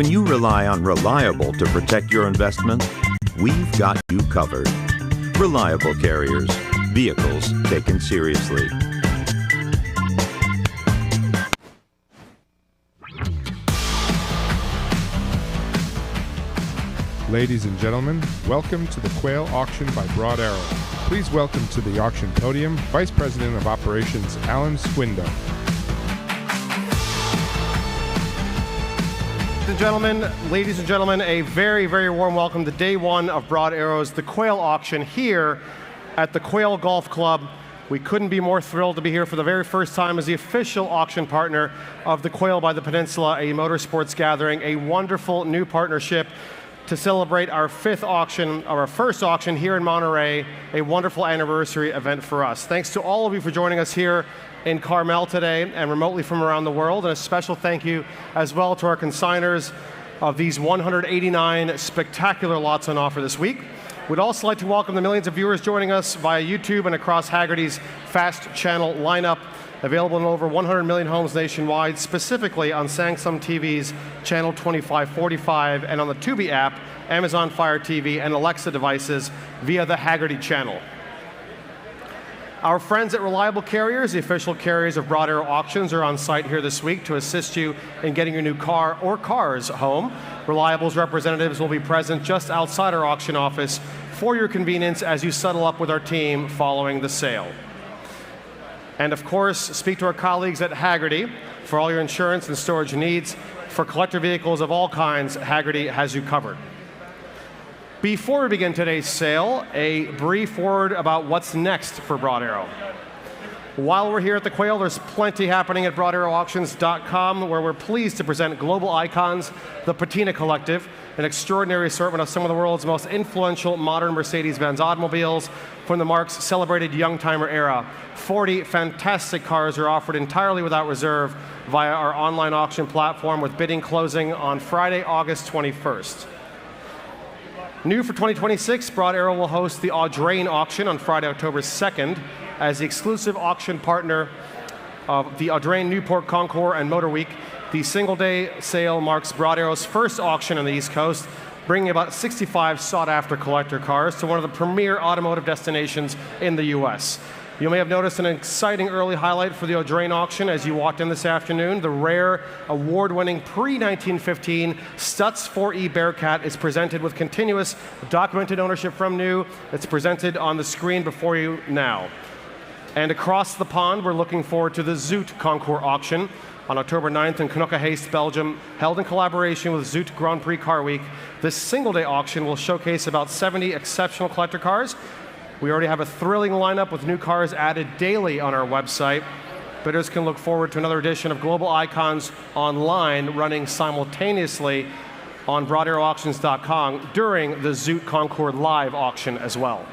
When you rely on Reliable to protect your investment, we've got you covered. Reliable Carriers, vehicles taken seriously. Ladies and gentlemen, welcome to the Quail Auction by Broad Arrow. Please welcome to the auction podium Vice President of Operations, Alan Squindo. Ladies and gentlemen, a very, very warm welcome to day one of Broad Arrow's The Quail Auction here at the Quail Golf Club. We couldn't be more thrilled to be here for the very first time as the official auction partner of the Quail by the Peninsula, a motorsports gathering, a wonderful new partnership to celebrate our fifth auction, or our first auction here in Monterey, a wonderful anniversary event for us. Thanks to all of you for joining us here in Carmel today and remotely from around the world, and a special thank you as well to our consigners of these 189 spectacular lots on offer this week. We'd also like to welcome the millions of viewers joining us via YouTube and across Haggerty's FAST channel lineup, available in over 100 million homes nationwide, specifically on Samsung TV's channel 2545 and on the Tubi app, Amazon Fire TV, and Alexa devices via the Haggerty channel. Our friends at Reliable Carriers, the official carriers of Broad Arrow Auctions, are on site here this week to assist you in getting your new car or cars home. Reliable's representatives will be present just outside our auction office for your convenience as you settle up with our team following the sale. And of course, speak to our colleagues at Haggerty for all your insurance and storage needs. For collector vehicles of all kinds, Haggerty has you covered. Before we begin today's sale, a brief word about what's next for Broad Arrow. While we're here at the Quail, there's plenty happening at BroadArrowAuctions.com, where we're pleased to present global icons, the Patina Collective, an extraordinary assortment of some of the world's most influential modern Mercedes-Benz automobiles from the marque's celebrated Youngtimer era. 40 fantastic cars are offered entirely without reserve via our online auction platform, with bidding closing on Friday, August 21st. New for 2026, Broad Arrow will host the Audrain auction on Friday, October 2nd, as the exclusive auction partner of the Audrain Newport Concours and Motor Week. The single-day sale marks Broad Arrow's first auction on the East Coast, bringing about 65 sought-after collector cars to one of the premier automotive destinations in the U.S. You may have noticed an exciting early highlight for the Audrain auction as you walked in this afternoon. The rare, award-winning pre-1915 Stutz 4E Bearcat is presented with continuous documented ownership from new. It's presented on the screen before you now. And across the pond, we're looking forward to the Zoot Concours auction on October 9th in Knokke-Heist, Belgium, held in collaboration with Zoot Grand Prix Car Week. This single-day auction will showcase about 70 exceptional collector cars. We already have a thrilling lineup with new cars added daily on our website. Bidders can look forward to another edition of Global Icons Online running simultaneously on BroadArrowAuctions.com during the Zoot Concours Live auction as well.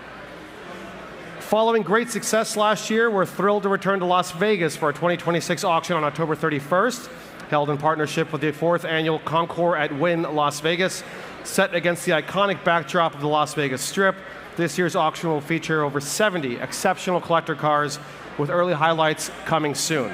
Following great success last year, we're thrilled to return to Las Vegas for our 2026 auction on October 31st, held in partnership with the 4th annual Concours at Wynn Las Vegas. Set against the iconic backdrop of the Las Vegas Strip, this year's auction will feature over 70 exceptional collector cars with early highlights coming soon.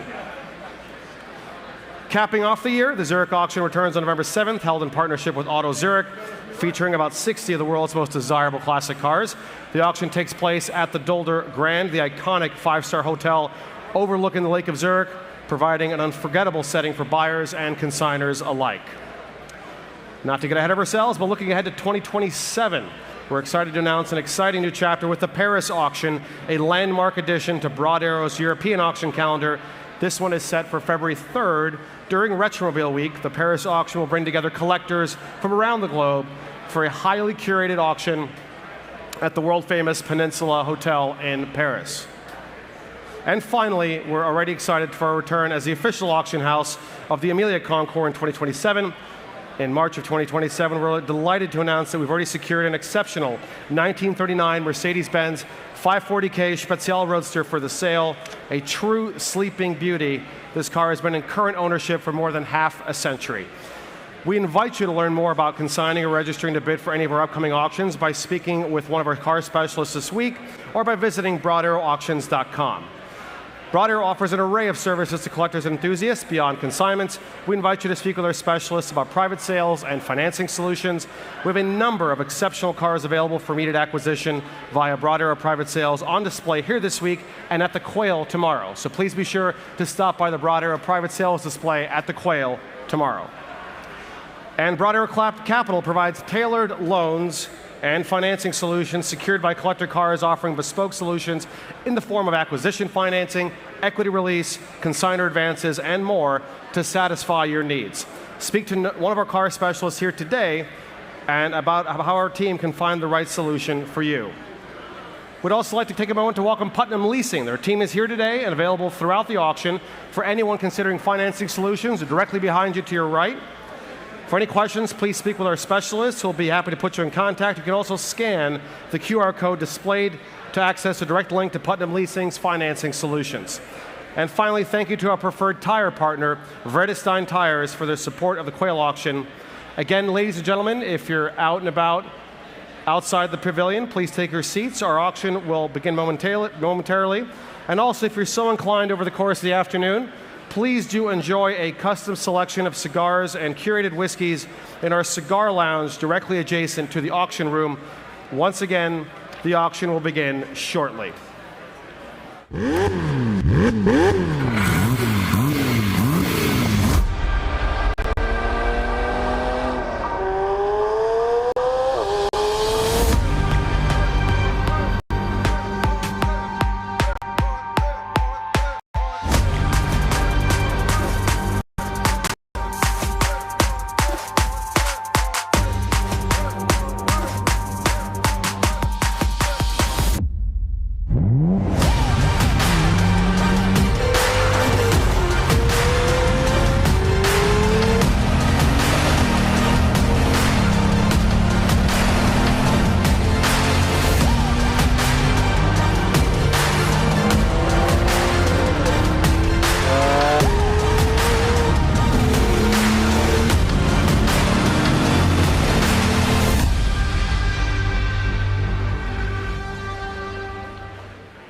Capping off the year, the Zurich auction returns on November 7th, held in partnership with Auto Zurich, featuring about 60 of the world's most desirable classic cars. The auction takes place at the Dolder Grand, the iconic 5-star hotel overlooking the Lake of Zurich, providing an unforgettable setting for buyers and consigners alike. Not to get ahead of ourselves, but looking ahead to 2027, we're excited to announce an exciting new chapter with the Paris auction, a landmark addition to Broad Arrow's European auction calendar. This one is set for February 3rd. During Retromobile Week, the Paris auction will bring together collectors from around the globe for a highly curated auction at the world-famous Peninsula Hotel in Paris. And finally, we're already excited for our return as the official auction house of the Amelia Concours in 2027. In March of 2027, we're delighted to announce that we've already secured an exceptional 1939 Mercedes-Benz 540K Spezial Roadster for the sale, a true sleeping beauty. This car has been in current ownership for more than half a century. We invite you to learn more about consigning or registering to bid for any of our upcoming auctions by speaking with one of our car specialists this week or by visiting BroadArrowAuctions.com. Broad Arrow offers an array of services to collectors and enthusiasts beyond consignments. We invite you to speak with our specialists about private sales and financing solutions. We have a number of exceptional cars available for immediate acquisition via Broad Arrow private sales on display here this week and at the Quail tomorrow. So please be sure to stop by the Broad Arrow private sales display at the Quail tomorrow. And Broad Arrow Capital provides tailored loans and financing solutions secured by collector cars, offering bespoke solutions in the form of acquisition financing, equity release, consignor advances, and more to satisfy your needs. Speak to one of our car specialists here today and about how our team can find the right solution for you. We'd also like to take a moment to welcome Putnam Leasing. Their team is here today and available throughout the auction for anyone considering financing solutions. They're directly behind you to your right. For any questions, please speak with our specialists who will be happy to put you in contact. You can also scan the QR code displayed to access a direct link to Putnam Leasing's financing solutions. And finally, thank you to our preferred tire partner, Vredestein Tires, for their support of the Quail auction. Again, ladies and gentlemen, if you're out and about outside the pavilion, please take your seats. Our auction will begin momentarily. And also, if you're so inclined over the course of the afternoon, please do enjoy a custom selection of cigars and curated whiskeys in our cigar lounge directly adjacent to the auction room. Once again, the auction will begin shortly.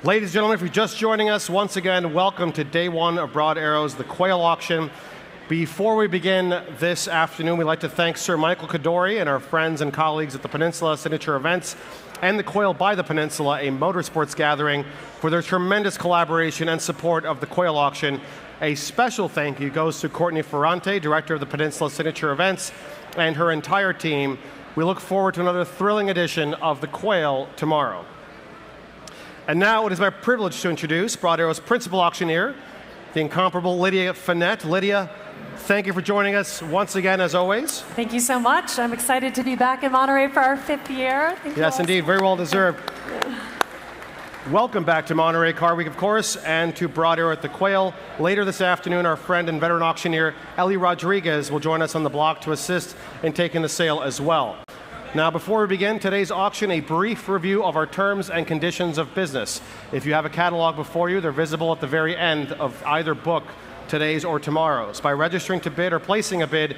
Ladies and gentlemen, if you're just joining us, once again, welcome to day one of Broad Arrow's The Quail Auction. Before we begin this afternoon, we'd like to thank Sir Michael Kadori and our friends and colleagues at the Peninsula Signature Events and the Quail by the Peninsula, a motorsports gathering, for their tremendous collaboration and support of the Quail Auction. A special thank you goes to Courtney Ferrante, director of the Peninsula Signature Events, and her entire team. We look forward to another thrilling edition of the Quail tomorrow. And now it is my privilege to introduce Broad Arrow's principal auctioneer, the incomparable Lydia Finette. Lydia, thank you for joining us once again, as always. Thank you so much. I'm excited to be back in Monterey for our 5th year. Yes, indeed. Very well deserved. Welcome back to Monterey Car Week, of course, and to Broad Arrow at the Quail. Later this afternoon, our friend and veteran auctioneer, Ellie Rodriguez, will join us on the block to assist in taking the sale as well. Now, before we begin today's auction, a brief review of our terms and conditions of business. If you have a catalog before you, they're visible at the very end of either book, today's or tomorrow's. By registering to bid or placing a bid,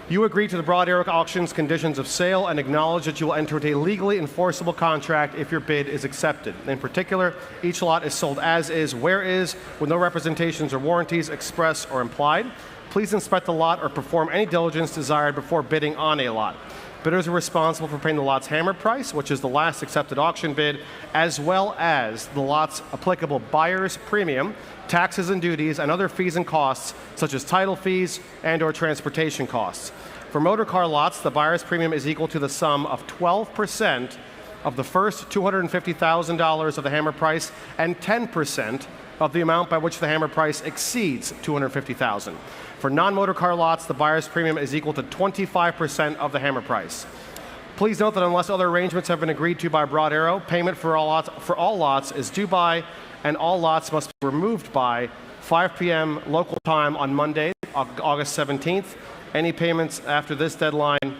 you agree to the Broad Arrow Auction's conditions of sale and acknowledge that you will enter into a legally enforceable contract if your bid is accepted. In particular, each lot is sold as is, where is, with no representations or warranties express or implied. Please inspect the lot or perform any diligence desired before bidding on a lot. Bidders are responsible for paying the lot's hammer price, which is the last accepted auction bid, as well as the lot's applicable buyer's premium, taxes and duties, and other fees and costs, such as title fees and or transportation costs. For motor car lots, the buyer's premium is equal to the sum of 12% of the first $250,000 of the hammer price and 10% of the amount by which the hammer price exceeds $250,000. For non-motor car lots, the buyer's premium is equal to 25% of the hammer price. Please note that unless other arrangements have been agreed to by Broad Arrow, payment for all lots is due by, and all lots must be removed by 5 p.m. local time on Monday, August 17th. Any payments after this deadline will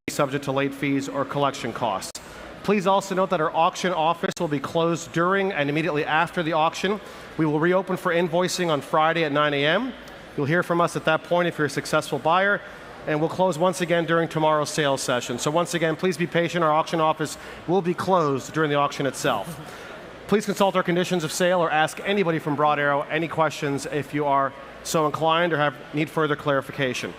be subject to late fees or collection costs. Please also note that our auction office will be closed during and immediately after the auction. We will reopen for invoicing on Friday at 9 a.m. You'll hear from us at that point if you're a successful buyer, and we'll close once again during tomorrow's sales session. So once again, please be patient. Our auction office will be closed during the auction itself. Please consult our conditions of sale or ask anybody from Broad Arrow any questions if you are so inclined or need further clarification.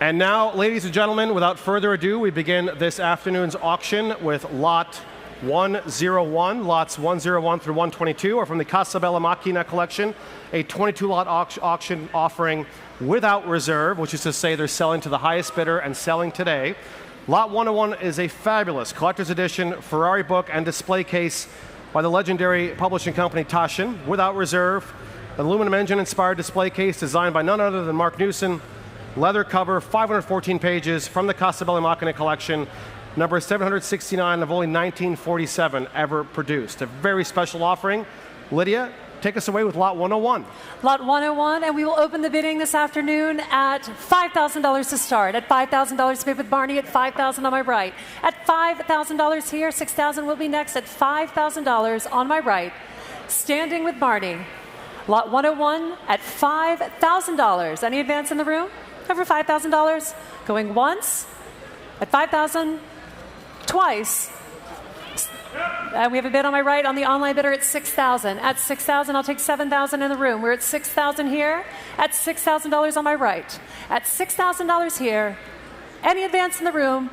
And now, ladies and gentlemen, without further ado, we begin this afternoon's auction with Lot 101. Lots 101 through 122 are from the Casa Bella Macchina collection, a 22-lot auction offering without reserve, which is to say they're selling to the highest bidder and selling today. Lot 101 is a fabulous collector's edition Ferrari book and display case by the legendary publishing company Taschen, without reserve. An aluminum engine-inspired display case designed by none other than Mark Newson. Leather cover, 514 pages from the Casa Bella Macchina collection, number 769 of only 1947 ever produced. A very special offering. Lydia, take us away with Lot 101. Lot 101, and we will open the bidding this afternoon at $5,000 to start. At $5,000 to bid with Barney, at $5,000 on my right. At $5,000 here, $6,000 will be next. At $5,000 on my right, standing with Barney. Lot 101 at $5,000. Any advance in the room? Over $5,000. Going once. At $5,000. Twice. And we have a bid on my right on the online bidder at $6,000. At $6,000, I'll take $7,000 in the room. We're at $6,000 here. At $6,000 on my right. At $6,000 here. Any advance in the room?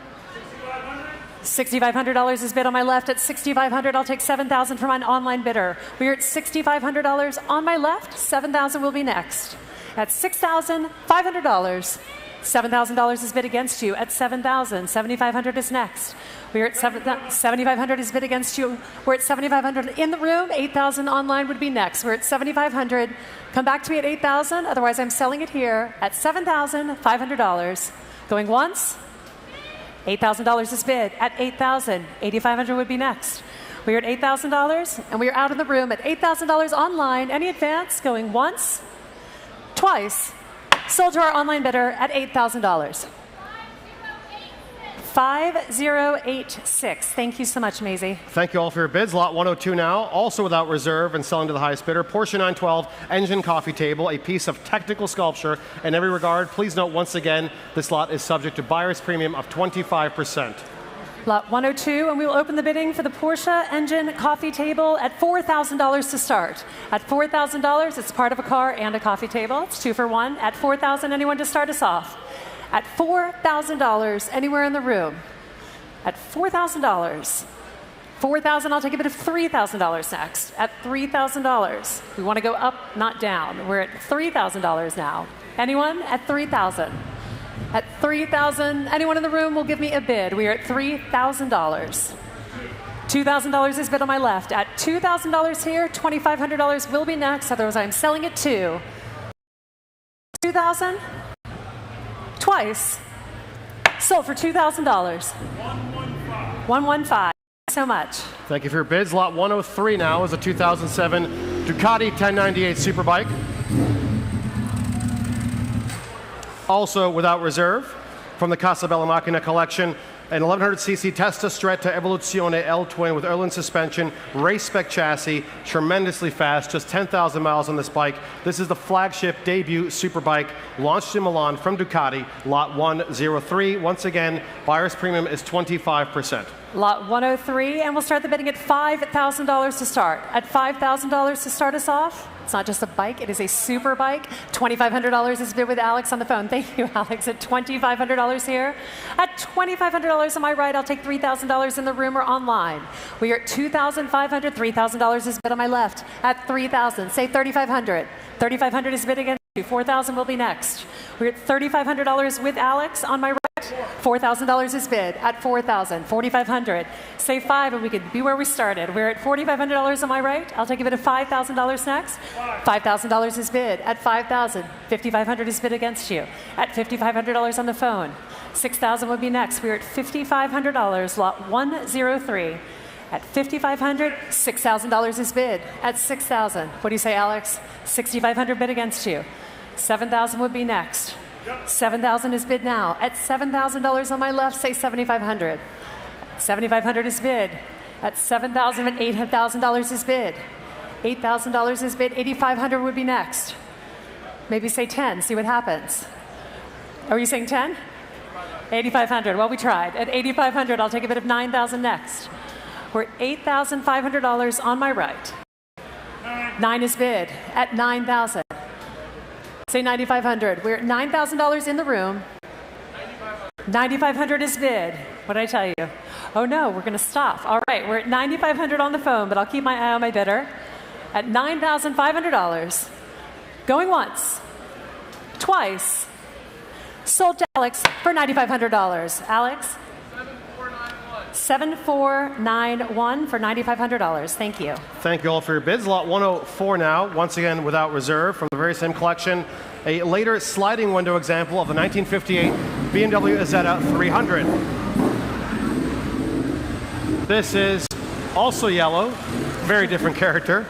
$6,500 is bid on my left. At $6,500, I'll take $7,000 from my online bidder. We're at $6,500 on my left. $7,000 will be next. At $6,500, $7,000 is bid against you. At $7,000, $7,500 is next. We're at $7,500 is bid against you. We're at $7,500 in the room. $8,000 online would be next. We're at $7,500. Come back to me at $8,000. Otherwise, I'm selling it here at $7,500. Going once. $8,000 is bid. At $8,000, $8,500 would be next. We are at $8,000, and we are out of the room at $8,000 online. Any advance? Going once, twice. Sold to our online bidder at $8,000. 5086. Thank you so much, Maisie. Thank you all for your bids. Lot 102 now, also without reserve and selling to the highest bidder. Porsche 912 engine coffee table, a piece of technical sculpture in every regard. Please note once again, this lot is subject to buyer's premium of 25%. Lot 102, and we will open the bidding for the Porsche engine coffee table at $4,000 to start. At $4,000, it's part of a car and a coffee table. It's 2 for 1. At $4,000, anyone to start us off? At $4,000, anywhere in the room. At $4,000. $4,000, I'll take a bid of $3,000 next. At $3,000. We want to go up, not down. We're at $3,000 now. Anyone at $3,000? At $3,000, anyone in the room will give me a bid. We are at $3,000. $2,000, $2,000 is bid on my left. At $2,000 here, $2,500 will be next. Otherwise, I'm selling it to $2,000 twice. Sold for $2,000. 115. Thank you so much. Thank you for your bids. Lot 103 now is a 2007 Ducati 1098 Superbike. Also without reserve from the Casa Bella Macchina collection. An 1100cc Testa Stretta Evoluzione L-Twin with Erlin suspension, race spec chassis, tremendously fast, just 10,000 miles on this bike. This is the flagship debut Superbike launched in Milan from Ducati, lot 103. Once again, buyer's premium is 25%. Lot 103, and we'll start the bidding at $5,000 to start. At $5,000 to start us off, it's not just a bike, it is a super bike. $2,500 is bid with Alex on the phone. Thank you, Alex. At $2,500 here. At $2,500 on my right, I'll take $3,000 in the room or online. We are at $2,500, $3,000 is bid on my left. At $3,000, say $3,500. $3,500 is bid against you. $4,000 will be next. We're at $3,500 with Alex on my right. $4,000 is bid at $4,000, $4,500. Say 5 and we could be where we started. We're at $4,500 on my right. I'll take a bid of $5,000 next. $5,000 is bid at $5,000. $5,500 is bid against you. At $5,500 on the phone. $6,000 would be next. We're at $5,500, lot 103. At $5,500, $6,000 is bid at $6,000. What do you say, Alex? $6,500 bid against you. $7,000 would be next. $7,000 is bid now. At $7,000 on my left, say $7,500. $7,500 is bid. At $7,000 and $8,000 is bid. $8,000 is bid. $8,500 would be next. Maybe say 10, see what happens. Are you saying 10? $8,500. Well, we tried. At $8,500, I'll take a bid of $9,000 next. We're at $8,500 on my right. 9 is bid at $9,000. Say $9,500. We're at $9,000 in the room. $9,500 is bid. What did I tell you? Oh no, we're going to stop. All right, we're at $9,500 on the phone, but I'll keep my eye on my bidder. At $9,500. Going once. Twice. Sold to Alex for $9,500. Alex? 7491 for $9,500. Thank you. Thank you all for your bids. Lot 104 now, once again without reserve, from the very same collection. A later sliding window example of the 1958 BMW Isetta 300. This is also yellow, very different character.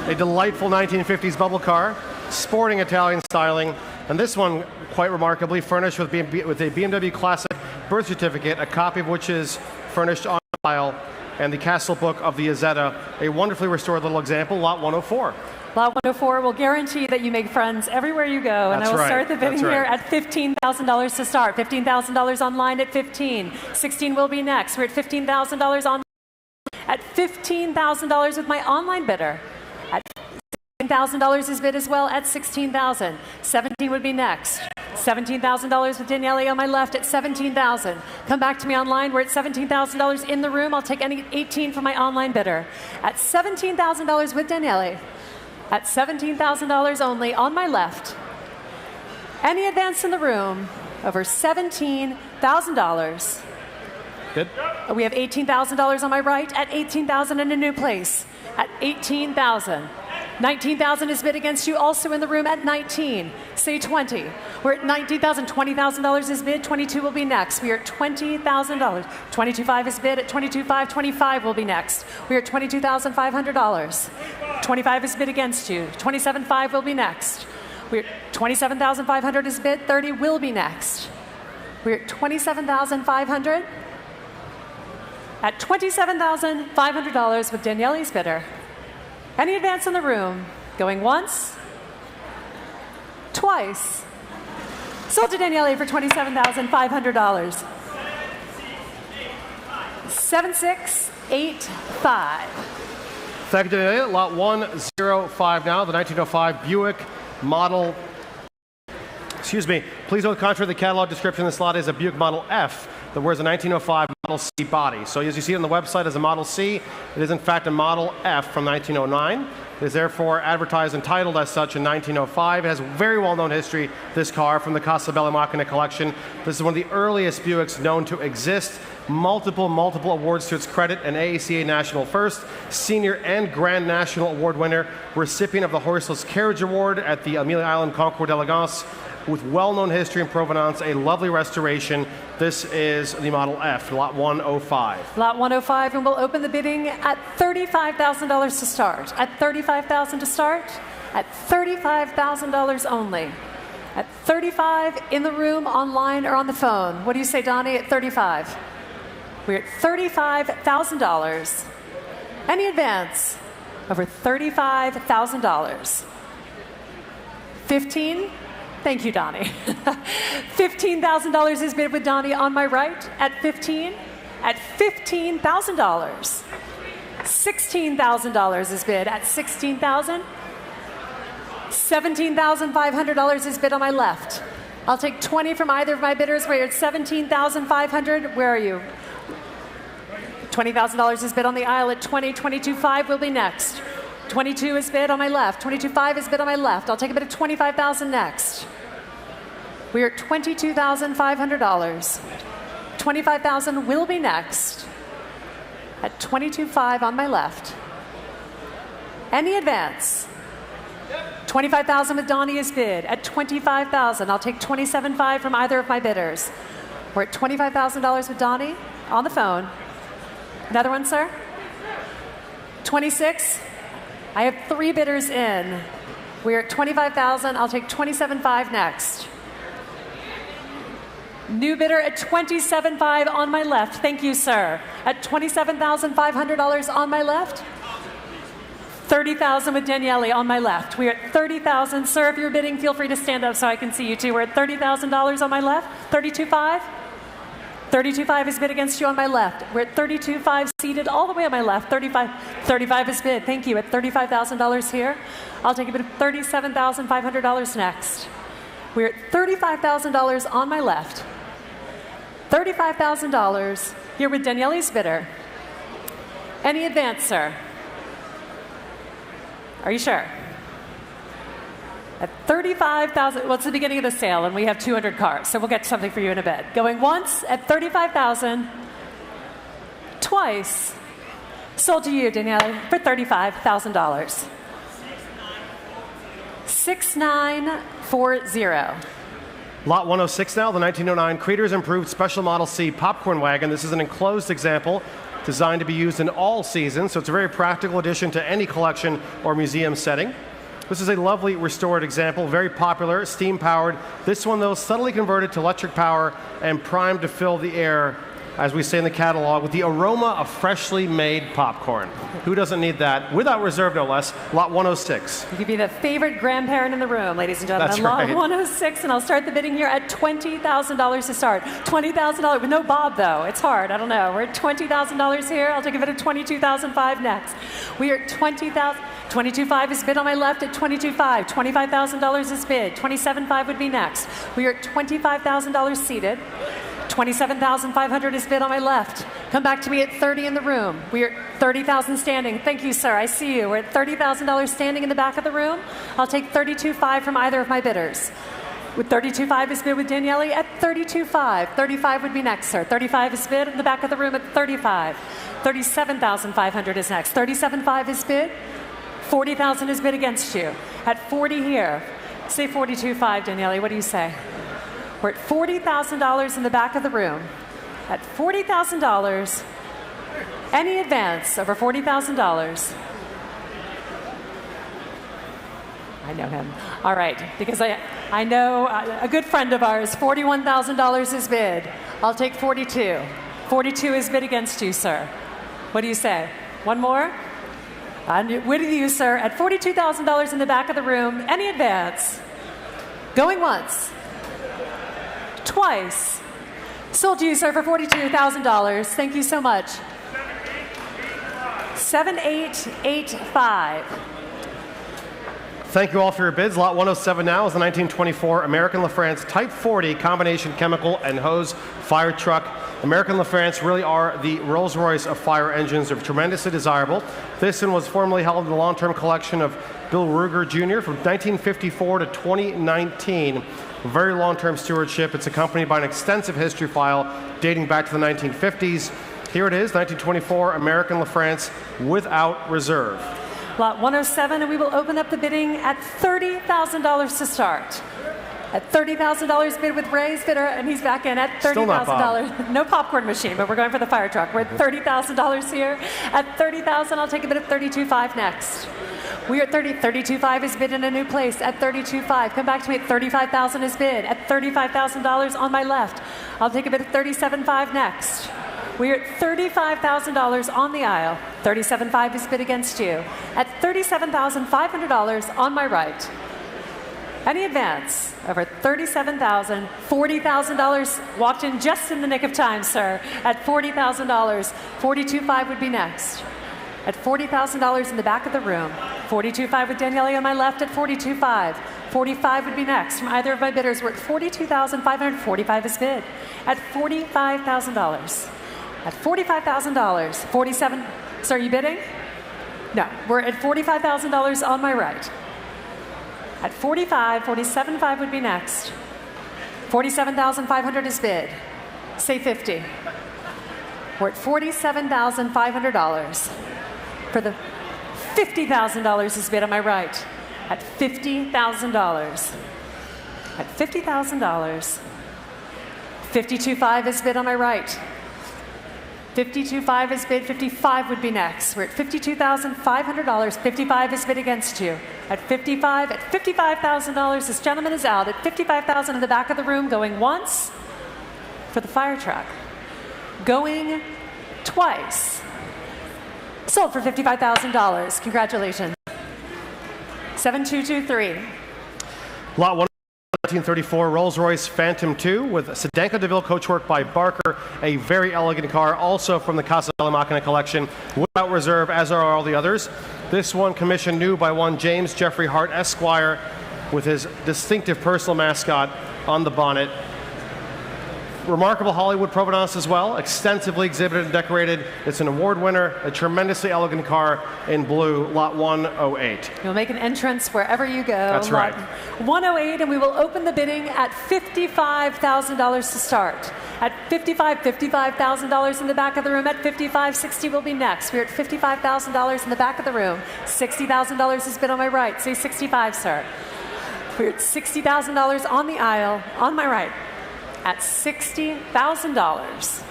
A delightful 1950s bubble car, sporting Italian styling, and this one, quite remarkably, furnished with a BMW Classic birth certificate, a copy of which is furnished on file, and the Castle Book of the Isetta, a wonderfully restored little example, lot 104. Lot 104 will guarantee that you make friends everywhere you go, and I will start the bidding here at $15,000 to start. $15,000 online at $15,000. $16,000 will be next. We're at $15,000 on. At $15,000 with my online bidder. At $16,000 is bid as well at $16,000. $17,000 would be next. $17,000 with Daniele on my left at $17,000. Come back to me online. We're at $17,000 in the room. I'll take any $18,000 from my online bidder. At $17,000 with Daniele. At $17,000 only on my left. Any advance in the room over $17,000. Good. We have $18,000 on my right at $18,000 in a new place. At $18,000. $19,000 is bid against you, also in the room at $19,000. Say $20,000. We're at $19,000. $20,000 is bid. $22,000 will be next. We are at $20,000. $22,500 is bid at $22,500. $25,000 will be next. We are at $22,500. $25,000 is bid against you. $27,500 will be next. We're at $27,500 is bid. $30,000 will be next. We're at $27,500. At $27,500 with Daniele's bidder. Any advance in the room? Going once, twice. Sold to Daniele for $27,500. 7685. Thank you, Daniele. Lot 105 now, the 1905 Buick model. Excuse me. Please note, contrary to the catalog description, this lot is a Buick Model F that wears a 1905 Model C body. So as you see it on the website as a Model C, it is in fact a Model F from 1909. It is therefore advertised and titled as such in 1905. It has very well-known history, this car, from the Casa Bella Macchina collection. This is one of the earliest Buicks known to exist. multiple awards to its credit, an AACA National First, Senior and Grand National Award winner, recipient of the Horseless Carriage Award at the Amelia Island Concours d'Elegance, with well-known history in Provenance, a lovely restoration. This is the Model F, Lot 105. Lot 105, and we'll open the bidding at $35,000 to start. At $35,000 to start. At $35,000 only. At 35 in the room, online, or on the phone. What do you say, Donnie, at 35? We're at $35,000. Any advance over $35,000? 15? Thank you, Donnie. $15,000 is bid with Donnie on my right. At 15? At $15,000. $16,000 is bid at $16,000. $17,500 is bid on my left. I'll take 20 from either of my bidders. We're at $17,500. Where are you? $20,000 is bid on the aisle at 20. 22.5 will be next. 22 is bid on my left. 22.5 is bid on my left. I'll take a bid of $25,000 next. We're at $22,500. $25,000 will be next. At 22.5 on my left. Any advance? $25,000 with Donnie is bid at $25,000. I'll take $27,500 from either of my bidders. We're at $25,000 with Donnie on the phone. Another one, sir? 26. I have 3 bidders in. We're at $25,000. I'll take $27,500 next. New bidder at $27,500 on my left. Thank you, sir. At $27,500 on my left. $30,000 with Daniele on my left. We're at $30,000. Sir, if you're bidding, feel free to stand up so I can see you too. We're at $30,000 on my left. $32,500. $32,500 is bid against you on my left. We're at $32,500 seated all the way on my left. $35,000 is bid. Thank you. At $35,000 here. I'll take a bid of $37,500 next. We're at $35,000 on my left. $35,000 here with Daniele's bidder. Any advance, sir? Are you sure? At $35,000, well, it's the beginning of the sale, and we have 200 cars, so we'll get something for you in a bit. Going once at $35,000, twice, sold to you, Daniele, for $35,000. 6940. Lot 106 now, the 1909 Creators Improved Special Model C Popcorn Wagon. This is an enclosed example designed to be used in all seasons, so it's a very practical addition to any collection or museum setting. This is a lovely restored example, very popular, steam-powered. This one, though, subtly converted to electric power and primed to fill the air, as we say in the catalog, with the aroma of freshly made popcorn. Who doesn't need that? Without reserve, no less. Lot 106. You could be the favorite grandparent in the room, ladies and gentlemen. That's right. Lot 106, and I'll start the bidding here at $20,000 to start. $20,000 with no Bob, though. It's hard. I don't know. We're at $20,000 here. I'll take a bid of $22,500 next. We are at $20,000. $22,500 is bid on my left at $22,500. $25,000 is bid. $27,500 would be next. We are at $25,000 seated. $27,500 is bid on my left. Come back to me at 30 in the room. We are at $30,000 standing. Thank you, sir. I see you. We're at $30,000 standing in the back of the room. I'll take $32,500 from either of my bidders. With $32,500 is bid with Daniele at $32,500. $35,000 would be next, sir. $35,000 is bid in the back of the room at $35,000. $37,500 is next. $37,500 is bid. $40,000 is bid against you. At $40,000 here. Say $42,500, Daniele. What do you say? We're at $40,000 in the back of the room. At $40,000, any advance over $40,000? I know him. All right, because I know a good friend of ours, $41,000 is bid. I'll take $42,000. $42,000 is bid against you, sir. What do you say? One more? I'm with you, sir. At $42,000 in the back of the room, any advance? Going once. Twice. Sold to you, sir, for $42,000. Thank you so much. 7885. Thank you all for your bids. Lot 107 now is the 1924 American LaFrance Type 40 combination chemical and hose fire truck. American LaFrance really are the Rolls-Royce of fire engines. They're tremendously desirable. This one was formerly held in the long-term collection of Bill Ruger Jr. from 1954 to 2019. very long-term stewardship. It's accompanied by an extensive history file dating back to the 1950s. Here it is, 1924 American LaFrance without reserve. Lot 107, and we will open up the bidding at $30,000 to start. At $30,000 bid with Ray's bidder, and he's back in at $30,000. No popcorn machine, but we're going for the fire truck. We're at $30,000 here. At $30,000, I'll take a bid at $32,500 next. We are at $32,500 is bid in a new place. At $32,500, come back to me at $35,000 is bid. At $35,000 on my left, I'll take a bid at $37,500 next. We are at $35,000 on the aisle. $37,500 is bid against you. At $37,500 on my right. Any advance over $37,000, $40,000 walked in just in the nick of time, sir. At $40,000, $42,500 would be next. At $40,000 in the back of the room, $42,500 with Daniele on my left at $42,500. $45,000 would be next from either of my bidders. We're at $42,500. $45,000 is bid. At $45,000. At $45,000, 47. So are you bidding? No, we're at $45,000 on my right. At $45,000, $47,500 would be next. $47,500 is bid. Say 50. We're at $47,500. For the $50,000 is bid on my right. At $50,000. At $50,000. $52,500 is bid on my right. $52,500 is bid. $55,000 would be next. We're at $52,500. $55,000 is bid against you. At $55,000, at $55,000, this gentleman is out. At $55,000 in the back of the room, going once for the fire truck. Going twice. Sold for $55,000. Congratulations. 7223. Lot 1. 1934 Rolls-Royce Phantom 2 with Sedanco DeVille coachwork by Barker, a very elegant car, also from the Casa della Macchina collection, without reserve, as are all the others. This one commissioned new by one James Jeffrey Hart, Esquire, with his distinctive personal mascot on the bonnet. Remarkable Hollywood provenance as well, extensively exhibited and decorated. It's an award winner, a tremendously elegant car in blue, lot 108. You'll make an entrance wherever you go. That's right. Lot 108, and we will open the bidding at $55,000 to start. At $55,000 in the back of the room. At $55,060 will be next. We're at $55,000 in the back of the room. $60,000 is bid on my right. Say 65, sir. We're at $60,000 on the aisle, on my right. At $60,000.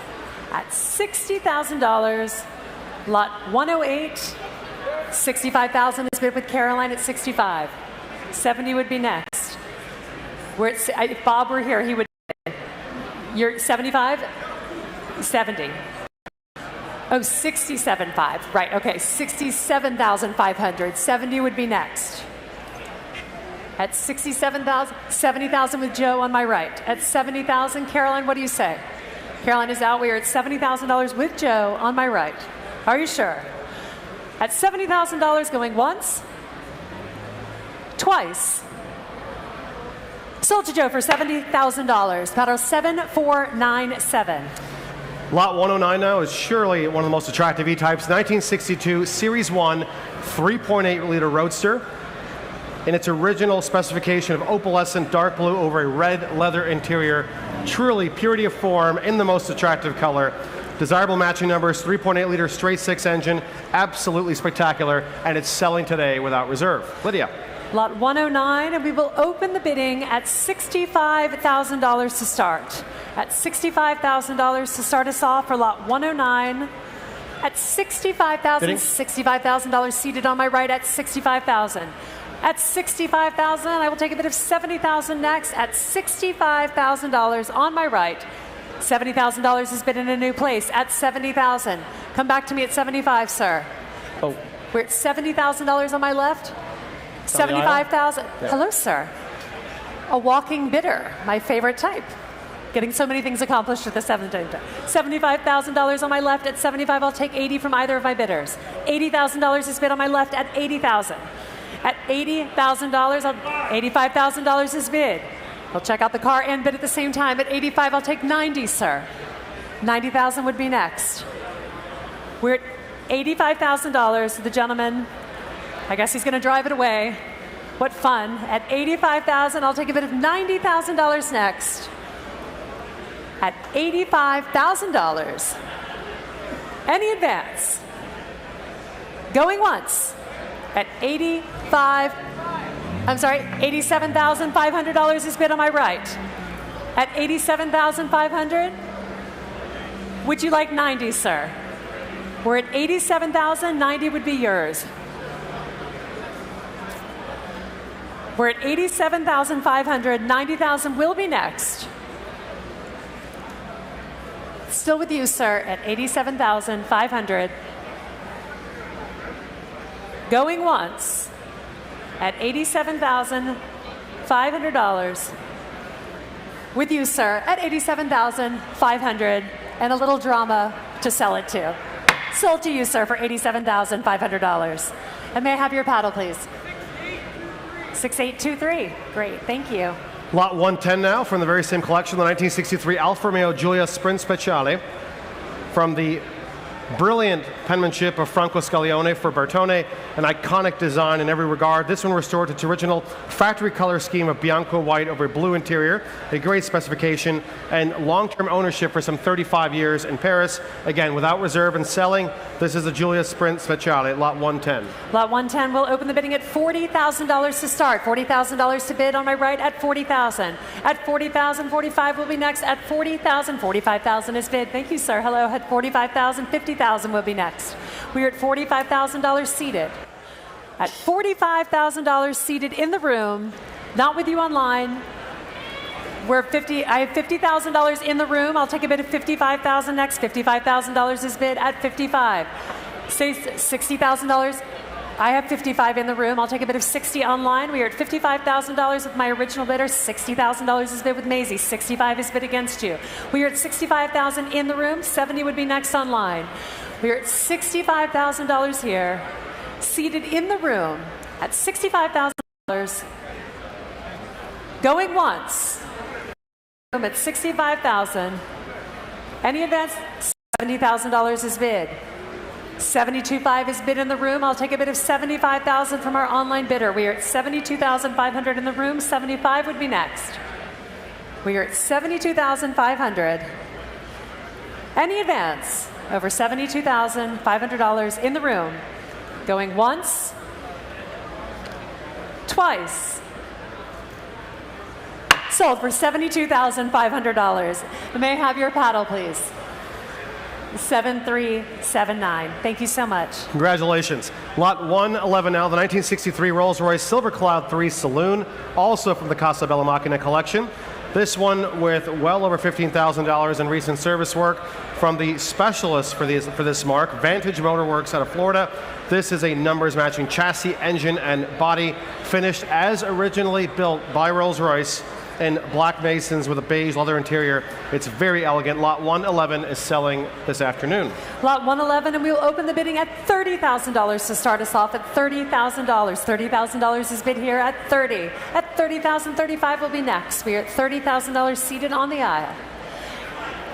At $60,000, lot 108, $65,000 is bid with Caroline at $65,000. $70,000 would be next. We're at, if Bob were here, he would. You're $75,000? $70,000. Oh, $67,500. Right. Okay. $67,500. $70,000 would be next. At $67,000, $70,000 with Joe on my right. At $70,000, Caroline, what do you say? Caroline is out. We are at $70,000 with Joe on my right. Are you sure? At $70,000 going once, twice. Sold to Joe for $70,000. Paddle 7497. Lot 109 now is surely one of the most attractive E-Types. 1962 Series 1 3.8 liter Roadster. In its original specification of opalescent dark blue over a red leather interior. Truly purity of form in the most attractive color. Desirable matching numbers, 3.8 liter straight six engine, absolutely spectacular, and it's selling today without reserve. Lydia. Lot 109, and we will open the bidding at $65,000 to start. At $65,000 to start us off for lot 109. At $65,000, $65,000 seated on my right at $65,000. At $65,000, I will take a bid of $70,000 next. At $65,000 on my right. $70,000 is bid in a new place at $70,000. Come back to me at $75,000, sir. Oh. We're at $70,000 on my left. $75,000. Yeah. Hello, sir. A walking bidder, my favorite type. Getting so many things accomplished at the $75,000 on my left. At $75,000, I'll take $80,000 from either of my bidders. $80,000 is bid on my left at $80,000. At $80,000, $85,000 is bid. I'll check out the car and bid at the same time. At $85,000, I'll take $90,000, sir. $90,000 would be next. We're at $85,000. The gentleman, I guess he's going to drive it away. What fun. At $85,000, I'll take a bid of $90,000 next. At $85,000. Any advance? Going once. At $87,500 is bid on my right. At $87,500, would you like 90, sir? We're at $87,000, 90 would be yours. We're at $87,500, 90,000 will be next. Still with you, sir, at $87,500. Going once at $87,500. With you, sir, at $87,500 and a little drama to sell it to. Sold to you, sir, for $87,500. And may I have your paddle, please? 6823. Great, thank you. Lot 110 now from the very same collection, the 1963 Alfa Romeo Giulia Sprint Speciale. From the brilliant penmanship of Franco Scaglione for Bertone, an iconic design in every regard. This one restored to its original factory color scheme of bianco white over blue interior, a great specification, and long-term ownership for some 35 years in Paris. Again, without reserve and selling, this is the Giulia Sprint Speciale, lot 110. Lot 110 will open the bidding at $40,000 to start. $40,000 to bid on my right at $40,000. At $40,000, 45 will be next. At $40,000, 45,000 is bid. Thank you, sir. Hello. At $45,000, 50,000 will be next. We are at $45,000 seated. At $45,000 seated in the room, not with you online. I have $50,000 in the room. I'll take a bid of $55,000 next. $55,000 is bid at $55. Say $60,000. I have $55 in the room. I'll take a bid of $60 online. We are at $55,000 with my original bidder. $60,000 is bid with Maisie. $65 is bid against you. We are at $65,000 in the room. $70 would be next online. We are at $65,000 here, seated in the room at $65,000. Going once. At $65,000. Any advance? $70,000 is bid. $72,500 is bid in the room. I'll take a bid of $75,000 from our online bidder. We are at $72,500 in the room. $75,000 would be next. We are at $72,500. Any advance over $72,500 in the room. Going once, twice. Sold for $72,500. May I have your paddle, please? 7379. Thank you so much. Congratulations. Lot 111 now, the 1963 Rolls-Royce Silver Cloud 3 Saloon, also from the Casa Bella Macchina collection. This one with well over $15,000 in recent service work from the specialist for this mark, Vantage Motorworks out of Florida. This is a numbers matching chassis, engine, and body, finished as originally built by Rolls-Royce in black masons with a beige leather interior. It's very elegant. Lot 111 is selling this afternoon. Lot 111, and we will open the bidding at $30,000 to start us off at $30,000. $30,000 is bid here at $30,000. At $30,000, 35 will be next. We are at $30,000 seated on the aisle.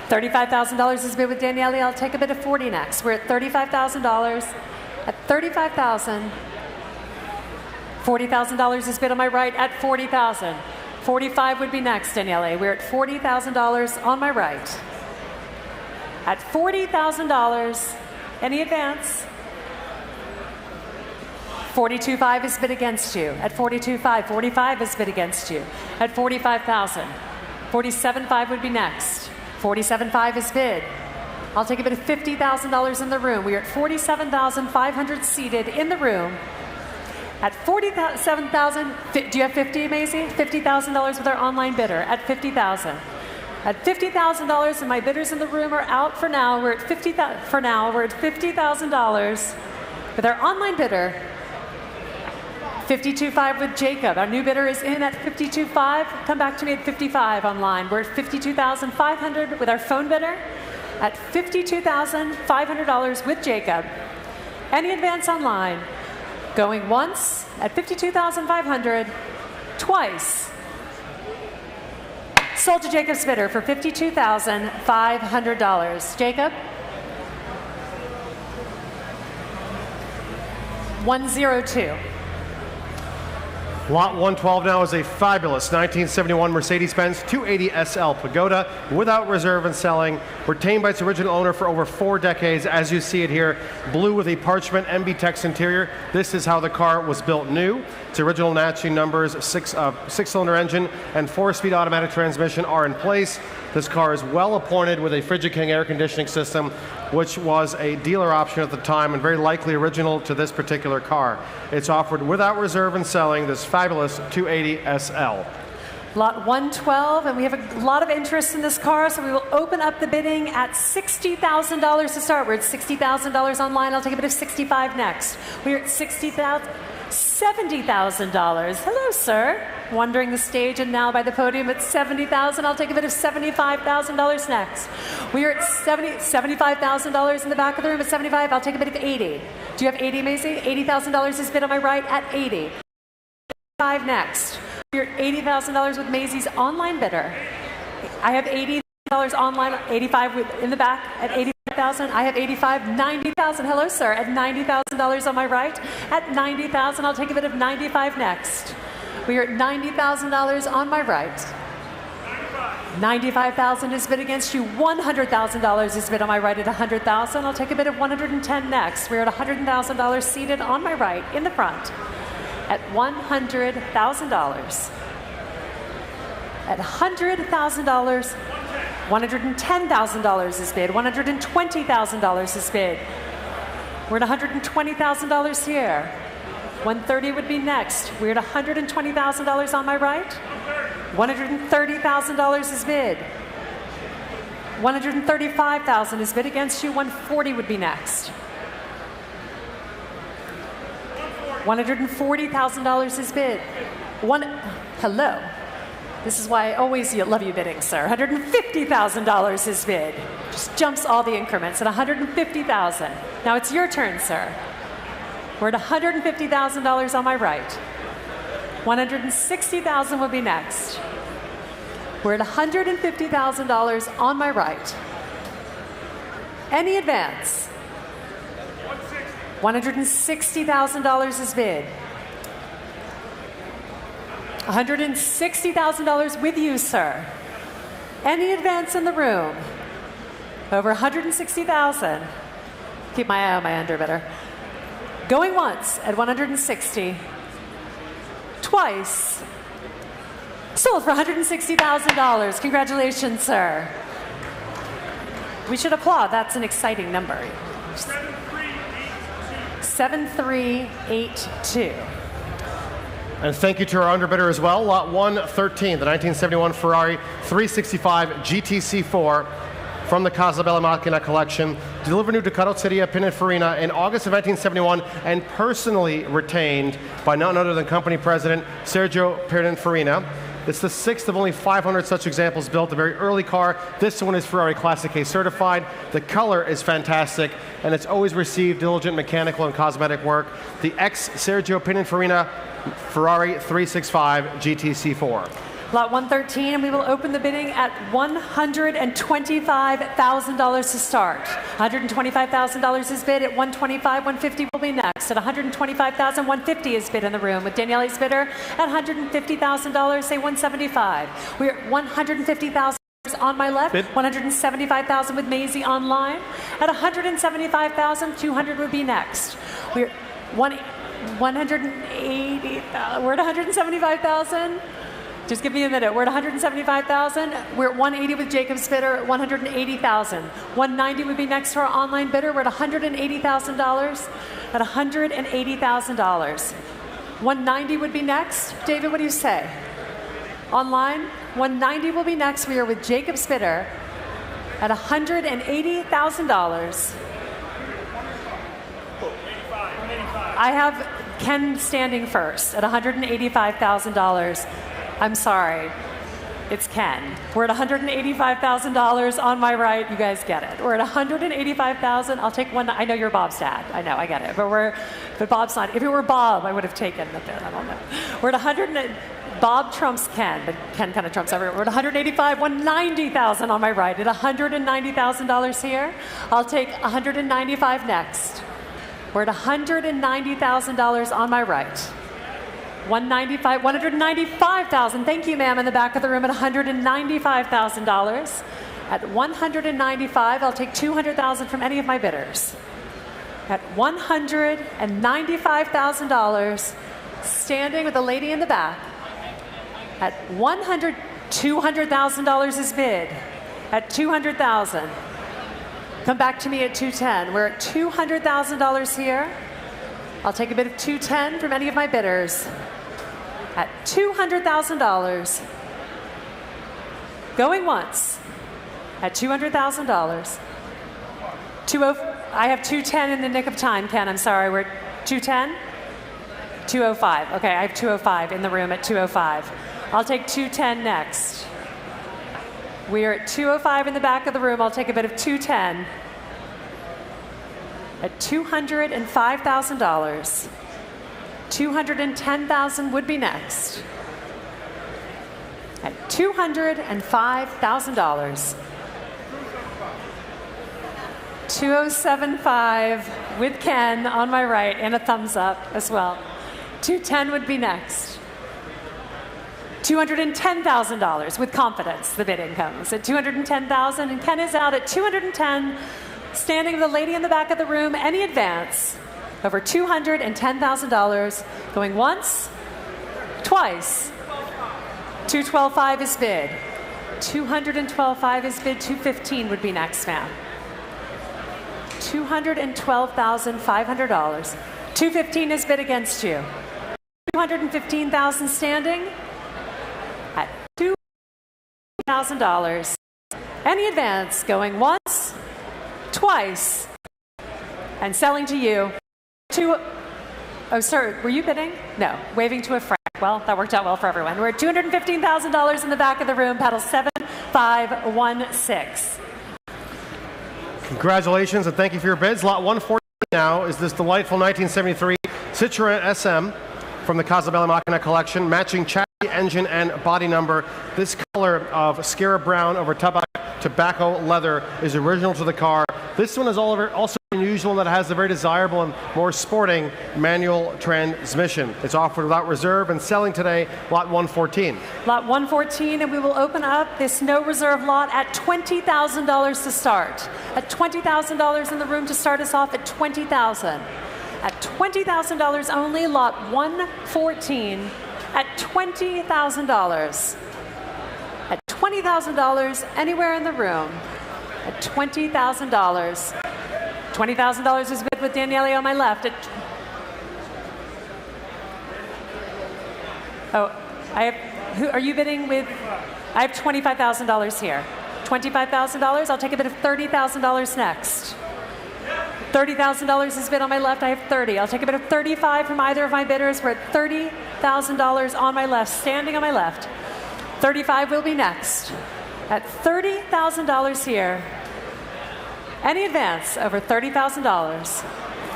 $35,000 is bid with Daniele. I'll take a bid of $40,000 next. We're at $35,000. At $35,000, $40,000 is bid on my right at $40,000. $45,000 would be next, Daniele. We're at $40,000 on my right. At $40,000, any advance? $42,500 is bid against you. At $42,500, $45,000 is bid against you. At $45,000, $47,500 would be next. $47,500 is bid. I'll take a bid of $50,000 in the room. We are at $47,500 seated in the room. At $47,000, do you have 50, Maisie? $50,000 with our online bidder at $50,000. At $50,000, and my bidders in the room are out for now. We're at $50,000 with our online bidder. $52,500 with Jacob. Our new bidder is in at $52,500. Come back to me at $55,000 online. We're at $52,500 with our phone bidder. At $52,500 with Jacob. Any advance online? Going once at $52,500, twice. Sold to Jacob's bidder for $52,500. Jacob? 102. Lot 112 now is a fabulous 1971 Mercedes-Benz 280 SL Pagoda, without reserve and selling, retained by its original owner for over 4 decades. As you see it here, blue with a parchment MB-Tex interior. This is how the car was built new. Its original matching numbers, six-cylinder engine and 4-speed automatic transmission are in place. This car is well appointed with a Frigid King air conditioning system, which was a dealer option at the time and very likely original to this particular car. It's offered without reserve and selling, this fabulous 280 SL. Lot 112, and we have a lot of interest in this car, so we will open up the bidding at $60,000 to start. We're at $60,000 online. I'll take a bid of $65,000 next. We're at $70,000. Hello, sir. Wandering the stage and now by the podium at $70,000. I'll take a bid of $75,000 next. We are at $75,000 in the back of the room at $75,000. I'll take a bid of $80,000. Do you have $80,000, Maisie? $80,000 is bid on my right at $80,000. $85,000 next. We're at $80,000 with Maisie's online bidder. I have $80,000 online, $85,000 in the back at $85,000. I have $85,000, $90,000. Hello, sir. At $90,000 on my right. At $90,000, I'll take a bid of $95,000 next. We are at $90,000 on my right. $95,000 is bid against you. $100,000 is bid on my right at $100,000. I'll take a bid of $110,000 next. We're at $100,000 seated on my right in the front at $100,000. At $100,000, $110,000 is bid. $120,000 is bid. We're at $120,000 here. $130,000 would be next. We're at $120,000 on my right. $130,000 is bid. $135,000 is bid against you. $140,000 would be next. $140,000 is bid. Hello. This is why I always love you bidding, sir. $150,000 is bid. Just jumps all the increments at $150,000. Now it's your turn, sir. We're at $150,000 on my right. $160,000 will be next. We're at $150,000 on my right. Any advance? $160,000 is bid. $160,000 with you, sir. Any advance in the room? Over $160,000. Keep my eye on my underbidder. Going once at $160,000. Twice. Sold for $160,000. Congratulations, sir. We should applaud. That's an exciting number. 7382. And thank you to our underbidder as well. Lot 113, the 1971 Ferrari 365 GTC4 from the Casa Bella Macchina collection, delivered new to Carrozzeria Pininfarina in August of 1971 and personally retained by none other than company president Sergio Pininfarina. It's the 6th of only 500 such examples built, a very early car. This one is Ferrari Classic A certified. The color is fantastic, and it's always received diligent mechanical and cosmetic work. The ex-Sergio Pininfarina Ferrari 365 GTC4. Lot 113, and we will open the bidding at $125,000 to start. $125,000 is bid at $125,000, $150,000 will be next. At $125,000, $150,000 is bid in the room with Daniele's bidder at $150,000, say $175,000. We're at $150,000 on my left, $175,000 with Maisie online. At $175,000, $200,000 would be next. We're $180,000. We're at $175,000. Just give me a minute. We're at $175,000. We're at $180,000 with Jacob's bidder at $180,000. $190,000 would be next to our online bidder. We're at $180,000. At $180,000. $190,000 would be next. David, what do you say? Online, $190,000 will be next. We are with Jacob's bidder at $180,000. I have Ken standing first at $185,000. I'm sorry, it's Ken. We're at $185,000 on my right. You guys get it. We're at $185,000. I'll take one. I know you're Bob's dad. I know, I get it. But Bob's not. If it were Bob, I would have taken the bid. I don't know. We're at Bob trumps Ken, but Ken kind of trumps everyone. We're at $185,000, $190,000 on my right. At $190,000 here. I'll take $195,000 next. We're at $190,000 on my right. 195, 195,000. Thank you, ma'am, in the back of the room at $195,000. At 195, I'll take 200,000 from any of my bidders. At $195,000, standing with the lady in the back. At $200,000 is bid. At 200,000. Come back to me at 210. We're at $200,000 here. I'll take a bid of 210 from any of my bidders. At $200,000. Going once. At $200,000. I have 210 in the nick of time, Ken. I'm sorry. We're at 210? 205. Okay, I have 205 in the room at 205. I'll take 210 next. We are at 205 in the back of the room. I'll take a bid of 210. At $205,000. 210,000 would be next. At $205,000. 2075 with Ken on my right and a thumbs up as well. 210 would be next. $210,000 with confidence. The bidding comes at $210,000, and Ken is out at 210. Standing with the lady in the back of the room, any advance over $210,000. Going once, twice. 212.5 is bid. 212.5 is bid. 215 would be next, ma'am. $212,500. 215 is bid against you. 215,000 standing at $2,000. Any advance going once, twice, and selling to you. Oh, sir, were you bidding? No, waving to a friend. Well, that worked out well for everyone. We're at $215,000 in the back of the room, paddle 7516. Congratulations and thank you for your bids. Lot 114 now is this delightful 1973 Citroën SM from the Casabella Machina collection, matching chassis, engine, and body number. This color of scarab brown over tobacco leather is original to the car. This one is also unusual in that it has a very desirable and more sporting manual transmission. It's offered without reserve and selling today, lot 114. Lot 114, and we will open up this no reserve lot at $20,000 to start. At $20,000 in the room to start us off at $20,000. At $20,000 only, lot 114 at $20,000. At $20,000 anywhere in the room. At $20,000. $20,000 is bid with Daniele on my left. Are you bidding with? I have $25,000 here. $25,000. I'll take a bid of $30,000 next. $30,000 is bid on my left. I have 30. I'll take a bid of 35 from either of my bidders. We're at $30,000 on my left, standing on my left. 35 will be next. At $30,000 here. Any advance over $30,000.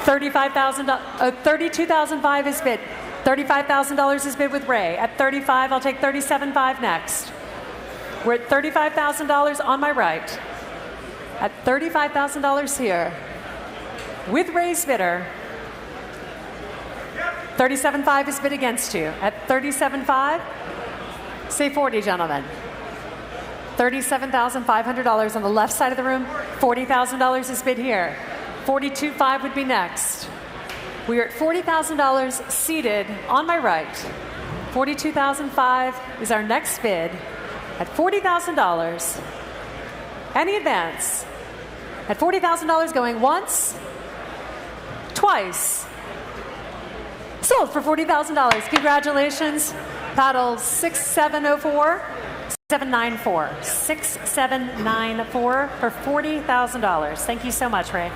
$32,005 is bid. $35,000 is bid with Ray. At 35, I'll take $37,500 next. We're at $35,000 on my right. At $35,000 here. With Ray's bidder, $37,500 is bid against you. At $37,500, say 40, gentlemen. $37,500 on the left side of the room. $40,000 is bid here. $42,500 would be next. We are at $40,000 seated on my right. $42,500 is our next bid. At $40,000, any advance? At $40,000 going once, twice. Sold for $40,000. Congratulations. Paddle 6704. 794 6794 for $40,000. Thank you so much, Ray.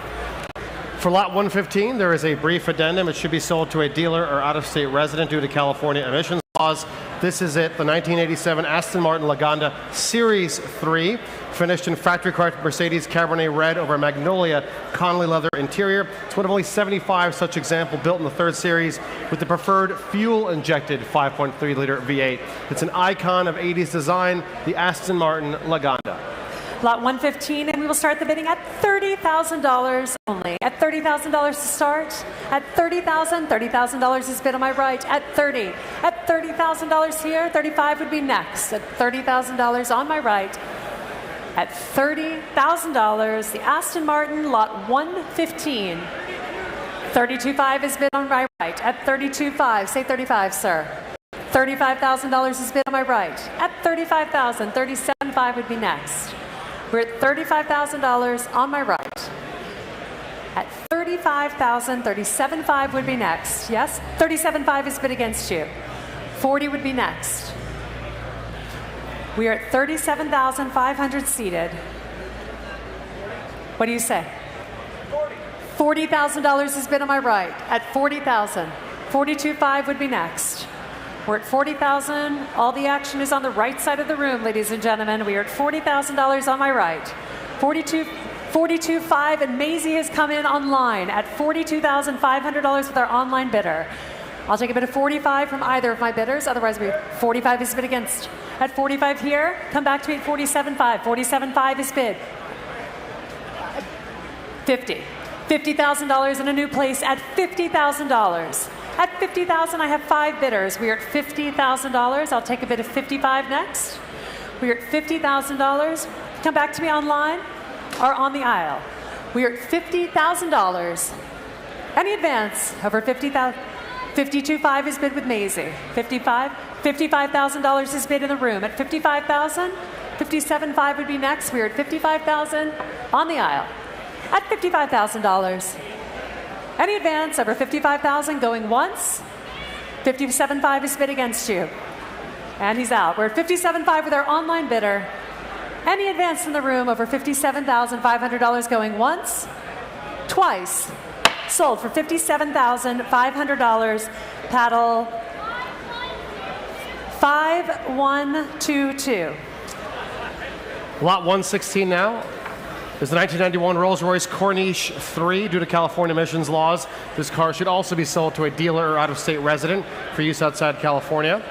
For lot 115, there is a brief addendum. It should be sold to a dealer or out-of-state resident due to California emissions laws. This is it, the 1987 Aston Martin Lagonda Series 3, finished in factory-corrected Mercedes Cabernet Red over Magnolia Connolly leather interior. It's one of only 75 such example built in the 3rd series with the preferred fuel-injected 5.3-liter V8. It's an icon of 80s design, the Aston Martin Lagonda. Lot 115, and we will start the bidding at $30,000 only. At $30,000 to start. At $30,000, $30,000 is bid on my right. At 30. At $30,000 here, 35 would be next. At $30,000 on my right. At $30,000, the Aston Martin, lot 115. 32.5 is bid on my right. At 32.5, say 35, sir. $35,000 is bid on my right. At $35,000, 37.5 would be next. We're at $35,000 on my right. At $35,000, 37.5 would be next. Yes? 37.5 is bid against you. 40 would be next. We are at 37,500 seated. What do you say? $40,000 is bid on my right. At 40,000, 42.5 would be next. We're at 40,000. All the action is on the right side of the room, ladies and gentlemen. We are at $40,000 on my right. 42.5, and Maisie has come in online at $42,500 with our online bidder. I'll take a bid of 45 from either of my bidders. Otherwise, 45 is bid against. At 45 here, come back to me at 47.5. 47.5 is bid. 50. $50,000 in a new place at $50,000. At $50,000, I have 5 bidders. We are at $50,000. I'll take a bid of 55 next. We are at $50,000. Come back to me online or on the aisle. We are at $50,000. Any advance over $50,000? 52.5 is bid with Maisie. 55. $55,000 is bid in the room. At 55,000, 57.5 would be next. We are at 55,000 on the aisle. At $55,000. Any advance over 55,000 going once? 57.5 is bid against you. And he's out. We're at 57.5 with our online bidder. Any advance in the room over $57,500 going once? Twice. Sold for $57,500. Paddle 5122. Lot 116 now is the 1991 Rolls-Royce Corniche 3. Due to California emissions laws, this car should also be sold to a dealer or out-of-state resident for use outside California.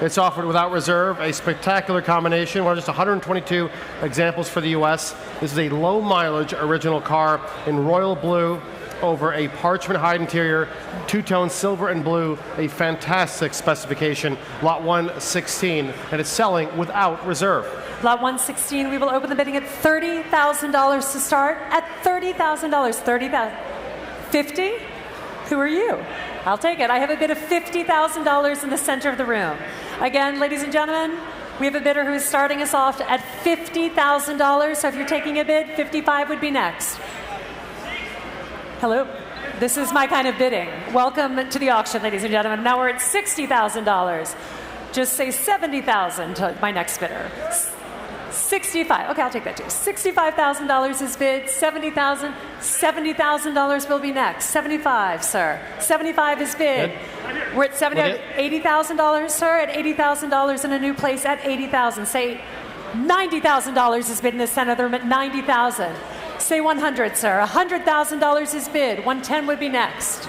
It's offered without reserve, a spectacular combination. One of just 122 examples for the U.S. This is a low-mileage original car in royal blue over a parchment hide interior, two-tone silver and blue, a fantastic specification. Lot 116, and it's selling without reserve. Lot 116, we will open the bidding at $30,000 to start. At $30,000, $30,000. 50? Who are you? I'll take it. I have a bid of $50,000 in the center of the room. Again, ladies and gentlemen, we have a bidder who is starting us off at $50,000. So if you're taking a bid, 55 would be next. Hello. This is my kind of bidding. Welcome to the auction, ladies and gentlemen. Now we're at $60,000. Just say $70,000 to my next bidder. 65. Okay, I'll take that too. $65,000 is bid. $70,000. $70,000 will be next. 75, sir. 75 is bid. We're at $80,000, sir. At $80,000 in a new place. At $80,000. Say $90,000 is bid in the center of the room. At $90,000. Say 100, sir. $100,000 is bid. 110 would be next.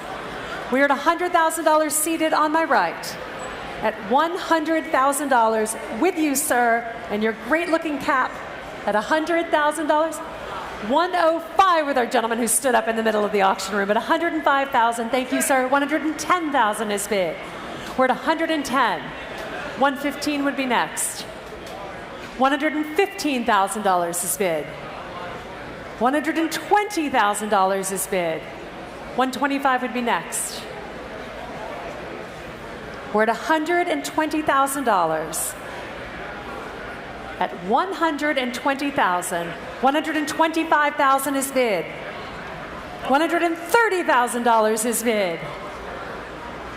We're at $100,000 seated on my right. At $100,000 with you, sir, and your great-looking cap. At $100,000. 105 with our gentleman who stood up in the middle of the auction room. At $105,000. Thank you, sir. $110,000 is bid. We're at $110. $115 would be next. $115,000 is bid. $120,000 is bid. $125 would be next. We're at $120,000. At $120,000, $125,000 is bid. $130,000 is bid.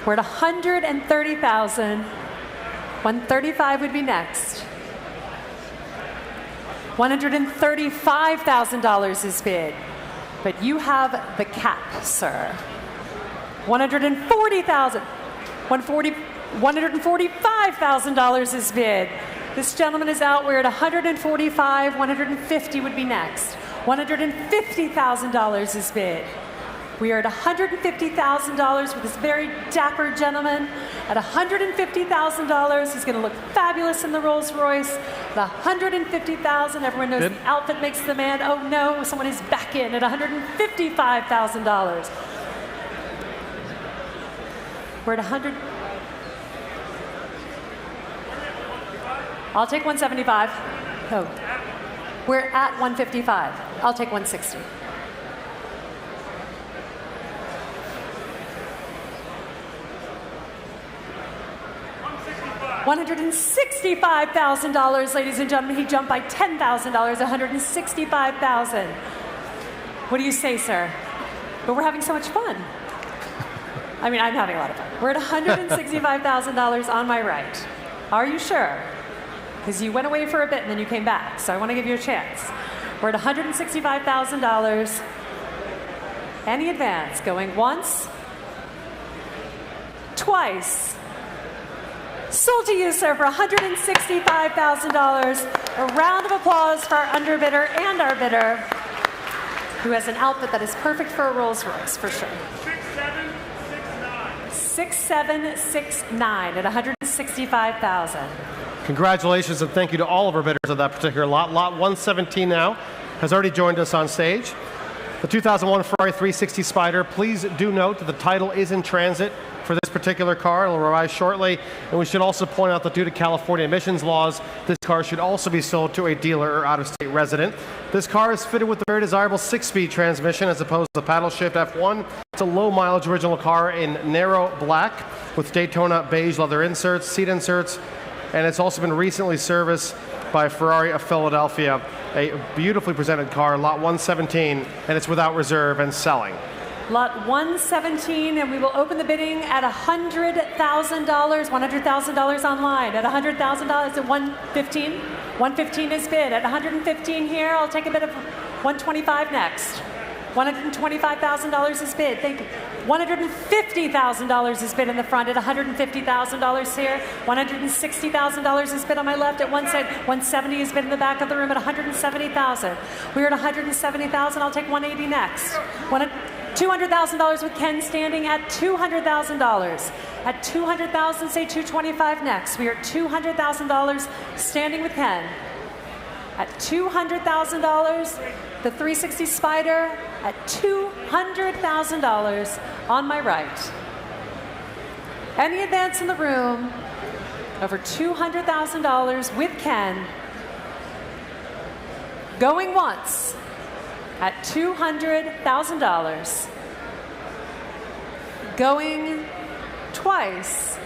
We're at $130,000. $135 would be next. $135,000 is bid. But you have the cap, sir. $140,000. $145,000 is bid. This gentleman is out. We're at $145,000. $150 would be next. $150,000 is bid. We are at $150,000 with this very dapper gentleman. At $150,000, he's going to look fabulous in the Rolls Royce. At $150,000, everyone knows the outfit makes the man. Oh no, someone is back in at $155,000. We're at 100. I'll take 175. No, we're at 155. I'll take 160. $165,000, ladies and gentlemen. He jumped by $10,000, $165,000. What do you say, sir? But we're having so much fun. I mean, I'm having a lot of fun. We're at $165,000 on my right. Are you sure? Because you went away for a bit and then you came back, so I want to give you a chance. We're at $165,000. Any advance? Going once, twice. Sold to you, sir, for $165,000. A round of applause for our underbidder and our bidder, who has an outfit that is perfect for a Rolls Royce, for sure. 6769 at $165,000. Congratulations and thank you to all of our bidders of that particular lot. Lot 117 now has already joined us on stage. The 2001 Ferrari 360 Spider. Please do note that the title is in transit for this particular car. It'll arrive shortly. And we should also point out that due to California emissions laws, this car should also be sold to a dealer or out-of-state resident. This car is fitted with the very desirable 6-speed transmission as opposed to the paddle shift F1. It's a low-mileage original car in narrow black with Daytona beige leather inserts, seat inserts, and it's also been recently serviced by Ferrari of Philadelphia. A beautifully presented car, lot 117, and it's without reserve and selling. Lot 117, and we will open the bidding at $100,000, $100,000 online. At $100,000 at 115. 115 is bid. At 115 here, I'll take a bid of 125 next. $125,000 is bid. Thank you. $150,000 is bid in the front at $150,000 here. $160,000 is bid on my left at 170 is bid in the back of the room at $170,000. We're at $170,000. I'll take 180 next. $200,000 with Ken standing at $200,000. At $200,000, say 225 next. We are at $200,000 standing with Ken. At $200,000, the 360 Spider at $200,000 on my right. Any advance in the room over $200,000 with Ken. Going once at $200,000. Going twice.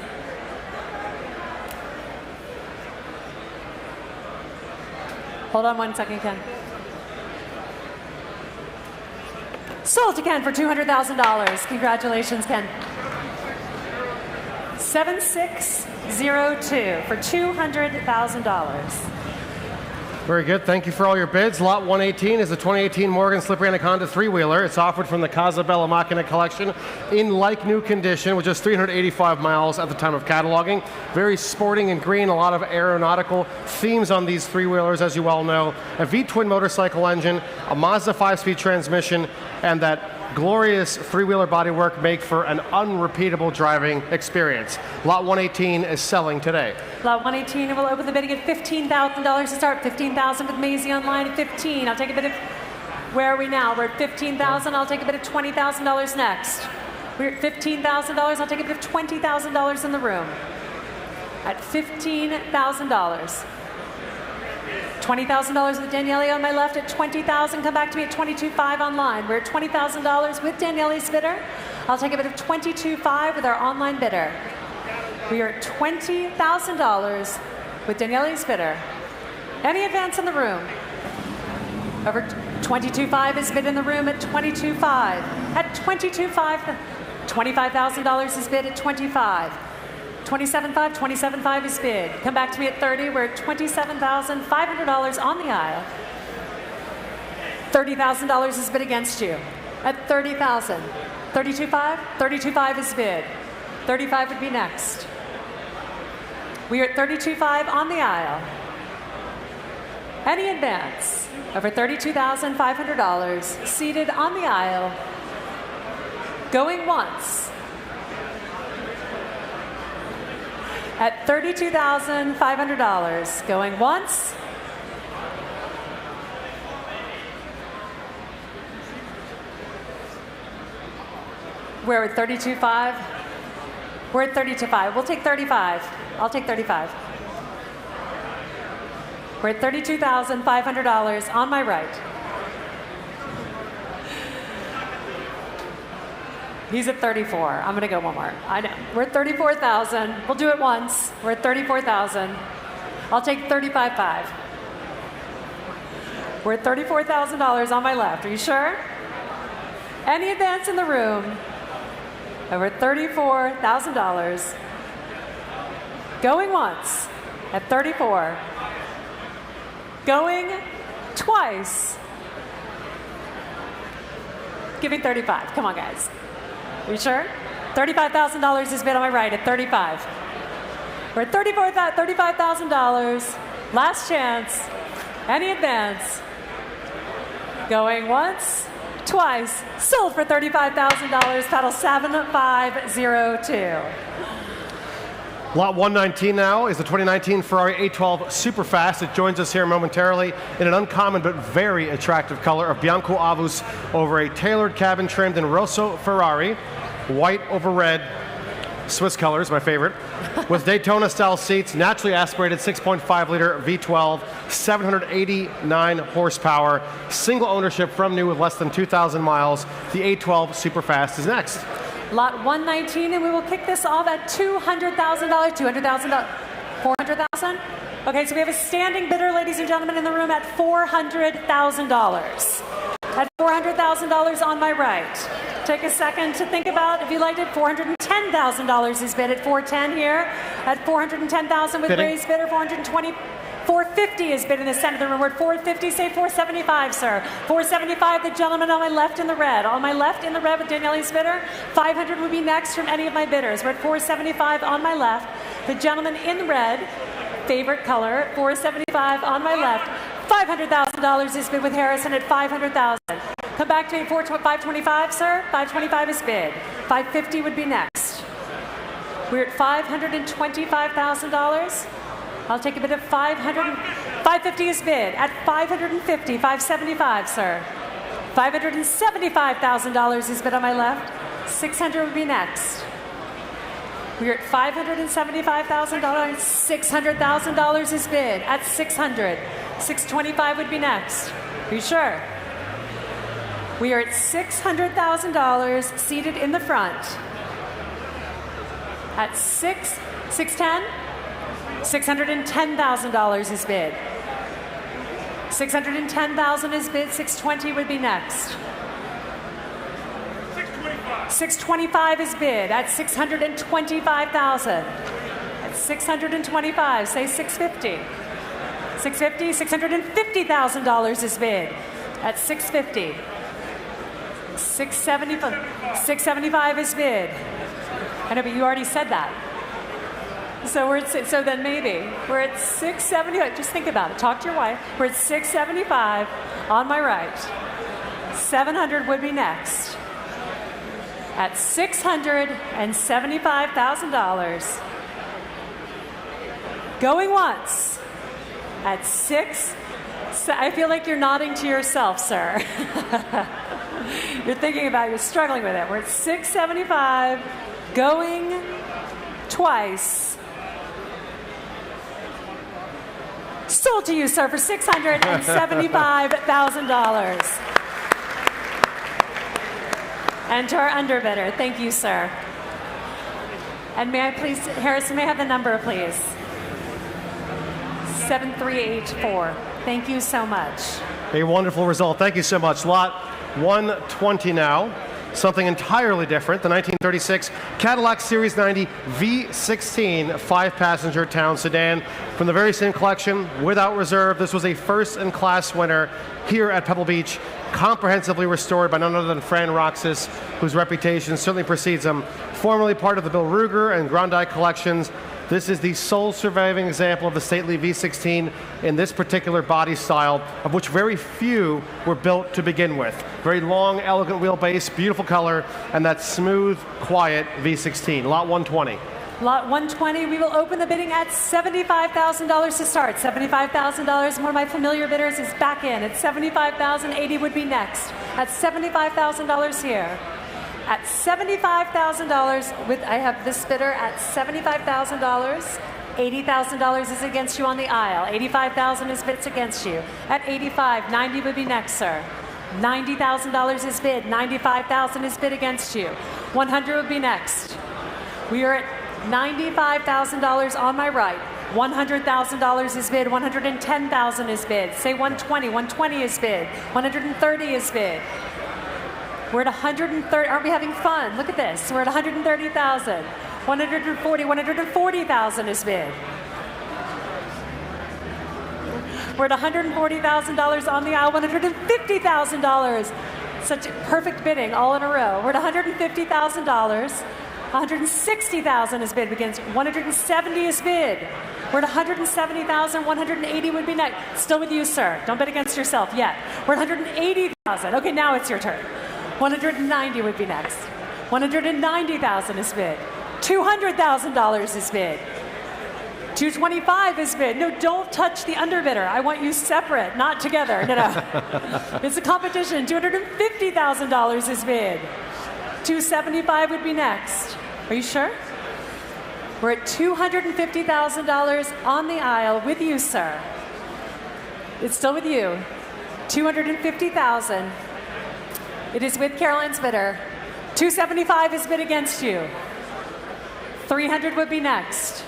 Hold on 1 second, Ken. Sold to Ken for $200,000. Congratulations, Ken. 7602 for $200,000. Very good. Thank you for all your bids. Lot 118 is the 2018 Morgan Slippery Anaconda three-wheeler. It's offered from the Casa Bella Macchina collection in like-new condition with just 385 miles at the time of cataloging. Very sporting and green, a lot of aeronautical themes on these three-wheelers, as you well know. A V-twin motorcycle engine, a Mazda 5-speed transmission, and that glorious three-wheeler bodywork make for an unrepeatable driving experience. Lot 118 is selling today. Lot 118 will open the bidding at $15,000 to start. $15,000 with Maisie online at $15,000. I'll take a bid of, where are we now? We're at $15,000. I'll take a bid of $20,000 next. We're at $15,000. I'll take a bid of $20,000 in the room. At $15,000. $20,000 with Daniele on my left at $20,000. Come back to me at $22,500 online. We're at $20,000 with Daniele's bidder. I'll take a bid of $22,500 with our online bidder. We are at $20,000 with Daniele's bidder. Any advance in the room? Over $22,500 is bid in the room at $22,500. At $22,500, $25,000 is bid at $25,000. $27,500, $27,500 is bid. Come back to me at $30,000. We're at $27,500 on the aisle. $30,000 is bid against you. At $30,000. $32,500, $32,500 is bid. $35,000 would be next. We are at $32,500 on the aisle. Any advance over $32,500 seated on the aisle. Going once. At $32,500. Going once. We're at 32.5. We're at 32.5. We'll take 35. I'll take 35. We're at $32,500 on my right. He's at 34. I'm going to go one more. I know. We're at 34,000. We'll do it once. We're at 34,000. I'll take 35.5. We're at $34,000 on my left. Are you sure? Any advance in the room? Over $34,000. Going once at 34. Going twice. Give me 35. Come on, guys. Are you sure? $35,000 is bid on my right at 35. We're at $35,000. Last chance. Any advance? Going once, twice. Sold for $35,000. Paddle 7502. Lot 119 now is the 2019 Ferrari 812 Superfast. It joins us here momentarily in an uncommon but very attractive color of Bianco Avus over a tailored cabin trimmed in Rosso Ferrari, white over red, Swiss colors, my favorite, with Daytona-style seats, naturally aspirated 6.5-liter V12, 789 horsepower, single ownership from new with less than 2,000 miles. The 812 Superfast is next. Lot 119, and we will kick this off at $200,000. $200,000. $400,000? Okay, so we have a standing bidder, ladies and gentlemen, in the room at $400,000. At $400,000 on my right. Take a second to think about if you liked it. $410,000 is bid at 410 here. At $410,000 with raised bidder, 420. 450 is bid in the center of the room. We're at 450, say 475, sir. 475, the gentleman on my left in the red. On my left in the red with Daniele's bidder. 500 would be next from any of my bidders. We're at 475 on my left. The gentleman in red, favorite color, 475 on my left. $500,000 is bid with Harrison at $500,000. Come back to me, 525, sir. 525 is bid. 550 would be next. We're at $525,000. I'll take a bid of 550 is bid at 550, 575, sir. $575,000 is bid on my left. 600 would be next. We're at $575,000. $600,000 is bid at 600. 625 would be next. Are you sure? We are at $600,000 seated in the front. At 610. $610,000 is bid. $610,000 is bid. 620 would be next. 625 is bid at $625,000. At 625, say 650. 650, $650,000 is bid at 650. 675 is bid. I know, but you already said that. So so then maybe we're at 675. Just think about it. Talk to your wife. We're at 675 on my right. 700 would be next. At $675,000. Going once. At I feel like you're nodding to yourself, sir. You're thinking about it. You're struggling with it. We're at 675. Going twice. Sold to you, sir, for $675,000. And to our underbidder, thank you, sir. And may I please, Harrison, may I have the number, please? 7384. Thank you so much. A wonderful result. Thank you so much. Lot 120 now. Something entirely different. The 1936 Cadillac Series 90 V16 5-passenger town sedan from the very same collection, without reserve. This was a first-in-class winner here at Pebble Beach, comprehensively restored by none other than Fran Roxas, whose reputation certainly precedes him. Formerly part of the Bill Ruger and Grandi collections, This is the sole surviving example of the stately V16 in this particular body style, of which very few were built to begin with. Very long, elegant wheelbase, beautiful color, and that smooth, quiet V16. Lot 120. Lot 120, we will open the bidding at $75,000 to start. $75,000, one of my familiar bidders is back in. At $75,000, 80 would be next. At $75,000 here. At $75,000, I have this bidder at $75,000. $80,000 is against you on the aisle. $85,000 is bids against you. At $85,000, 90 would be next, sir. $90,000 is bid. $95,000 is bid against you. $100 would be next. We are at $95,000 on my right. $100,000 is bid. $110,000 is bid. Say $120,000. $120,000 is bid. $130,000 is bid. We're at $130,000. Aren't we having fun? Look at this. We're at $130,000. $140,000. $140,000 is bid. We're at $140,000 on the aisle. $150,000. Such perfect bidding all in a row. We're at $150,000. $160,000 is bid against. $170,000 is bid. We're at $170,000. $180,000 would be next. Still with you, sir. Don't bid against yourself yet. We're at $180,000. Okay, now it's your turn. $190,000 would be next. $190,000 is bid. $200,000 is bid. $225,000 is bid. No, don't touch the underbidder. I want you separate, not together. No. It's a competition. $250,000 is bid. $275,000 would be next. Are you sure? We're at $250,000 on the aisle with you, sir. It's still with you. $250,000. It is with Caroline's bidder. $275,000 is bid against you. $300,000 would be next.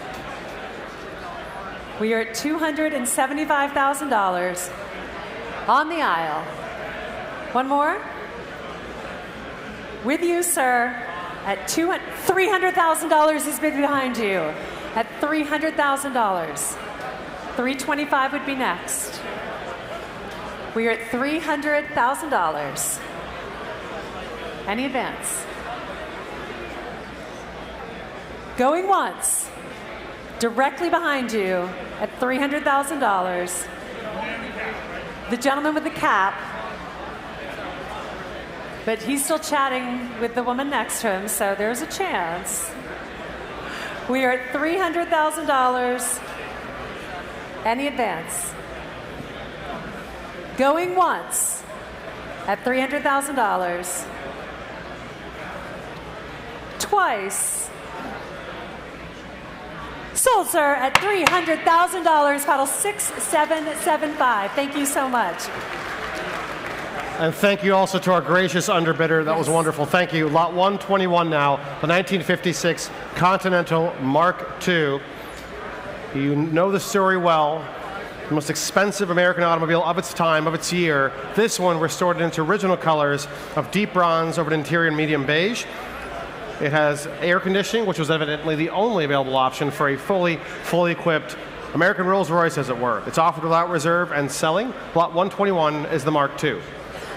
We are at $275,000 on the aisle. One more. With you, sir, at $300,000 is bid behind you. At $300,000. $325,000 would be next. We are at $300,000. Any advance? Going once. Directly behind you at $300,000. The gentleman with the cap. But he's still chatting with the woman next to him, so there's a chance. We are at $300,000. Any advance? Going once at $300,000. Twice. Sold, sir, at $300,000. Paddle 6775. Thank you so much. And thank you also to our gracious underbidder. That was wonderful. Thank you. Lot 121 now, the 1956 Continental Mark II. You know the story well. The most expensive American automobile of its time, of its year. This one restored into original colors of deep bronze over an interior in medium beige. It has air conditioning, which was evidently the only available option for a fully equipped American Rolls-Royce, as it were. It's offered without reserve and selling. Lot 121 is the Mark II.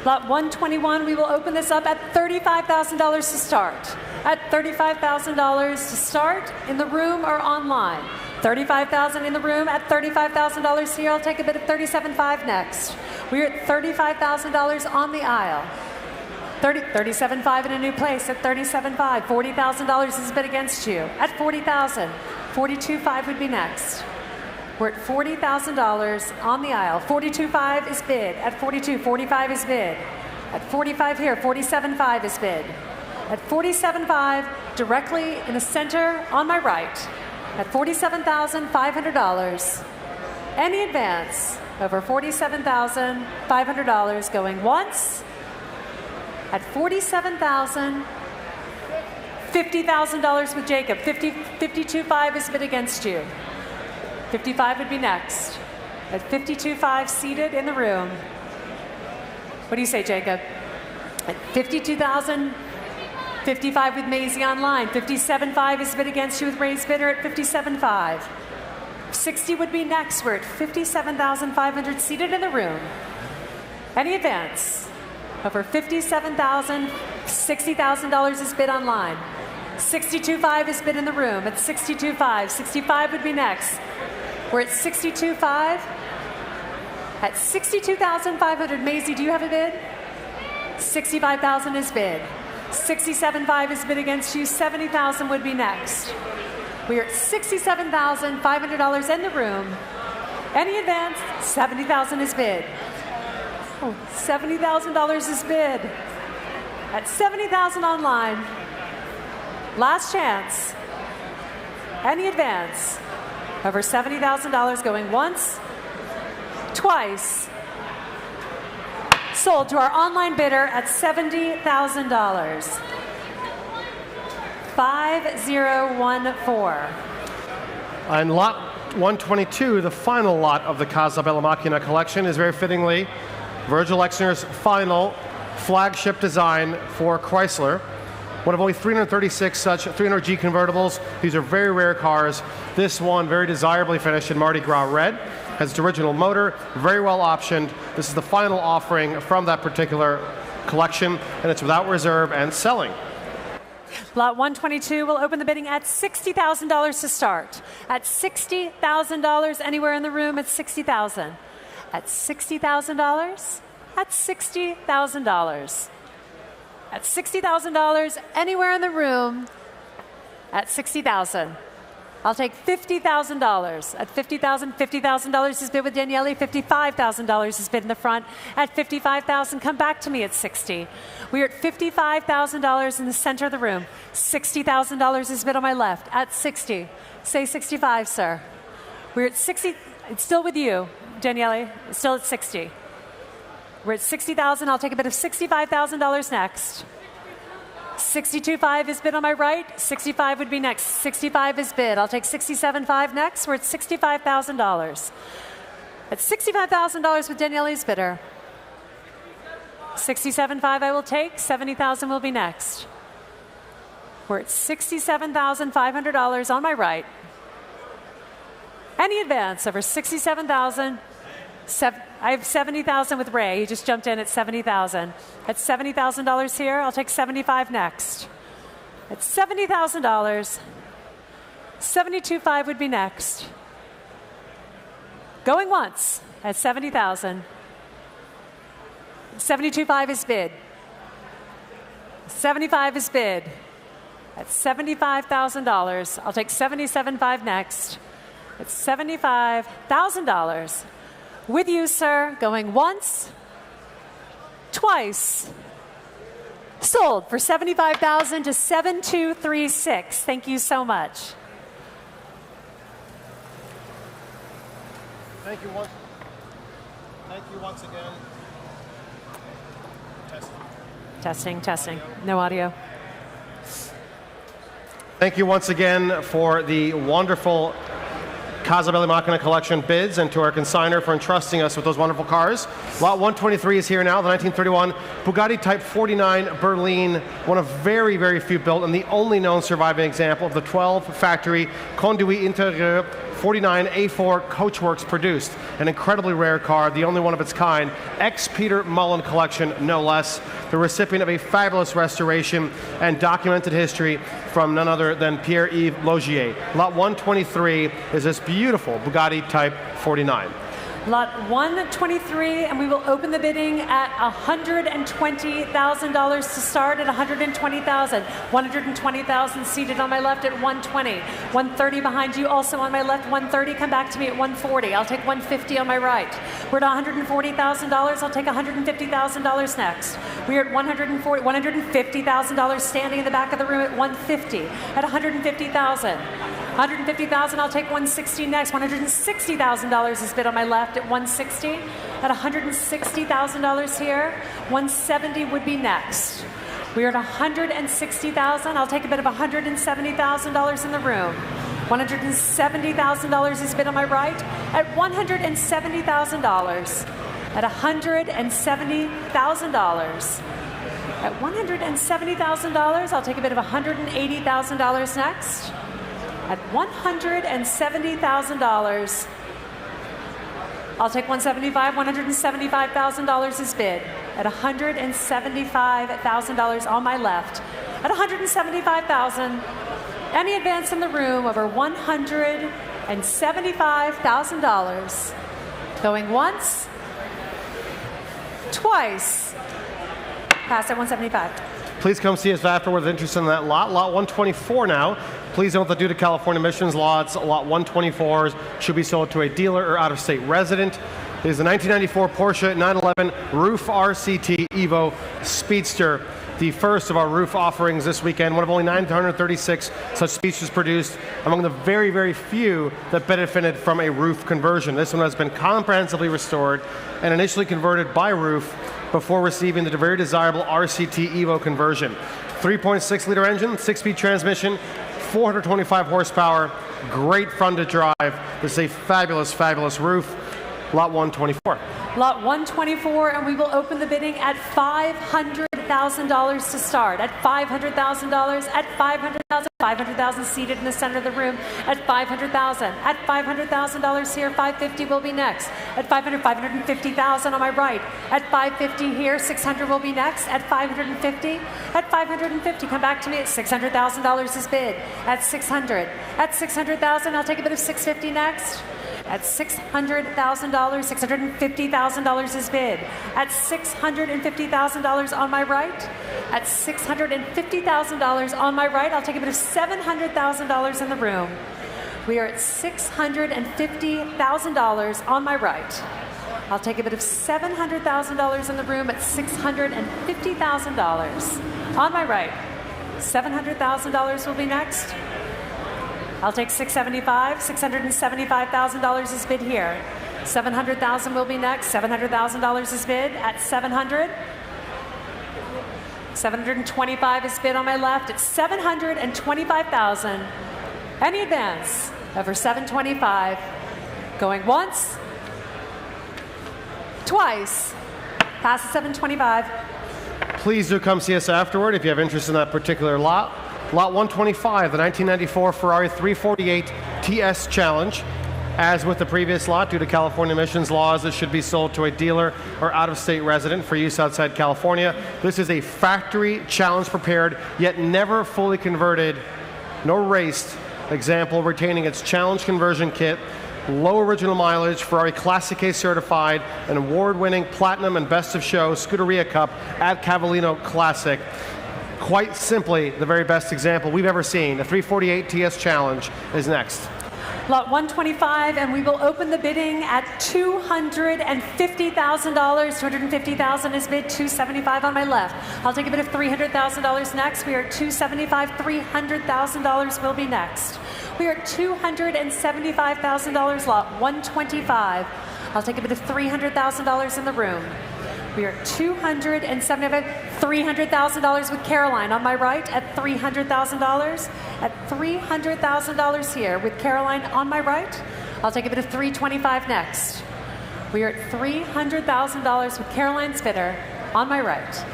Lot 121, we will open this up at $35,000 to start. At $35,000 to start, in the room or online. $35,000 in the room, at $35,000 here. I'll take a bid of $37,500 next. We're at $35,000 on the aisle. $37,500 in a new place at $37,500. $40,000 is bid against you at $40,000. $42,500 would be next. We're at $40,000 on the aisle. $42,500 is bid. At $42,000, $45,000 is bid. At $45,000 here, $47,500 is bid. At $47,500, directly in the center on my right. At $47,500. Any advance over $47,500 going once. At $47,000. $50,000 with Jacob. $52,500 is bid against you. $55,000 would be next. At $52,500 seated in the room. What do you say, Jacob? At $52,000, $55,000 with Maisie online. $57,500 is bid against you with Ray's bidder at $57,500. $60,000 would be next. We're at $57,500 seated in the room. Any advance? Over $57,000, $60,000 is bid online. 62.5 is bid in the room. At 62.5. 65 would be next. We're at 62.5. At 62,500. Maisie, do you have a bid? 65,000 is bid. 67.5 is bid against you. 70,000 would be next. We are at $67,500 in the room. Any advance? 70,000 is bid. Oh, $70,000 is bid. At 70,000 online. Last chance. Any advance? Over $70,000 going once, twice. Sold to our online bidder at $70,000. 5014. And lot 122, the final lot of the Casa Bella Macchina collection, is very fittingly Virgil Exner's final flagship design for Chrysler. One of only 336 such 300G convertibles. These are very rare cars. This one, very desirably finished in Mardi Gras red, has its original motor, very well optioned. This is the final offering from that particular collection, and it's without reserve and selling. Lot 122 will open the bidding at $60,000 to start. At $60,000, anywhere in the room at $60,000. At $60,000, at $60,000. At $60,000, anywhere in the room at $60,000. I'll take $50,000. At $50,000, $50,000 is bid with Daniele. $55,000 is bid in the front. At $55,000, come back to me at $60. We are at $55,000 in the center of the room. $60,000 is bid on my left. At $60. Say $65, sir. We're at $60. It's still with you, Daniele. It's still at $60. We're at $60,000. I'll take a bid of $65,000 next. 62.5 is bid on my right. 65 would be next. 65 is bid. I'll take 67.5 next. We're at $65,000. At $65,000 with Daniele's bidder. 67.5 I will take. 70,000 will be next. We're at $67,500 on my right. Any advance over $67,000. I have $70,000 with Ray. He just jumped in at $70,000. At $70,000 here, I'll take 75 next. At $70,000, 72.5 would be next. Going once at 70,000. 72.5 is bid. 75 is bid. At $75,000, I'll take 77.5 next. At $75,000. With you, sir, going once, twice. Sold for $75,000 to 7236. Thank you so much. Thank you once again. Testing. No audio. Thank you once again for the wonderful Casa Bella Macchina collection bids, and to our consigner for entrusting us with those wonderful cars. Lot 123 is here now, the 1931 Bugatti Type 49 Berlin, one of very, very few built, and the only known surviving example of the 12 factory Conduit Interieur 49 A4 Coachworks produced. An incredibly rare car, the only one of its kind, ex-Peter Mullen collection, no less. The recipient of a fabulous restoration and documented history from none other than Pierre-Yves Logier. Lot 123 is this beautiful Bugatti Type 49. Lot 123, and we will open the bidding at $120,000 to start at $120,000. 120,000 seated on my left at 120. 130 behind you, also on my left, 130. Come back to me at 140. I'll take 150 on my right. We're at $140,000. I'll take $150,000 next. We're at $150,000 standing in the back of the room at 150. At $150,000. $150,000, I'll take 160 next. $160,000 is bid on my left at 160. At $160,000 here, 170 would be next. We are at $160,000. I'll take a bid of $170,000 in the room. $170,000 is bid on my right at $170,000. At $170,000. At $170,000, I'll take a bid of $180,000 next. At $170,000, I'll take $175,000. $175,000 is bid. At $175,000 on my left. at $175,000. Any advance in the room over $175,000. Going once, twice. Pass at 175. Please come see us afterward with interest in that lot. Lot 124 now. Please note that due to California emissions laws, lot 124s should be sold to a dealer or out-of-state resident. It is the 1994 Porsche 911 Roof RCT Evo Speedster, the first of our roof offerings this weekend, one of only 936 such speedsters produced, among the very, very few that benefited from a roof conversion. This one has been comprehensively restored and initially converted by roof before receiving the very desirable RCT Evo conversion. 3.6-liter engine, 6-speed transmission, 425 horsepower, great fun to drive. This is a fabulous, fabulous roof. Lot 124. Lot 124, and we will open the bidding at $500,000 to start. At $500,000, at $500,000, $500,000 seated in the center of the room. At $500,000, at $500,000 here, $550 will be next. At $500,000, $550,000 on my right. At $550 here, $600 will be next. At $550, at $550, come back to me at $600,000 is bid. At $600,000, I'll take a bid of $650 next. At $600,000, $650,000 is bid. At $650,000 on my right. At $650,000 on my right, I'll take a bid of $700,000 in the room. We are at $650,000 on my right. I'll take a bid of $700,000 in the room at $650,000 on my right. $700,000 will be next. I'll take $675,000. $675,000 is bid here. $700,000 will be next. $700,000 is bid at $700,000. $725,000 is bid on my left at $725,000. Any advance over $725,000. Going once, twice. Pass at $725,000. Please do come see us afterward if you have interest in that particular lot. Lot 125, the 1994 Ferrari 348 TS Challenge. As with the previous lot, due to California emissions laws, it should be sold to a dealer or out-of-state resident for use outside California. This is a factory challenge prepared, yet never fully converted, nor raced example, retaining its challenge conversion kit, low original mileage, Ferrari Classic A certified, an award-winning Platinum and Best of Show Scuderia Cup at Cavallino Classic. Quite simply, the very best example we've ever seen. The 348 TS Challenge is next. Lot 125, and we will open the bidding at $250,000. $250,000 is bid. $275,000 on my left. I'll take a bid of $300,000 next. We are at $275,000. $300,000 will be next. We are at $275,000. Lot 125. I'll take a bid of $300,000 in the room. We are at $275,000, $300,000 with Caroline on my right at $300,000. At $300,000 here with Caroline on my right. I'll take a bid of $325,000 next. We are at $300,000 with Caroline's bidder on my right.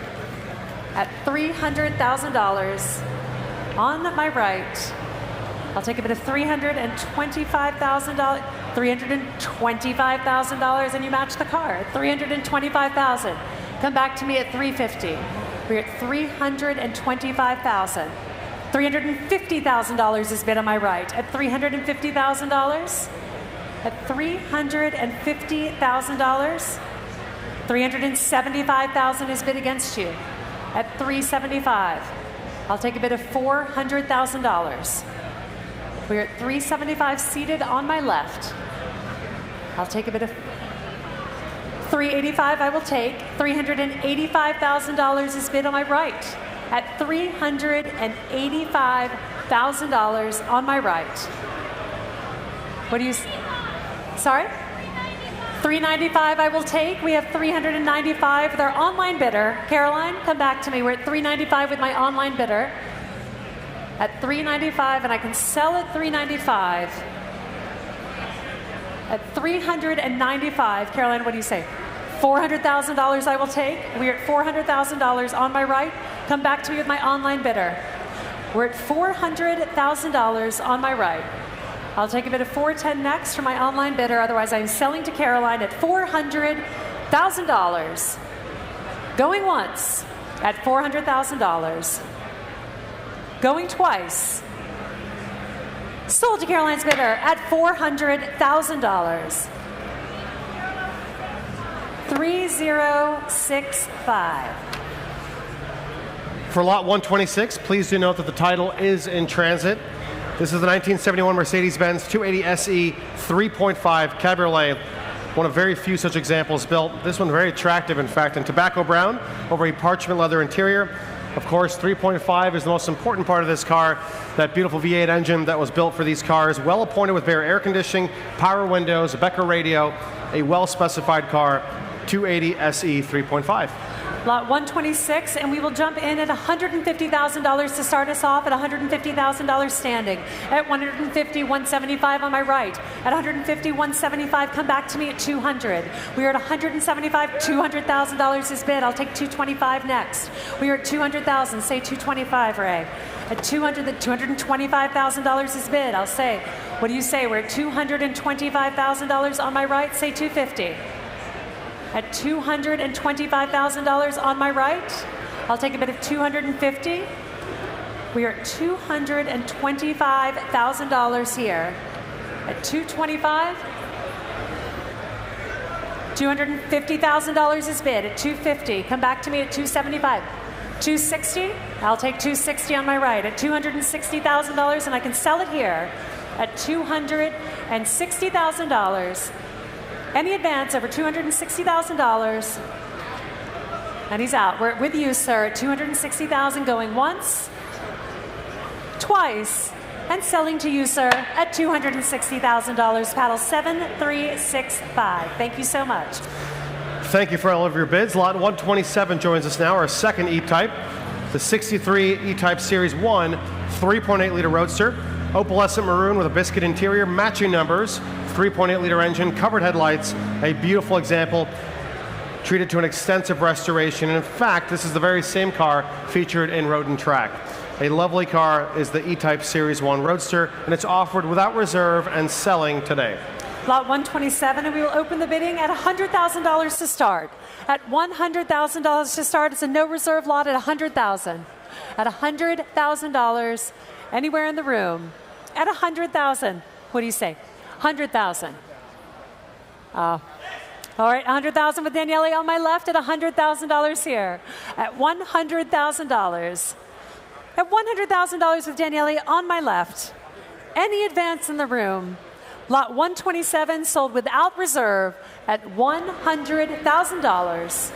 At $300,000 on my right. I'll take a bid of $325,000. $325,000, and you match the car at $325,000. Come back to me at $350,000. We're at $325,000. $350,000 is bid on my right at $350,000. At $350,000. $375,000 is bid against you at $375,000. I'll take a bid of $400,000. We're at $375,000 seated on my left. I'll take a bid of $385,000 I will take. $385,000 is bid on my right. At $385,000 on my right. What do you, sorry? $395,000 I will take. We have $395,000 with our online bidder. Caroline, come back to me. We're at $395,000 with my online bidder. At $395,000, and I can sell at $395,000. At $395,000, Caroline, what do you say? $400,000 I will take. We're at $400,000 on my right. Come back to me with my online bidder. We're at $400,000 on my right. I'll take a bid of $410,000 next from my online bidder. Otherwise, I'm selling to Caroline at $400,000. Going once at $400,000. Going twice. Sold to Caroline's bidder at $400,000. 3065. For lot 126, please do note that the title is in transit. This is the 1971 Mercedes-Benz 280 SE 3.5 Cabriolet. One of very few such examples built. This one very attractive, in fact, in tobacco brown over a parchment leather interior. Of course, 3.5 is the most important part of this car. That beautiful V8 engine that was built for these cars, well appointed with bare air conditioning, power windows, a Becker radio, a well-specified car, 280 SE 3.5. Lot 126, and we will jump in at $150,000 to start us off at $150,000 standing. At $150,000, $175,000 on my right. At $150,000, $175,000, come back to me at $200,000. We are at $175,000, $200,000 is bid. I'll take $225,000 next. We are at $200,000, say $225,000, Ray. At $225,000 is bid. I'll say, what do you say? We're at $225,000 on my right, say $250,000. At $225,000 on my right, I'll take a bid of $250,000. We are at $225,000 here. At $225,000, $250,000 is bid. At $250,000, come back to me at $275,000. $260,000, I'll take $260,000 on my right. At $260,000, and I can sell it here at $260,000. Any advance over $260,000, and he's out. We're with you, sir, at $260,000, going once, twice, and selling to you, sir, at $260,000. Paddle 7365. Thank you so much. Thank you for all of your bids. Lot 127 joins us now, our second E-Type, the 63 E-Type Series 1 3.8-liter Roadster, opalescent maroon with a biscuit interior, matching numbers, 3.8-liter engine, covered headlights, a beautiful example, treated to an extensive restoration. And in fact, this is the very same car featured in Road and Track. A lovely car is the E-Type Series 1 Roadster, and it's offered without reserve and selling today. Lot 127, and we will open the bidding at $100,000 to start. At $100,000 to start, it's a no reserve lot at $100,000. At $100,000, anywhere in the room. At $100,000, what do you say? $100,000. All right, $100,000 with Daniele on my left, at $100,000 here. At $100,000. At $100,000 with Daniele on my left. Any advance in the room. Lot 127 sold without reserve at $100,000.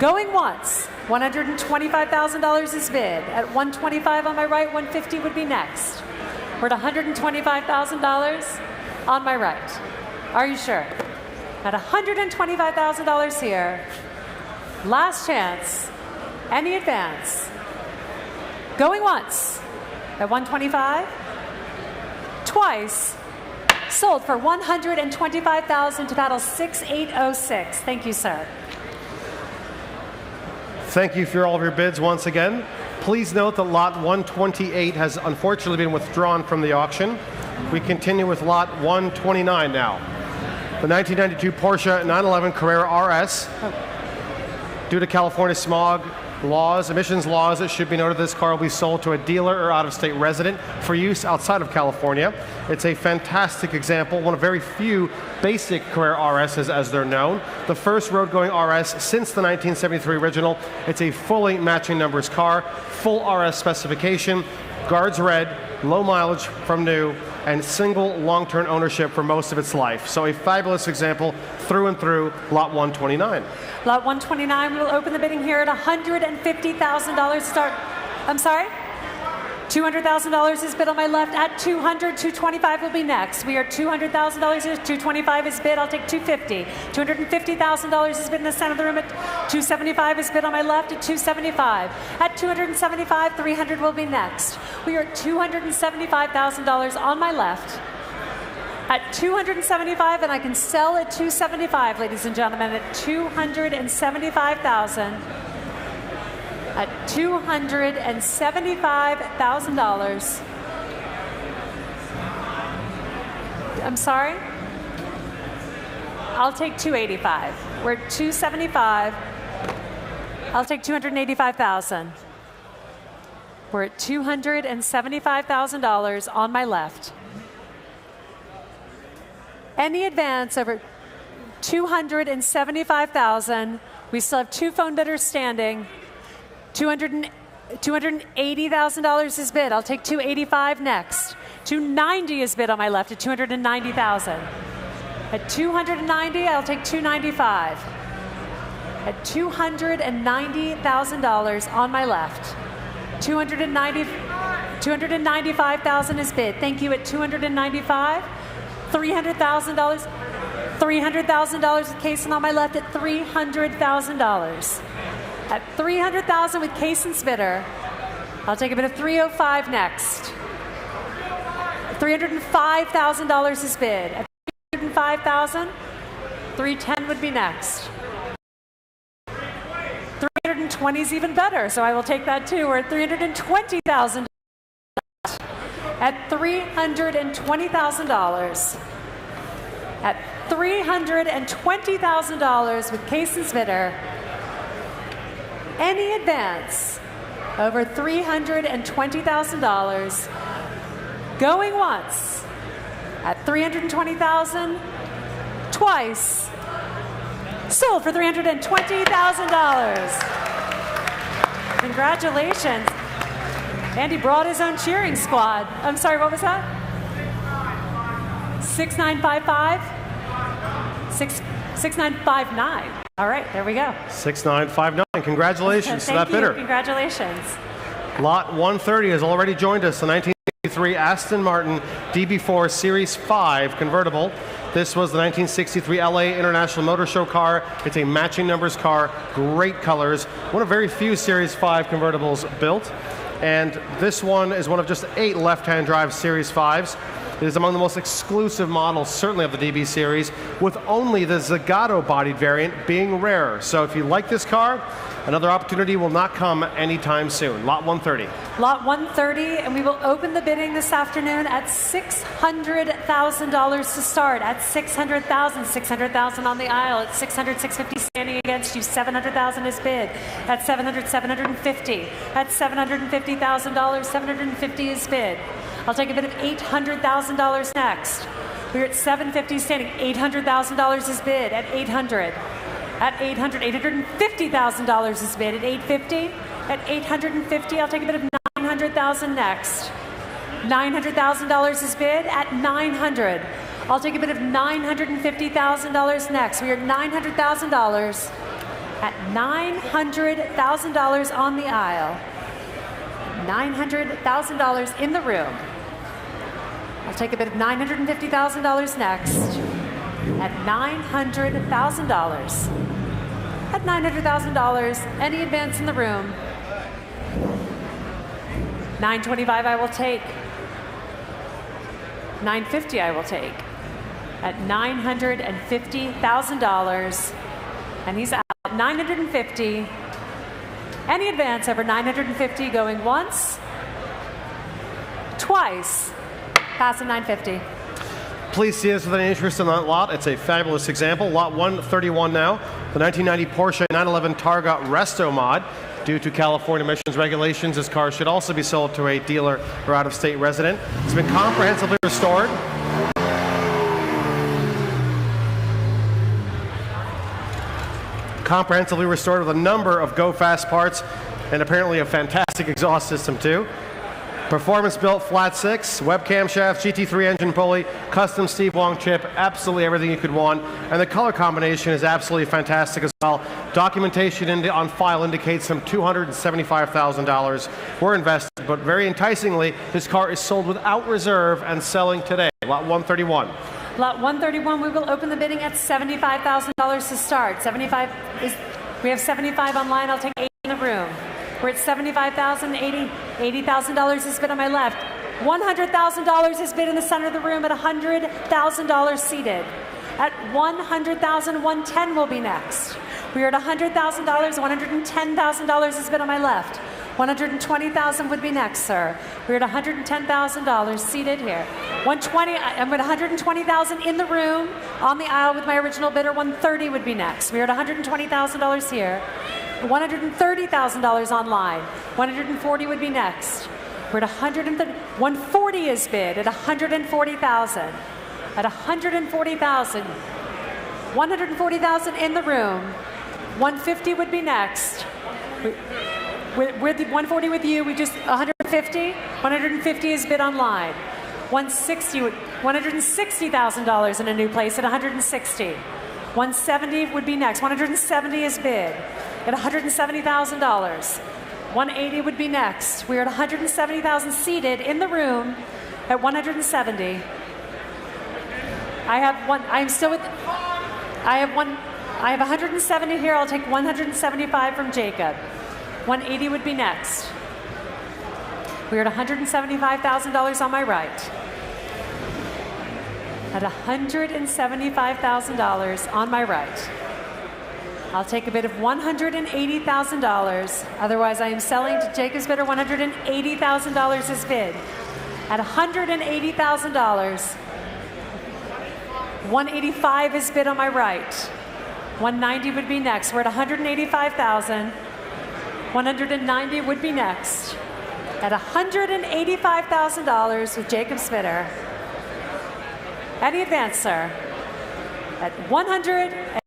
Going once, $125,000 is bid. At $125,000 on my right, $150,000 would be next. We're at $125,000 on my right. Are you sure? At $125,000 here. Last chance. Any advance? Going once. At $125,000. Twice. Sold for $125,000 to paddle 6806. Thank you, sir. Thank you for all of your bids once again. Please note that lot 128 has unfortunately been withdrawn from the auction. We continue with lot 129 now. The 1992 Porsche 911 Carrera RS. Due to California smog laws, emissions laws, it should be noted this car will be sold to a dealer or out-of-state resident for use outside of California. It's a fantastic example, one of very few basic Carrera RSs as they're known. The first road-going RS since the 1973 original. It's a fully matching numbers car, full RS specification, guards red, low mileage from new, and single long-term ownership for most of its life. So a fabulous example through and through lot 129. Lot 129, we will open the bidding here at $150,000 start. I'm sorry? $200,000 is bid on my left. At $200,000, $225,000 will be next. We are $200,000 here. $225,000 is bid. I'll take $250,000. $250,000 is bid in the center of the room. At $275,000 is bid on my left. At $275,000. At $275,000, $300,000 will be next. We are at $275,000 on my left. At $275,000, and I can sell at $275,000, ladies and gentlemen. At $275,000. At $275,000. I'm sorry? I'll take $285,000. We're at $275,000. I'll take $285,000. We're at $275,000 on my left. Any advance over $275,000. We still have 2 phone bidders standing. $280,000 is bid. I'll take $285 next. $290 is bid on my left at $290,000. At $290, I'll take $295. At $290,000 on my left. $295,000 is bid. Thank you. At $295, $300,000. $300,000 with Kaysen on my left at $300,000. At $300,000 with Kaysen's bidder, I'll take a bid of $305 next. $305,000 is bid. At $305,000, $310 would be next. $320 is even better, so I will take that too. We're at $320,000. At $320,000. At $320,000 with Kaysen's bidder. Any advance over $320,000 going once at $320,000, twice, sold for $320,000. Congratulations. Andy brought his own cheering squad. I'm sorry, what was that? 6955? 6959. All right, there we go. 6959. Congratulations to that bidder. Congratulations. Lot 130 has already joined us. The 1963 Aston Martin DB4 Series 5 convertible. This was the 1963 LA International Motor Show car. It's a matching numbers car, great colors. One of very few Series 5 convertibles built. And this one is one of just 8 left-hand drive Series 5s. It is among the most exclusive models, certainly of the DB series, with only the Zagato-bodied variant being rarer. So if you like this car, another opportunity will not come anytime soon. Lot 130. Lot 130, and we will open the bidding this afternoon at $600,000 to start. At $600,000, $600,000 on the aisle. At $600,000, $650,000 standing against you. $700,000 is bid. At $700,000, $750,000. At $750,000, $750,000 is bid. I'll take a bid of $800,000 next. We're at $750,000 standing. $800,000 is bid at $800,000. At $800,000, $850,000 is bid at $850,000. At $850,000, I'll take a bid of $900,000 next. $900,000 is bid at $900,000. I'll take a bid of $950,000 next. We are at $900,000 at $900,000 on the aisle. $900,000 in the room. I'll take a bid of $950,000 next. At $900,000. At $900,000, any advance in the room. $925 I will take. $950 I will take. At $950,000, and he's out. $950. Any advance over $950 going once, twice, past $950. Please see us with any interest in that lot. It's a fabulous example. Lot 131 now. The 1990 Porsche 911 Targa Resto Mod. Due to California emissions regulations, this car should also be sold to a dealer or out-of-state resident. It's been comprehensively restored. Comprehensively restored with a number of Go Fast parts and apparently a fantastic exhaust system too. Performance built flat 6, webcam shafts, GT3 engine pulley, custom Steve Wong chip, absolutely everything you could want. And the color combination is absolutely fantastic as well. Documentation on file indicates some $275,000 were invested, but very enticingly, this car is sold without reserve and selling today. Lot 131. Lot 131, we will open the bidding at $75,000 to start. We have 75 online, I'll take 8 in the room. We're at $75,000, $80,000 is bid on my left. $100,000 is bid in the center of the room at $100,000 seated. At $100,000, 110 will be next. We are at $100,000, $110,000 is bid on my left. $120,000 would be next, sir. We're at $110,000 seated here. I'm at $120,000 in the room on the aisle with my original bidder. $130,000 would be next. We're at $120,000 here. $130,000 online. 140 would be next. We're at 130. 140 is bid at 140,000. At 140,000. 140,000 in the room. 150 would be next. With the 140 with you, we just 150. 150 is bid online. 160,000 in a new place at 160. 170 would be next. 170 is bid at $170,000. 180 would be next. We're at 170,000 seated in the room at 170. I have one. I am still with. I have one. I have 170 here. I'll take 175 from Jacob. 180 would be next. We're at $175,000 on my right. At $175,000 on my right. I'll take a bid of $180,000. Otherwise, I am selling to Jacob's bidder. $180,000 is bid. At $180,000, 185 is bid on my right. 190 would be next. We're at 185,000. 190 would be next. At $185,000 with Jacob's bidder. Any advance, sir? At $100.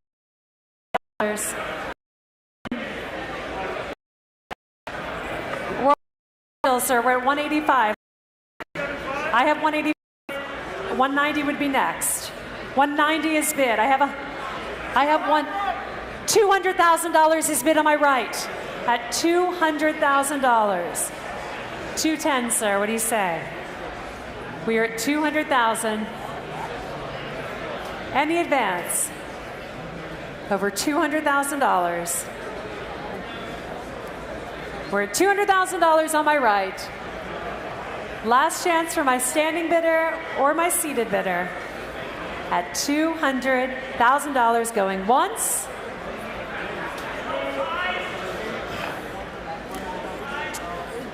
Sir, we're at 185. I have 180. 190 would be next. 190 is bid. I have one. $200,000 is bid on my right. At $200,000. 210, sir. What do you say? We are at 200,000. Any advance? Over $200,000. We're at $200,000 on my right. Last chance for my standing bidder or my seated bidder at $200,000 going once.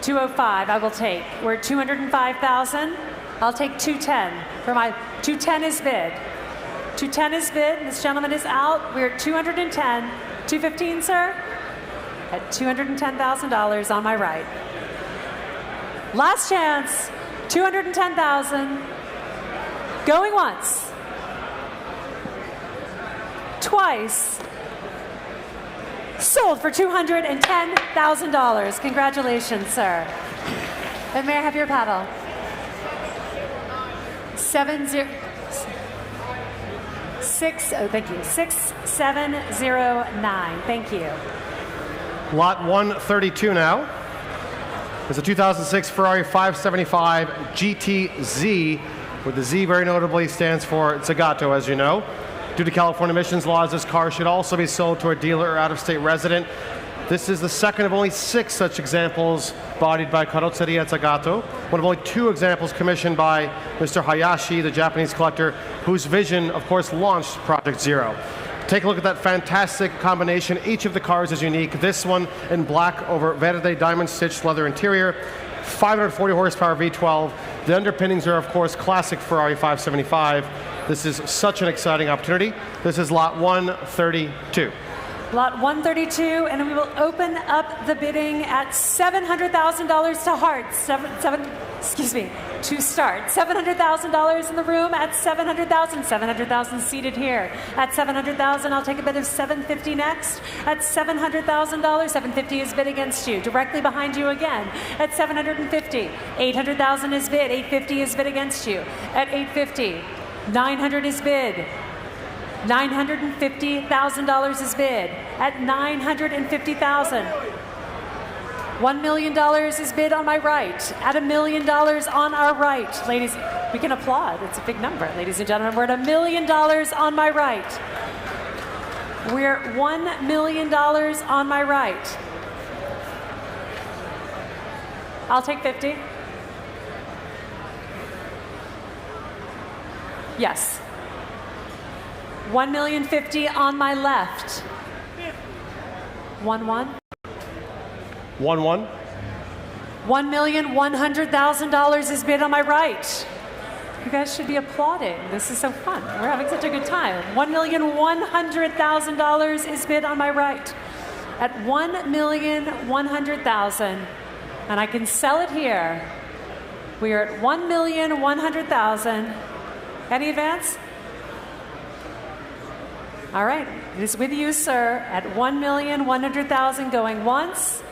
$205 I will take. We're at $205,000. I'll take $210. For my $210 is bid. $210 is bid. This gentleman is out. We're at $210. $215, sir? At $210,000 on my right. Last chance. $210,000. Going once. Twice. Sold for $210,000. Congratulations, sir. And may I have your paddle? 6709. Thank you. Lot 132 now is a 2006 Ferrari 575 GTZ, where the Z very notably stands for Zagato, as you know. Due to California emissions laws, this car should also be sold to a dealer or out-of-state resident. This is the second of only 6 such examples bodied by Carrozzeria Zagato, one of only 2 examples commissioned by Mr. Hayashi, the Japanese collector, whose vision, of course, launched Project Zero. Take a look at that fantastic combination. Each of the cars is unique. This one in black over verde diamond-stitched leather interior, 540 horsepower V12. The underpinnings are, of course, classic Ferrari 575. This is such an exciting opportunity. This is lot 132. Lot 132, and we will open up the bidding at $700,000 to hearts. To start. $700,000 in the room at $700,000. $700,000 seated here. At $700,000, I'll take a bid of $750 next. At $700,000, $750 is bid against you. Directly behind you again. At $750, $800,000 is bid. $850 is bid against you. At $850, $900 is bid. $950,000 is bid. At $950,000. $1 million is bid on my right. At $1 million on our right. Ladies, we can applaud. It's a big number. Ladies and gentlemen, we're at $1 million on my right. We're at $1 million on my right. I'll take 50. Yes. $1,050,000 on my left. 1-1. 1-1. $1,100,000 is bid on my right. You guys should be applauding. This is so fun. We're having such a good time. $1,100,000 is bid on my right. at $1,100,000. And I can sell it here. We are at $1,100,000. Any advance? All right, it is with you, sir, at $1,100,000, going once,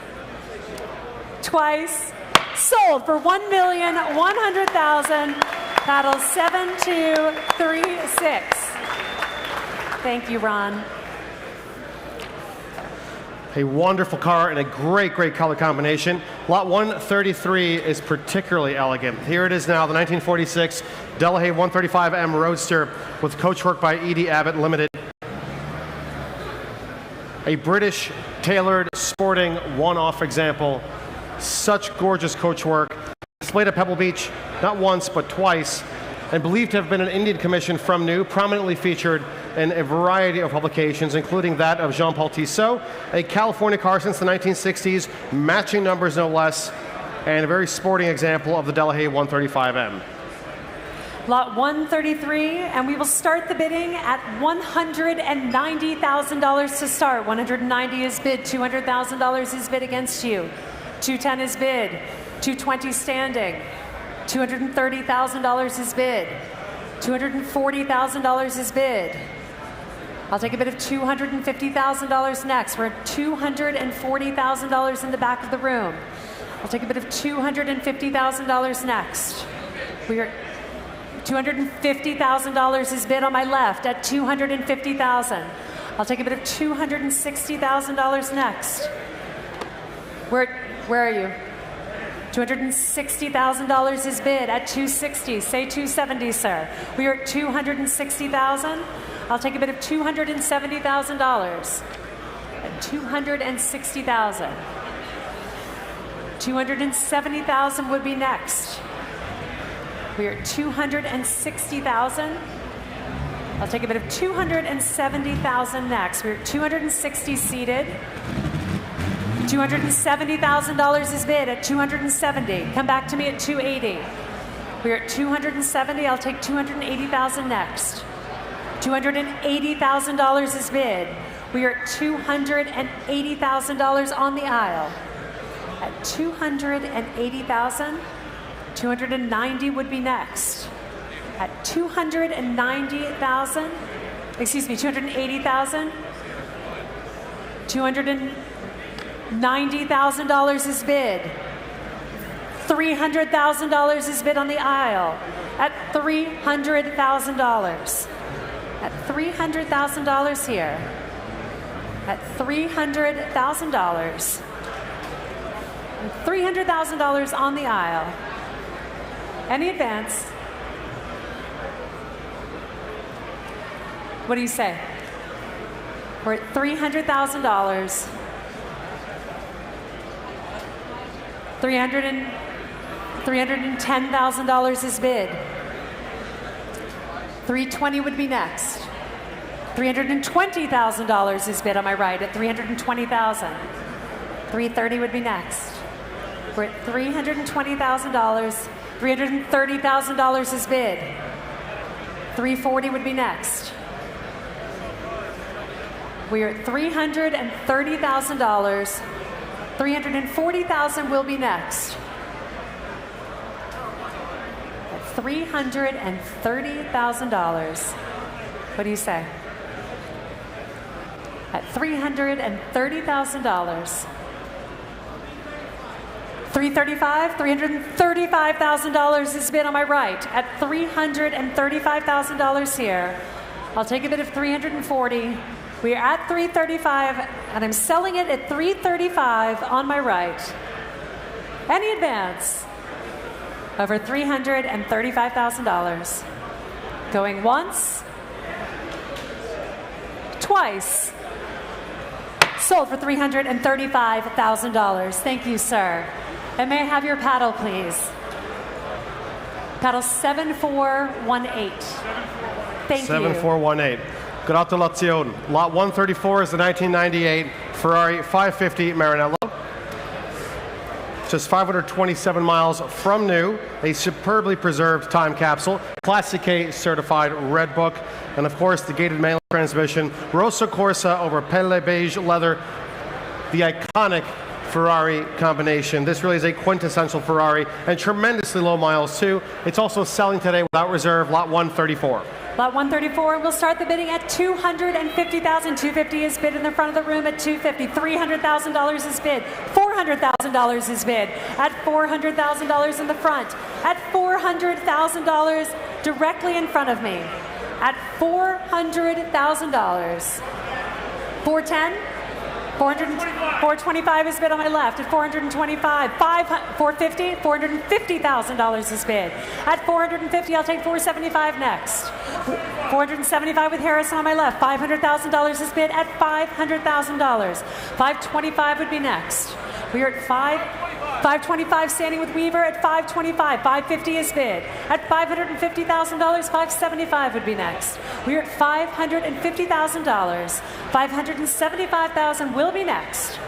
twice, sold for $1,100,000. Paddle 7236. Thank you, Ron. A wonderful car and a great, great color combination. Lot 133 is particularly elegant. Here it is now, the 1946 Delahaye 135M Roadster with coachwork by E.D. Abbott Limited. A British tailored sporting one-off example. Such gorgeous coachwork. Displayed at Pebble Beach not once but twice, and believed to have been an Indian commission from new, prominently featured in a variety of publications, including that of Jean-Paul Tissot, a California car since the 1960s, matching numbers no less, and a very sporting example of the Delahaye 135M. Lot 133, and we will start the bidding at $190,000 to start. 190 is bid, $200,000 is bid against you. 210 is bid, 220 standing. $230,000 is bid. $240,000 is bid. I'll take a bid of $250,000 next. We're at $240,000 in the back of the room. I'll take a bid of $250,000 next. We are $250,000 is bid on my left at $250,000. I'll take a bid of $260,000 next. Where are you? $260,000 is bid at $260,000. Say $270,000, sir. We are at $260,000. I'll take a bid of $270,000 at $260,000. $270,000 would be next. We are at $260,000. I'll take a bid of $270,000 next. We're at $260 seated. $270,000 is bid at $270. Come back to me at $280. We're at $270. I'll take $280,000 next. $280,000 is bid. We are at $280,000 on the aisle. At $280,000, $290 would be next. At $290,000, excuse me, $280,000, $290,000 is bid. $300,000 is bid on the aisle. At $300,000. At $300,000 here. At $300,000. $300,000 on the aisle. Any advance? What do you say? We're at $300,000. $310,000 is bid. $320,000 would be next. $320,000 is bid on my right at $320,000. $330,000 would be next. We're at $320,000. $330,000 is bid. $340,000 would be next. We are at $330,000. $340,000 will be next. At $330,000. What do you say? At $330,000. $335,000 is bid on my right. At $335,000 here. I'll take a bid of $340,000. We are at $335,000, and I'm selling it at $335,000 on my right. Any advance? Over $335,000. Going once, twice. Sold for $335,000. Thank you, sir. And may I have your paddle, please? Paddle 7418. Thank you. 7418. Gratulazione. Lot 134 is the 1998 Ferrari 550 Maranello. Just 527 miles from new, a superbly preserved time capsule, Classic K certified red book, and of course the gated manual transmission, Rosso Corsa over Pelle beige leather, the iconic Ferrari combination. This really is a quintessential Ferrari and tremendously low miles too. It's also selling today without reserve, lot 134. Lot 134, we'll start the bidding at $250,000. $250 is bid in the front of the room at $250,000. $300,000 is bid. $400,000 is bid at $400,000 in the front. At $400,000 directly in front of me. At $400,000. 410. 425 is bid on my left at 425. 450, $450,000 is bid. At 450, I'll take 475 next. 475 with Harrison on my left. $500,000 is bid at $500,000. 525 would be next. We are at 525 standing with Weaver at 525. 550 is bid. At $550,000, 575 would be next. We are at $550,000. $575,000 will be next.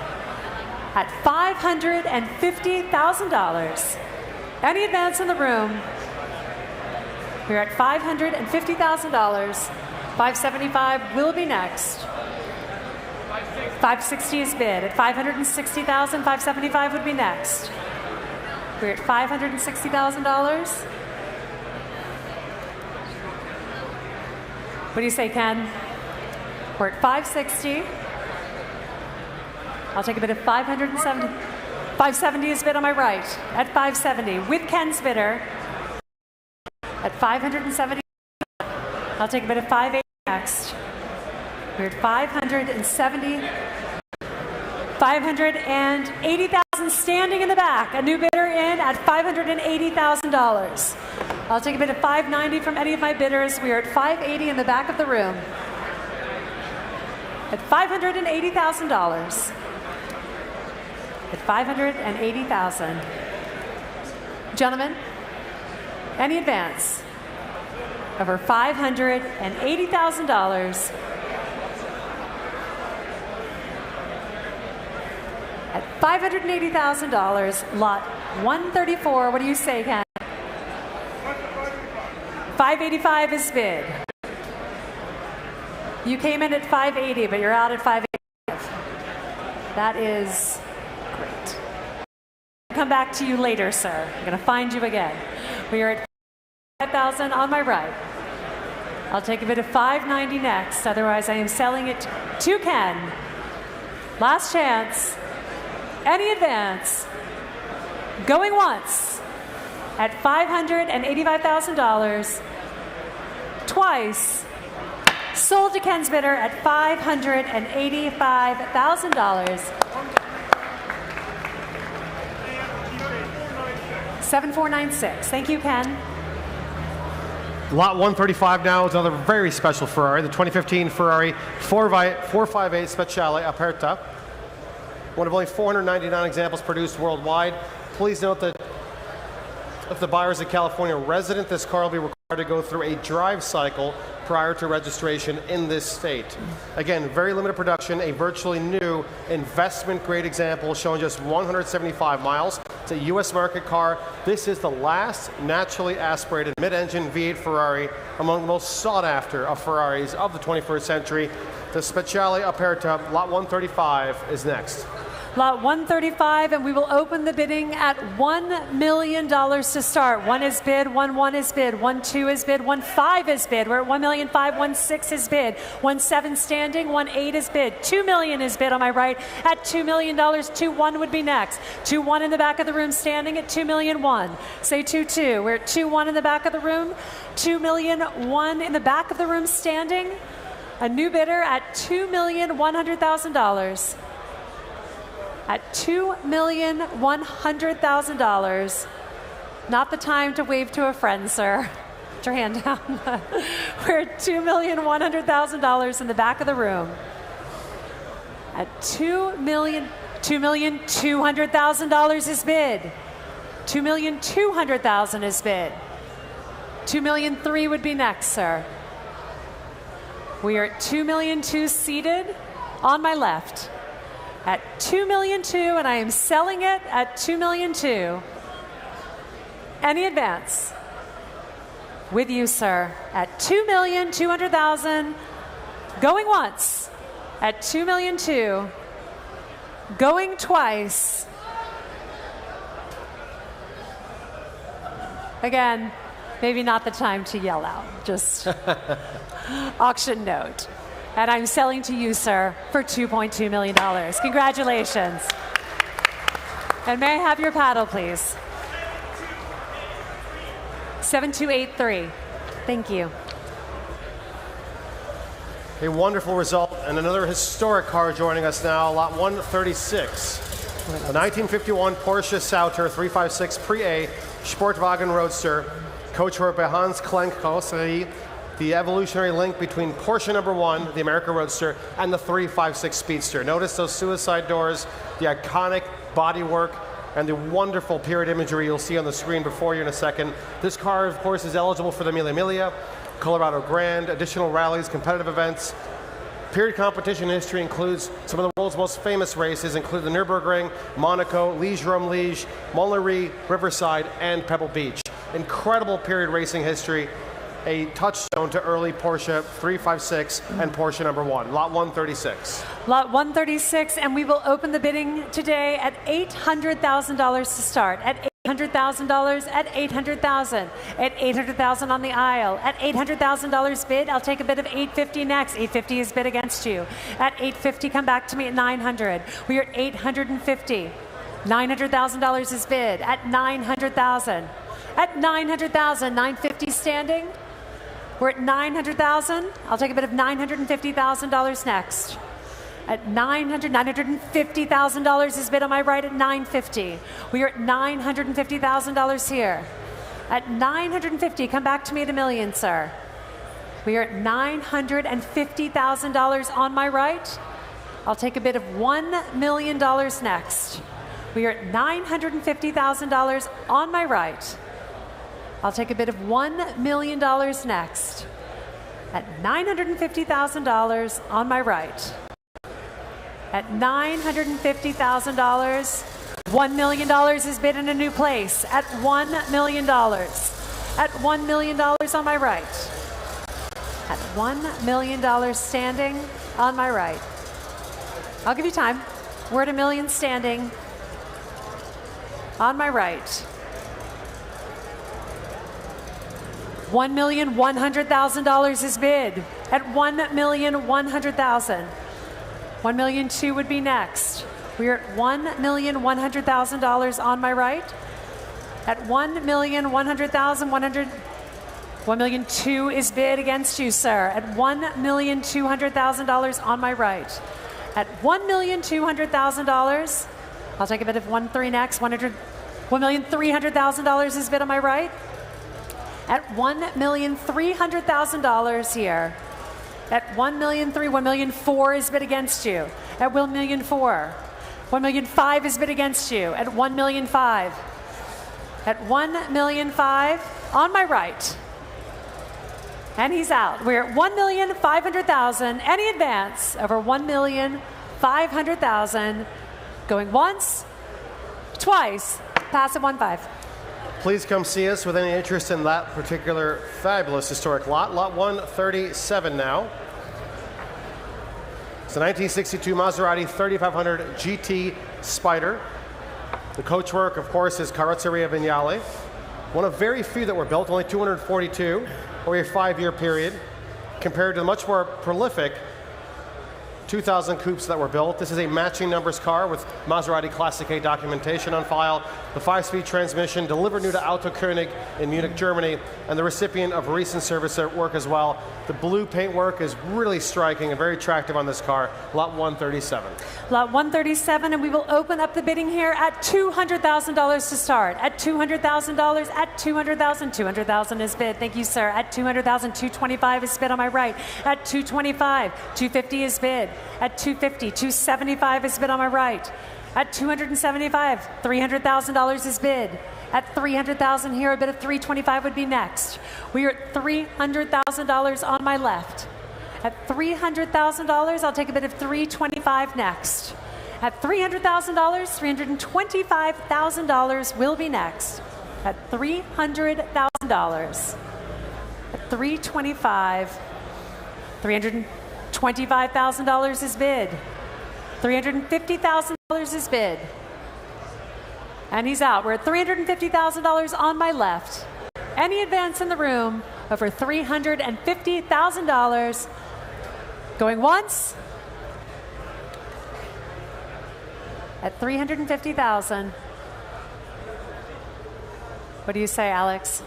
At $550,000. Any advance in the room? We're at $550,000. 575 will be next. 560 is bid. At $560,000, 575 would be next. We're at $560,000. What do you say, Ken? We're at 560. I'll take a bid of 570. 570 is bid on my right. At 570 with Ken's bidder. At 570. I'll take a bid of 580 next. We're at 570. 580,000 standing in the back. A new bidder in at $580,000. I'll take a bid of 590 from any of my bidders. We are at 580 in the back of the room. At $580,000. At $580,000. Gentlemen, any advance over $580,000 at $580,000, lot 134. What do you say, Ken? 585 is bid. You came in at 580, but you're out at 585. That is great. I'll come back to you later, sir. I'm going to find you again. We are at 5,000 on my right. I'll take a bid of 590 next. Otherwise, I am selling it to Ken. Last chance. Any advance. Going once at $585,000. Twice. Sold to Ken's bidder at $585,000. 7496. Thank you, Ken. Lot 135 now is another very special Ferrari, the 2015 Ferrari 458 Speciale Aperta. One of only 499 examples produced worldwide. Please note that if the buyer is a California resident, this car will be required to go through a drive cycle prior to registration in this state. Again, very limited production, a virtually new investment-grade example showing just 175 miles. It's a U.S. market car. This is the last naturally aspirated mid-engine V8 Ferrari, among the most sought-after of Ferraris of the 21st century. The Speciale Aperta, lot 135, is next. Lot 135, and we will open the bidding at $1 million to start. 1 is bid, 1 is bid, 1-2 is bid, 1-5 is bid. We're at $1,500,000, 1-6 is bid, 1-7 standing, 1-8 is bid, $2 million is bid on my right at $2 million. 2-1 would be next. 2-1 in the back of the room standing at $2,000,001. Say 2-2. We're at 2-1 in the back of the room. $2,000,001 in the back of the room standing. A new bidder at $2,100,000. At $2,100,000. Not the time to wave to a friend, sir. Put your hand down. We're at $2,100,000 in the back of the room. At $2,200,000 is bid. $2,200,000 is bid. $2,003,000 would be next, sir. We are at $2,002,000 seated on my left. At $2,002,000, and I am selling it at $2,002,000. Any advance? With you, sir, at $2,200,000. Going once at $2,002,000. Going twice. Again, maybe not the time to yell out, just auction note. And I'm selling to you, sir, for $2.2 million. Congratulations. And may I have your paddle, please? 7283. Thank you. A wonderful result, and another historic car joining us now, lot 136. A 1951 Porsche Sauter 356 Pre-A Sportwagen Roadster, coachwork by Hans Klenk Carrosserie, the evolutionary link between Porsche number 1, the America Roadster, and the 356 Speedster. Notice those suicide doors, the iconic bodywork, and the wonderful period imagery you'll see on the screen before you in a second. This car, of course, is eligible for the Mille Miglia, Colorado Grand, additional rallies, competitive events. Period competition history includes some of the world's most famous races, include the Nürburgring, Monaco, Liège-Rome-Liège, Montlhéry, Riverside, and Pebble Beach. Incredible period racing history, a touchstone to early Porsche 356 and Porsche number 1, lot 136. Lot 136, and we will open the bidding today at $800,000 to start. At $800,000, at $800,000, at $800,000 on the aisle, at $800,000 bid. I'll take a bid of $850 next. $850 is bid against you. At $850, come back to me at $900. We are at $850. $900,000 is bid at $900,000. At $900,000, $950 standing. We're at $900,000. I'll take a bid of $950,000 next. At $950,000 is bid on my right at $950. We are at $950,000 here. At $950, come back to me at $1 million, sir. We are at $950,000 on my right. I'll take a bid of $1 million next. We are at $950,000 on my right. I'll take a bid of $1 million next. At $950,000 on my right. At $950,000, $1 million is bid in a new place. At $1 million. At $1 million on my right. At $1 million standing on my right. I'll give you time. We're at $1 million standing on my right. $1,100,000 is bid at $1,100,000. $1,200,000 would be next. We are at $1,100,000 on my right. At $1,100,000, $1,200,000 is bid against you, sir. At $1,200,000 on my right. At $1,200,000, I'll take a bid of $1,300,000 next. $1,300,000 is bid on my right. At $1,300,000 here. At $1,300,000, $1,400,000 is bid against you. At $1,400,000, $1,500,000 is bid against you. At $1,500,000. At $1,500,000 on my right. And he's out. We're at $1,500,000. Any advance over $1,500,000. Going once, twice, pass at 1.5. Please come see us with any interest in that particular fabulous historic lot. Lot 137 now. It's a 1962 Maserati 3500 GT Spider. The coachwork, of course, is Carrozzeria Vignale. One of very few that were built, only 242 over a 5-year period, compared to the much more prolific 2,000 coupes that were built. This is a matching numbers car with Maserati Classic A documentation on file. The 5-speed transmission delivered new to Auto König in Munich, Germany, and the recipient of recent service work as well. The blue paintwork is really striking and very attractive on this car. Lot 137. Lot 137, and we will open up the bidding here at $200,000 to start. At $200,000, at $200,000, $200,000 is bid. Thank you, sir. At $200,000, $225,000 is bid on my right. At $225,000, $250,000 is bid. At $250,000, $275,000 is bid on my right. At $275,000, $300,000 is bid. At $300,000 here, a bid of $325,000 would be next. We are at $300,000 on my left. At $300,000, I'll take a bid of $325,000 next. At $300,000, $325,000 will be next. At $300,000, at $325,000, $325,000 is bid. $350,000 $350,000 is bid. And he's out. We're at $350,000 on my left. Any advance in the room over $350,000. Going once. At $350,000. What do you say, Alex?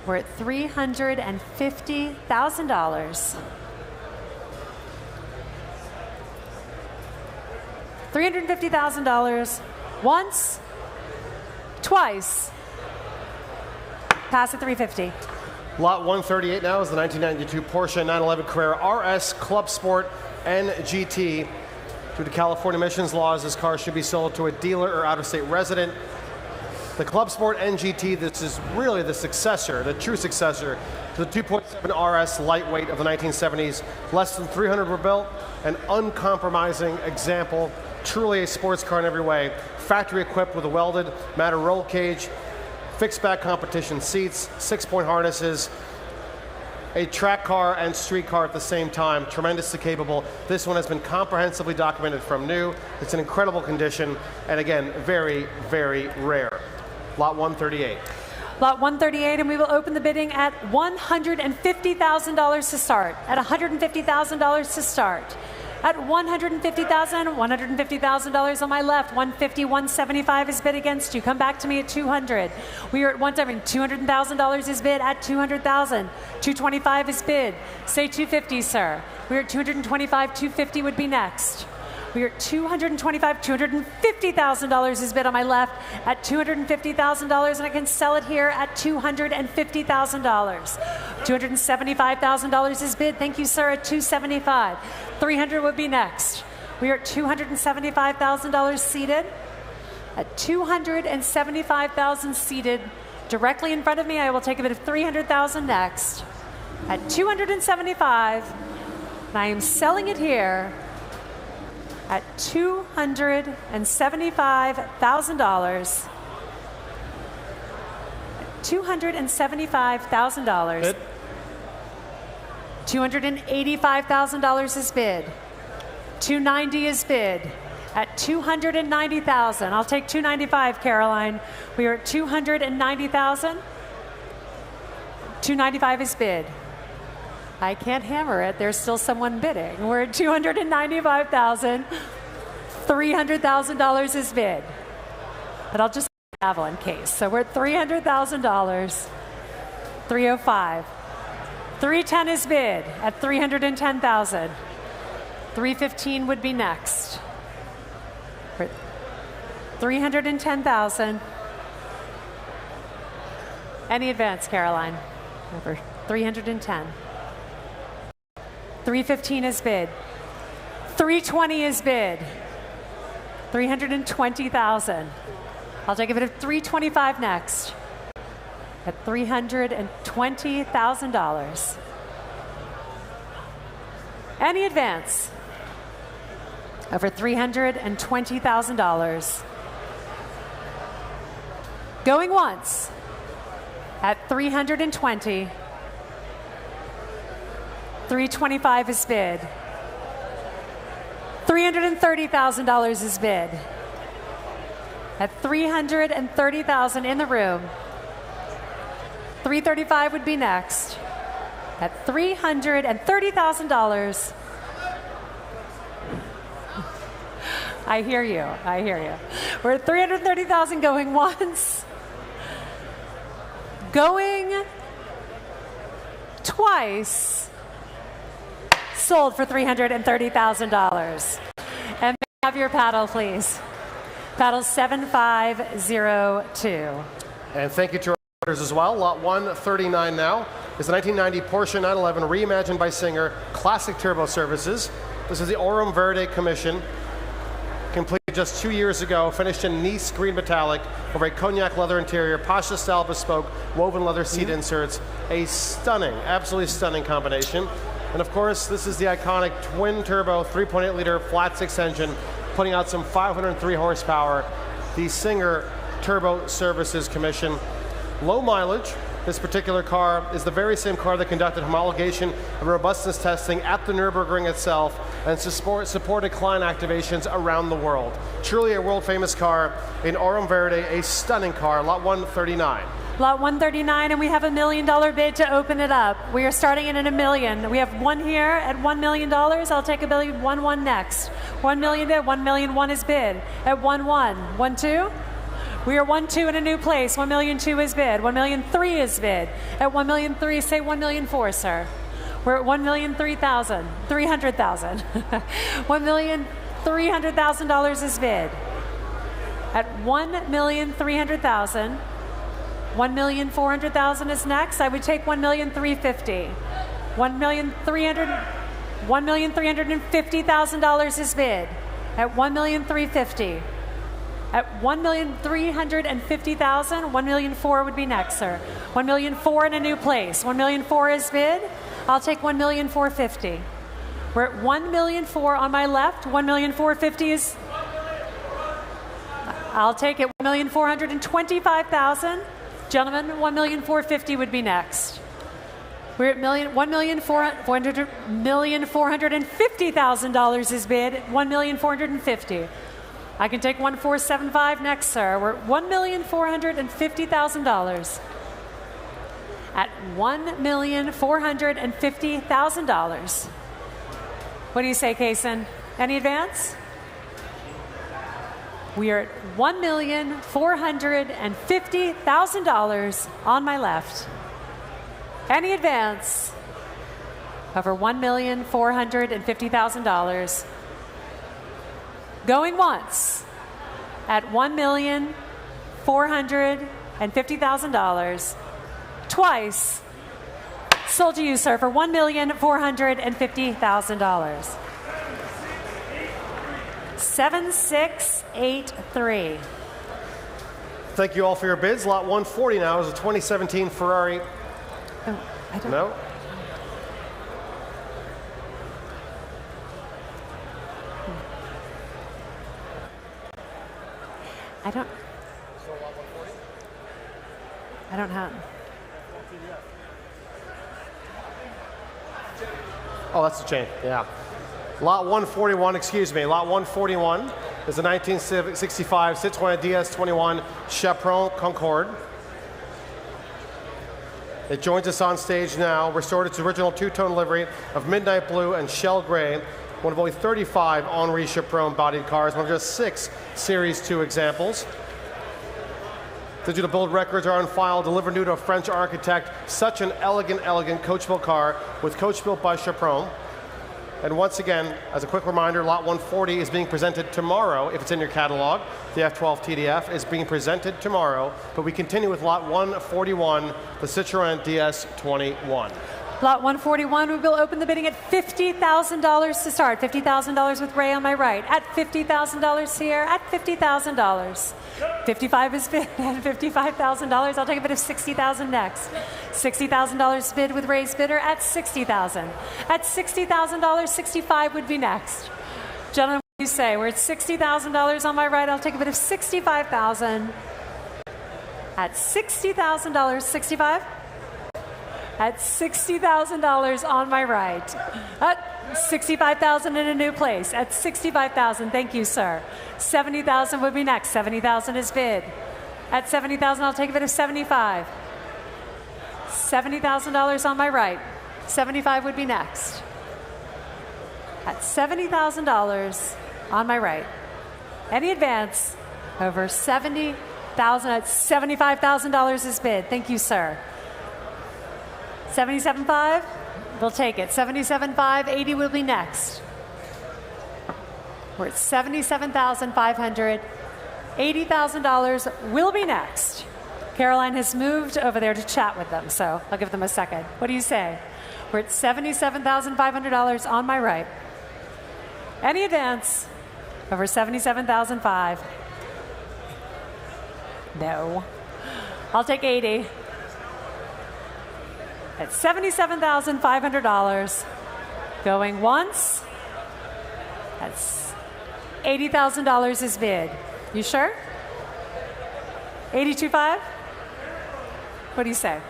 We're at $350,000. $350,000 once, twice. Pass at 350. Lot 138 now is the 1992 Porsche 911 Carrera RS Club Sport NGT. Due to California emissions laws, this car should be sold to a dealer or out-of-state resident. The Club Sport NGT, this is really the successor, the true successor to the 2.7 RS lightweight of the 1970s. Less than 300 were built, an uncompromising example, truly a sports car in every way. Factory equipped with a welded matter roll cage, fixed back competition seats, 6-point harnesses, a track car and street car at the same time, tremendously capable. This one has been comprehensively documented from new. It's in incredible condition, and again, very, very rare. Lot 138. Lot 138, and we will open the bidding at $150,000 to start. At $150,000 to start. At $150,000 on my left. 150, 175 is bid against you. Come back to me at 200. We are at $200,000 is bid at 200,000. 225 is bid. Say 250, sir. We're at 225. 250 would be next. We are at $225,000, $250,000 is bid on my left at $250,000, and I can sell it here at $250,000. $275,000 is bid. Thank you, sir, at $275,000. $300,000 would be next. We are at $275,000 seated. At $275,000 seated, directly in front of me, I will take a bid of $300,000 next. At $275,000, and I am selling it here at $275,000. $275,000. $285,000 is bid. $290,000 is bid. At $290,000. I'll take $295,000, Caroline. We are at $290,000. $295,000 is bid. I can't hammer it. There's still someone bidding. We're at $295,000. $300,000 is bid. But I'll just have one case. So we're at $300,000. $305,000. $310,000 is bid at $310,000. $315,000 would be next. We're at $310,000. Any advance, Caroline? Over $310,000. $315,000 is bid. $320,000 is bid. $320,000. I'll take a bid of $325,000 next. At $320,000. Any advance? Over $320,000. Going once. At $320,000. $325,000 is bid. $330,000 is bid. At $330,000 in the room. $335,000 would be next. At $330,000. I hear you. I hear you. We're at $330,000 going once. Going twice. Sold for $330,000. And may I have your paddle, please? Paddle 7502. And thank you to our orders as well. Lot 139 now is the 1990 Porsche 911 reimagined by Singer Classic Turbo Services. This is the Aurum Verde Commission, completed just 2 years ago, finished in Nice green metallic over a cognac leather interior, Pasha style bespoke woven leather seat inserts. A stunning, absolutely stunning combination. And of course, this is the iconic twin turbo 3.8 liter flat six engine, putting out some 503 horsepower. The Singer Turbo Services Commission. Low mileage, This particular car is the very same car that conducted homologation and robustness testing at the Nürburgring itself and supported client activations around the world. Truly a world-famous car in Aurum Verde, a stunning car, lot 139. Lot 139, and we have $1 million bid to open it up. We are starting it at $1 million. We have one here at $1 million. I'll take $1 million, 1 next. 1 million bid, 1 million 1 is bid at 1 1. 1 2. We are 1 2 in a new place. 1 million 2 is bid. 1 million 3 is bid at 1 million 3. Say 1 million 4, sir. We're at 1 million 3,000, 300,000. $1 million $300,000 is bid at 1 million 300,000. 1,400,000 is next. I would take 1,350,000. 1,350,000 is bid at 1,350,000. At 1,350,000, 1,004,000 would be next, sir. 1,004,000 in a new place. 1,004,000 is bid. I'll take 1,450,000. We're at 1,004,000 on my left. 1,450,000 is. I'll take it. 1,425,000. Gentlemen, 1,450,000 would be next. We're at $1,450,000 is bid. 1,450,000. I can take 1,475 next, sir. We're at $1,450,000. At $1,450,000. What do you say, Kaysen? Any advance? We are at $1,450,000 on my left. Any advance over $1,450,000. Going once at $1,450,000. Twice. Sold to you, sir, for $1,450,000. 7683. Thank you all for your bids. Lot 140 now is a 2017 Ferrari. Oh, I don't. No? I don't have. Oh, that's the chain, yeah. Lot 141, excuse me, lot 141 is a 1965 Citroën DS21 Chaperon Concorde. It joins us on stage now, restored its original two-tone livery of midnight blue and shell gray, one of only 35 Henri Chaperon bodied cars, one of just 6 Series 2 examples. Digital build records are on file, delivered new to a French architect. Such an elegant, coach-built car with coach built by Chaperon. And once again, as a quick reminder, lot 140 is being presented tomorrow, if it's in your catalog. The F12 TDF is being presented tomorrow, but we continue with lot 141, the Citroën DS21. Lot 141, we will open the bidding at $50,000 to start. $50,000 with Ray on my right. At $50,000 here, at $50,000. 55 is bid at $55,000. I'll take a bid of $60,000 next. $60,000 bid with Ray's bidder at $60,000. At $60,000, 65 would be next. Gentlemen, what do you say? We're at $60,000 on my right. I'll take a bid of $65,000. At $60,000, 65. At $60,000 on my right. At $65,000 in a new place. At $65,000, thank you, sir. $70,000 would be next. $70,000 is bid. At $70,000, I'll take a bid of $75,000. $70,000 on my right. $75,000 would be next. At $70,000 on my right. Any advance over $70,000 at $75,000 is bid. Thank you, sir. 77.5, we'll take it. 77.5, 80 will be next. We're at 77,500. $80,000 will be next. Caroline has moved over there to chat with them, so I'll give them a second. What do you say? We're at $77,500 on my right. Any advance over $77,500? No. I'll take 80. At $77,500, going once. That's $80,000 is bid. You sure? 82.5? What do you say?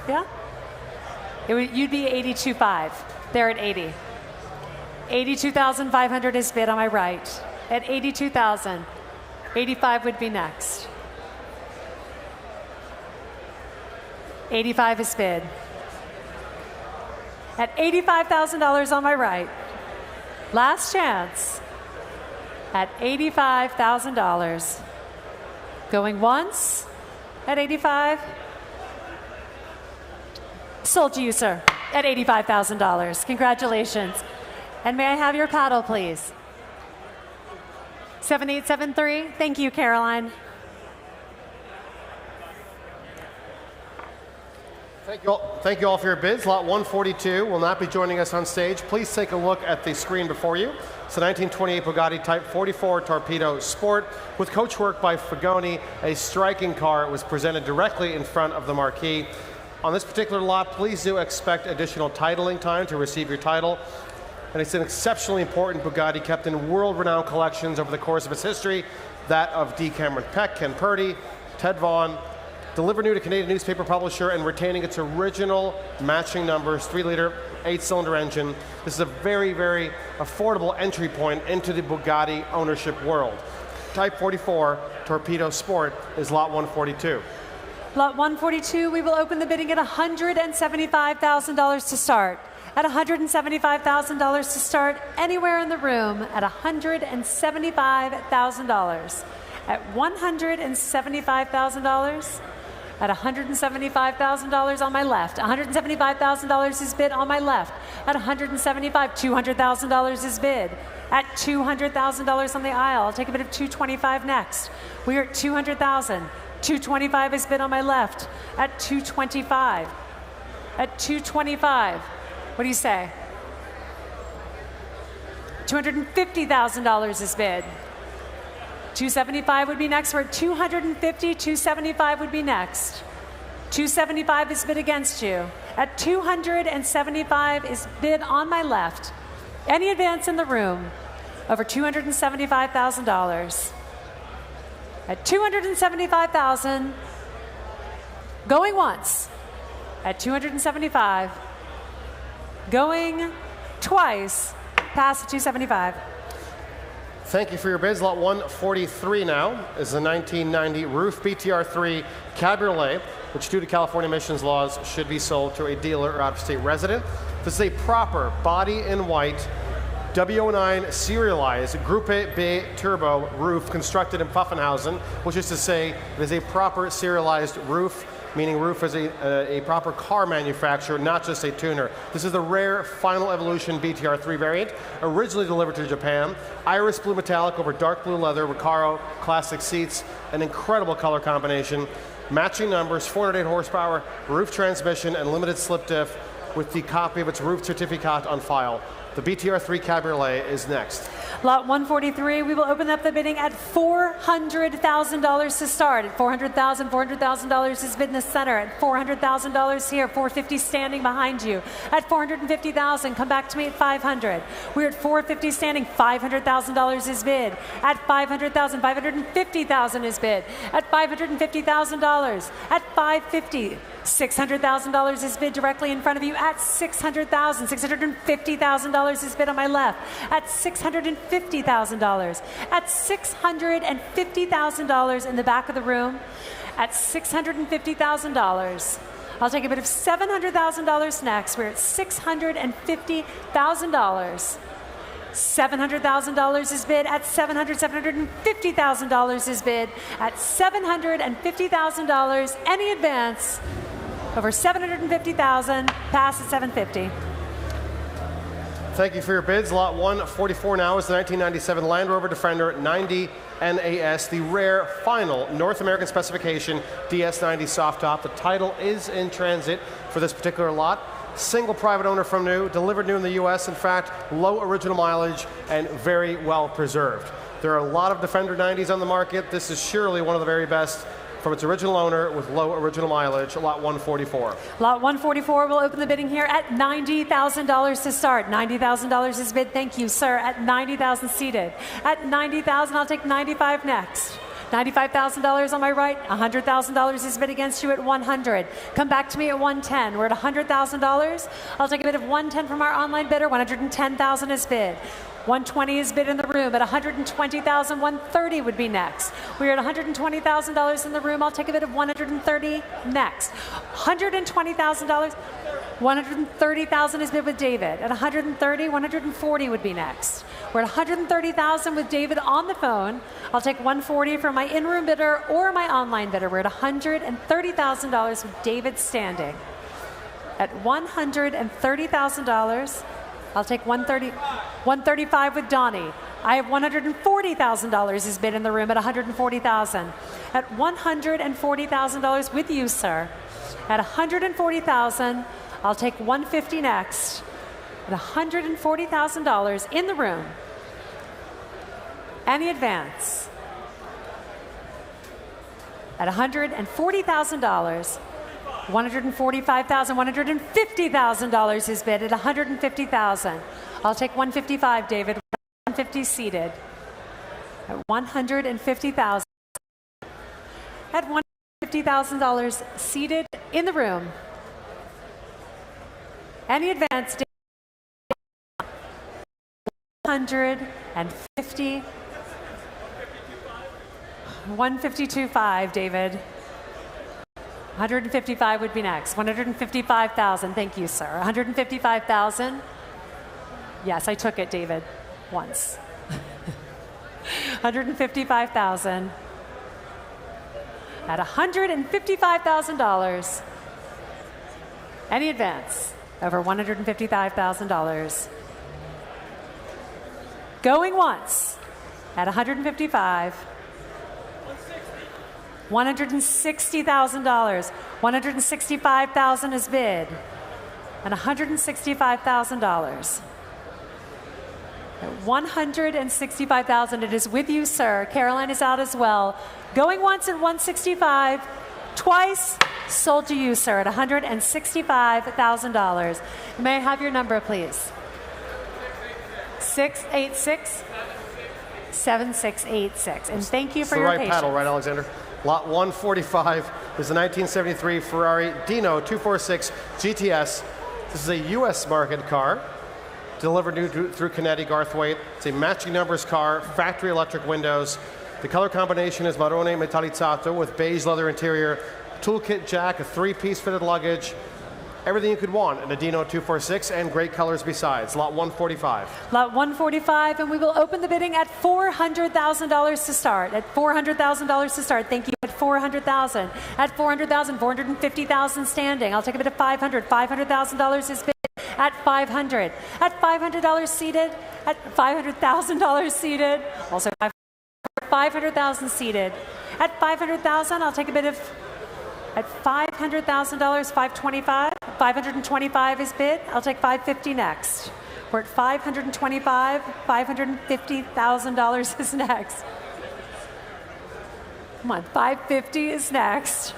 Yeah? You'd be 82.5. They're at 80. 82,500 is bid on my right. At 82,000, 85 would be next. 85 is bid. At $85,000 on my right. Last chance. At $85,000. Going once at 85. Sold to you, sir, at $85,000. Congratulations. And may I have your paddle, please? 7873. Thank you, Caroline. Thank you all for your bids. Lot 142 will not be joining us on stage. Please take a look at the screen before you. It's a 1928 Bugatti Type 44 Torpedo Sport with coachwork by Fagoni. A striking car. It was presented directly in front of the marquee. On this particular lot, please do expect additional titling time to receive your title. And it's an exceptionally important Bugatti kept in world-renowned collections over the course of its history. That of D. Cameron Peck, Ken Purdy, Ted Vaughn. Delivered new to Canadian newspaper publisher and retaining its original matching numbers, 3-liter, 8-cylinder engine. This is a very, very affordable entry point into the Bugatti ownership world. Type 44 Torpedo Sport is lot 142. Lot 142, we will open the bidding at $175,000 to start. At $175,000 to start, anywhere in the room at $175,000. At $175,000. At $175,000 on my left. $175,000 is bid on my left. At $175,000, $200,000 is bid. At $200,000 on the aisle. I'll take a bid of $225,000 next. We are at $200,000. $225,000 is bid on my left. At $225,000. At $225,000. What do you say? $250,000 is bid. $275,000 would be next. We're at $250,000. $275,000 would be next. $275,000 is bid against you. At $275,000 is bid on my left. Any advance in the room over $275,000. At $275,000, going once. At $275,000, going twice. Past $275,000. Thank you for your bids. Lot 143 now is the 1990 Roof BTR3 Cabriolet, which due to California emissions laws should be sold to a dealer or out-of-state resident. This is a proper body in white W09 serialized Groupe B turbo roof constructed in Pfaffenhausen, which is to say it is a proper serialized roof, meaning roof is a proper car manufacturer, not just a tuner. This is the rare Final Evolution BTR3 variant, originally delivered to Japan. Iris blue metallic over dark blue leather, Recaro classic seats, an incredible color combination. Matching numbers, 408 horsepower, roof transmission, and limited slip diff with the copy of its roof certificate on file. The BTR3 Cabriolet is next. Lot 143, we will open up the bidding at $400,000 to start. At $400,000, $400,000 is bid in the center. At $400,000 here, $450 standing behind you. At $450,000, come back to me at $500. We're at $450 standing, $500,000 is bid. At $500,000, $550,000 is bid. At $550,000, at $550,000. $600,000 is bid directly in front of you at $600,000. $650,000 is bid on my left at $650,000. At $650,000 in the back of the room at $650,000. I'll take a bid of $700,000 next. We're at $650,000. $700,000 is bid at $750,000 is bid at $750,000. Any advance over $750,000, pass at $750,000. Thank you for your bids. Lot 144 now is the 1997 Land Rover Defender 90 NAS, the rare final North American specification DS90 soft top. The title is in transit for this particular lot. Single private owner from new, delivered new in the US, in fact, low original mileage and very well preserved. There are a lot of Defender 90s on the market. This is surely one of the very best from its original owner with low original mileage, lot 144. Lot 144 will open the bidding here at $90,000 to start. $90,000 is bid, thank you, sir, at $90,000 seated. At $90,000, I'll take $95,000 next. $95,000 on my right, $100,000 is bid against you at 100. Come back to me at 110. We're at $100,000. I'll take a bid of 110 from our online bidder. 110,000 is bid. 120 is bid in the room. At 120,000, 130 would be next. We're at $120,000 in the room. I'll take a bid of 130 next. $120,000. 130,000 is bid with David. At 130, 140 would be next. We're at 130,000 with David on the phone. I'll take 140 from my in-room bidder or my online bidder. We're at $130,000 with David standing. At $130,000, I'll take 135 with Donnie. I have $140,000 is bid in the room at 140,000. At $140,000 with you, sir. At 140,000, I'll take 150 next. At $140,000 in the room. Any advance? At $140,000, $145,000, $150,000 is bid at $150,000. I'll take 155, David. 150 seated. At $150,000. At $150,000 seated in the room. Any advance? 150. 152.5, David. 155 would be next. 155,000. Thank you, sir. 155,000. Yes, I took it, David, once. 155,000. At $155,000. Any advance over $155,000. Going once at 155. $160,000. $165,000 is bid. And $165,000. $165,000. It is with you, sir. Caroline is out as well. Going once at 165. Twice sold to you, sir, at $165,000. May I have your number, please? 686 7686. And thank you for your patience. It's the right paddle, right, Alexander? Lot 145 is the 1973 Ferrari Dino 246 GTS. This is a U.S. market car, delivered new through Canetti Garthwaite. It's a matching numbers car, factory electric windows. The color combination is marrone metallizzato with beige leather interior, toolkit jack, a three-piece fitted luggage, everything you could want in a Dino 246, and great colors besides. Lot 145. Lot 145, and we will open the bidding at $400,000 to start. At $400,000 to start. Thank you. At $400,000. At $400,000, $450,000 standing. I'll take a bid of $500,000. $500,000 is bid. At $500,000. At $500 seated. At $500,000 seated. Also $500,000 seated. At $500,000, I'll take a bid of. At $500,000, $525. $525 is bid. I'll take $550 next. We're at $525. $550,000 is next. Come on, $550 is next.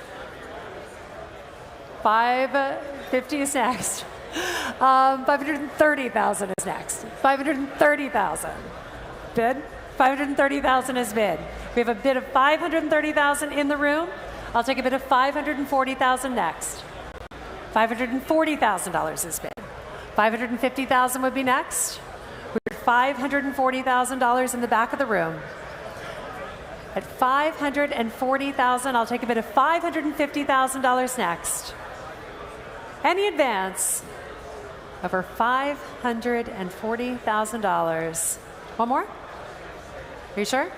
$550 is next. $530,000 is next. $530,000. Bid. $530,000 is bid. We have a bid of $530,000 in the room. I'll take a bid of $540,000 next. $540,000 is bid. $550,000 would be next. We're at $540,000 in the back of the room. At $540,000, I'll take a bid of $550,000 next. Any advance over $540,000. One more? Are you sure?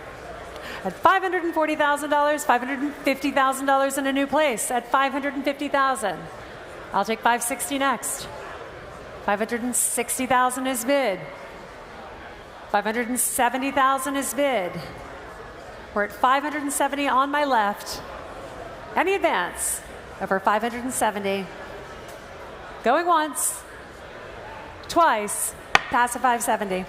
At $540,000, $550,000 in a new place. At $550,000, I'll take $560 next. $560,000 is bid. $570,000 is bid. We're at $570 on my left. Any advance over $570. Going once, twice, pass at $570.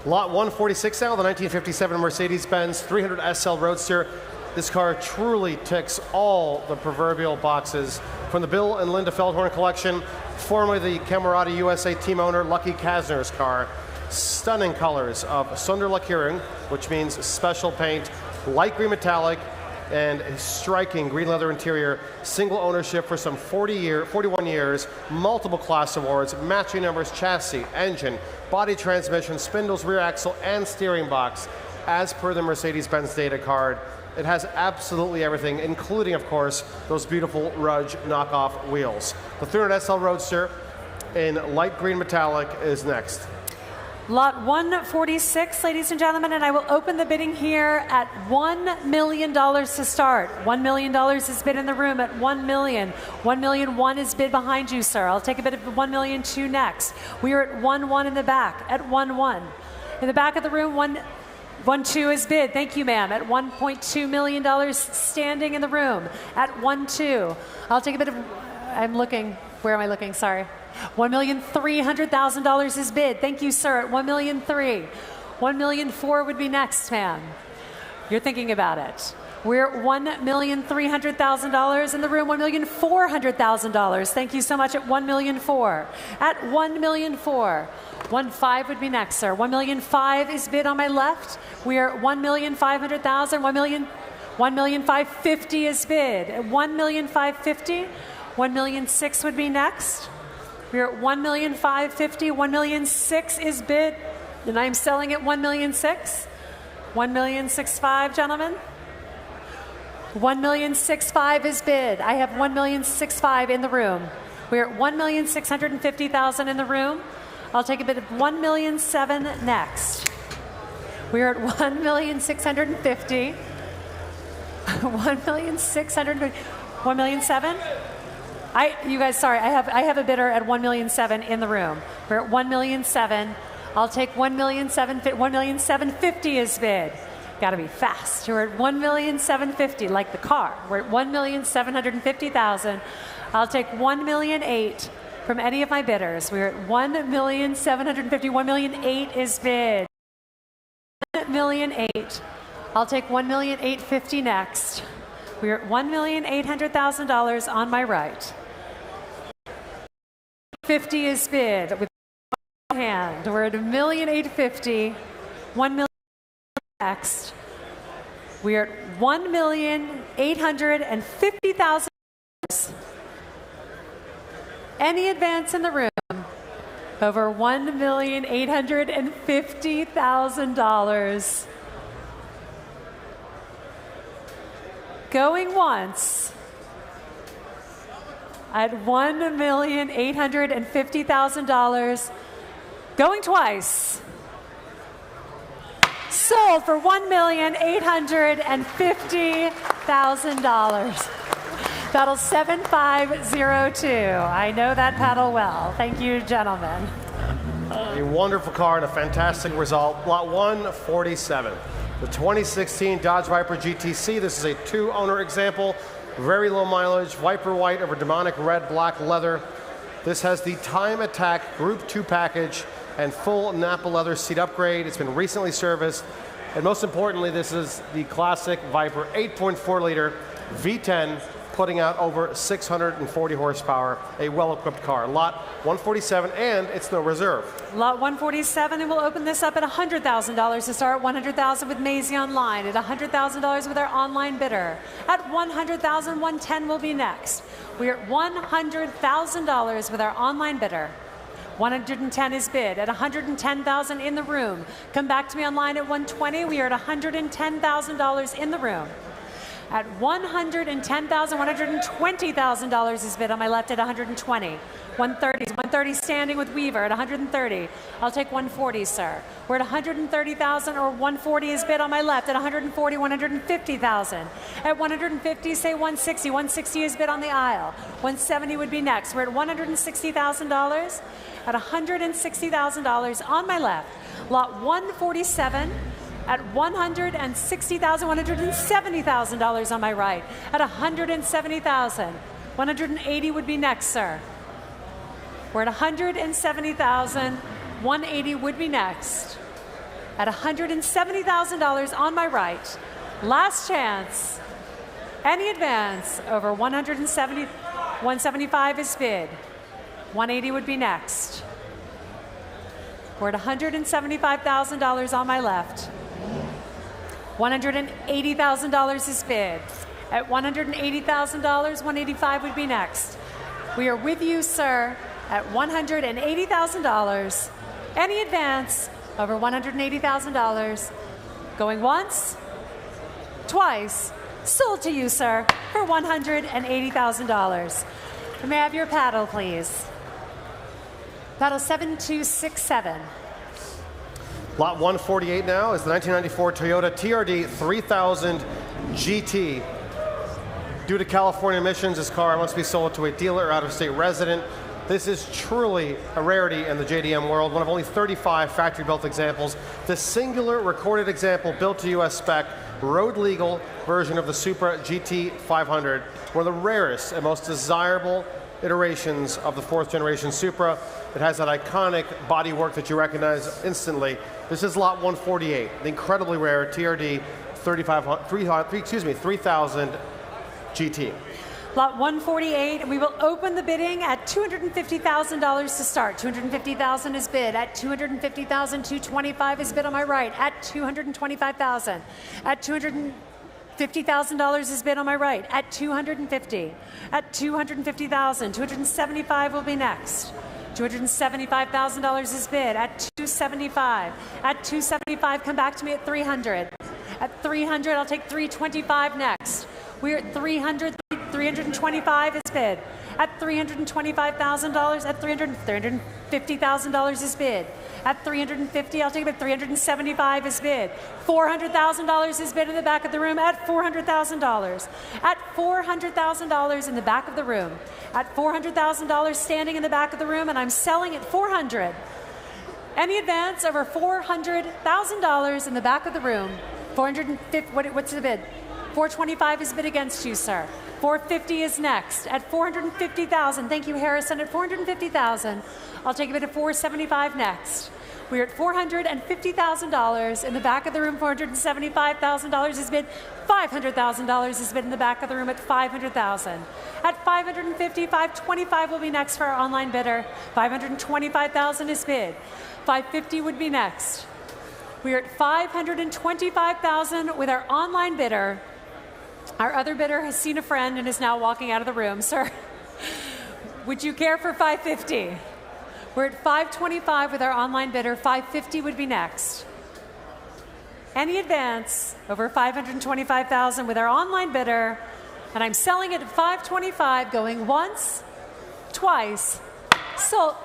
Lot 146 now, the 1957 Mercedes-Benz 300 SL Roadster. This car truly ticks all the proverbial boxes. From the Bill and Linda Feldhorn collection, formerly the Camerata USA team owner Lucky Kasner's car. Stunning colors of Sonderlackierung, which means special paint. light green metallic, and a striking green leather interior, single ownership for some 41 years, multiple class awards, matching numbers, chassis, engine, body transmission, spindles, rear axle, and steering box, as per the Mercedes-Benz data card. It has absolutely everything, including, of course, those beautiful Rudge knockoff wheels. The 300 SL Roadster in light green metallic is next. Lot 146, ladies and gentlemen, and I will open the bidding here at $1 million to start. $1 million is bid in the room at $1 million. $1,000,001 is bid behind you, sir. I'll take a bid of $1,000,002 next. We are at 1-1 in the back, at 1-1. In the back of the room, 1-2 is bid. Thank you, ma'am. At $1.2 million standing in the room, at 1-2. I'll take a bid of, I'm looking, where am I looking? Sorry. $1,300,000 is bid. Thank you, sir, at $1,003,000. $1,004,000 would be next, ma'am. You're thinking about it. We're at $1,300,000 in the room, $1,400,000. Thank you so much at $1,004,000. At $1,004,000. 1.5 would be next, sir. $1,005,000 is bid on my left. We are at $1,500,000. $1,550,000 is bid. At $1,550,000. $1,006,000 would be next. We're at $1,550,000. $1,006,000 is bid, and I'm selling at $1,006,000. $1,065,000, gentlemen. $1,065,000 is bid. I have $1,065,000 in the room. We're at $1,650,000 in the room. I'll take a bid of $1,007,000 next. We're at $1,650,000. $1,650,000. $1,007,000. You guys, sorry, I have a bidder at $1,007,000 in the room. We're at $1,007,000. I'll take $1,007,000. $1,007,050 is bid. Got to be fast. We're at $1,007,050, like the car. We're at $1,750,000. I'll take $1,008,000 from any of my bidders. We're at $1,750,000. $1,008,000 is bid. $1,008,000. I'll take $1,008,050 next. We're at $1,800,000 on my right. 50 is bid with hand. We're at $1,850,000. $1,000,000 next. We are at $1,850,000. Any advance in the room over $1,850,000. Going once at $1,850,000. Going twice. Sold for $1,850,000. Paddle 7502. I know that paddle well. Thank you, gentlemen. A wonderful car and a fantastic result. Lot 147. The 2016 Dodge Viper GTC. This is a 2-owner example. Very low mileage, Viper white over demonic red, black leather. This has the Time Attack Group 2 package and full Napa leather seat upgrade. It's been recently serviced. And most importantly, this is the classic Viper 8.4 liter V10, putting out over 640 horsepower, a well-equipped car. Lot 147, and it's no reserve. Lot 147, and we'll open this up at $100,000 to start. $100,000 with Maisie online, at $100,000 with our online bidder. At $100,000, 110 will be next. We're at $100,000 with our online bidder. 110 is bid. At $110,000 in the room. Come back to me online at 120. We are at $110,000 in the room. At $110,000, $120,000 is bid on my left at $120. 130 standing with Weaver at $130. I'll take $140, sir. We're at $130,000, or $140 is bid on my left at $140, $150,000. At $150, say $160. $160 is bid on the aisle. $170 would be next. We're at $160,000. At $160,000 on my left. Lot 147. At $160,000, $170,000 on my right. At $170,000, $180 would be next, sir. We're at $170,000, $180 would be next. At $170,000 on my right. Last chance. Any advance over $170, $175 is bid. $180 would be next. We're at $175,000 on my left. $180,000 is bid. At $180,000, $185 would be next. We are with you, sir, at $180,000. Any advance over $180,000. Going once, twice, sold to you, sir, for $180,000. May I have your paddle, please? Paddle 7267. Lot 148 now is the 1994 Toyota TRD 3000 GT. Due to California emissions, this car must be sold to a dealer or out-of-state resident. This is truly a rarity in the JDM world, one of only 35 factory-built examples. The singular recorded example built to US spec, road-legal version of the Supra GT 500, one of the rarest and most desirable iterations of the fourth generation Supra. It has that iconic bodywork that you recognize instantly. This is lot 148, the incredibly rare TRD 3000 GT. Lot 148, and we will open the bidding at $250,000 to start. $250,000 is bid. At $250,000, $225 is bid on my right. At $225,000. At $250,000 is bid on my right. At $250,000. At $250,000. $275,000 will be next. $275,000 is bid. At $275,000. At $275,000, come back to me at $300,000. At $300,000, I'll take $325,000 next. We're at $300,000. $325,000 is bid. At $325,000, at $350,000 is bid. At $350,000, I'll take it at $375,000 is bid. $400,000 is bid in the back of the room at $400,000. At $400,000 in the back of the room. At $400,000 standing in the back of the room, and I'm selling at $400,000. Any advance over $400,000 in the back of the room. What's the bid? $425,000 is bid against you, sir. $450,000 is next. At $450,000, thank you, Harrison. At $450,000, I'll take a bid at $475,000 next. We're at $450,000 in the back of the room. $475,000 is bid. $500,000 is bid in the back of the room at $500,000. At $550,000, $525,000 will be next for our online bidder. $525,000 is bid. $550,000 would be next. We're at $525,000 with our online bidder. Our other bidder has seen a friend and is now walking out of the room. Sir, would you care for $550,000? We're at $525,000 with our online bidder. $550,000 would be next. Any advance over $525,000 with our online bidder, and I'm selling it at $525,000, going once, twice, sold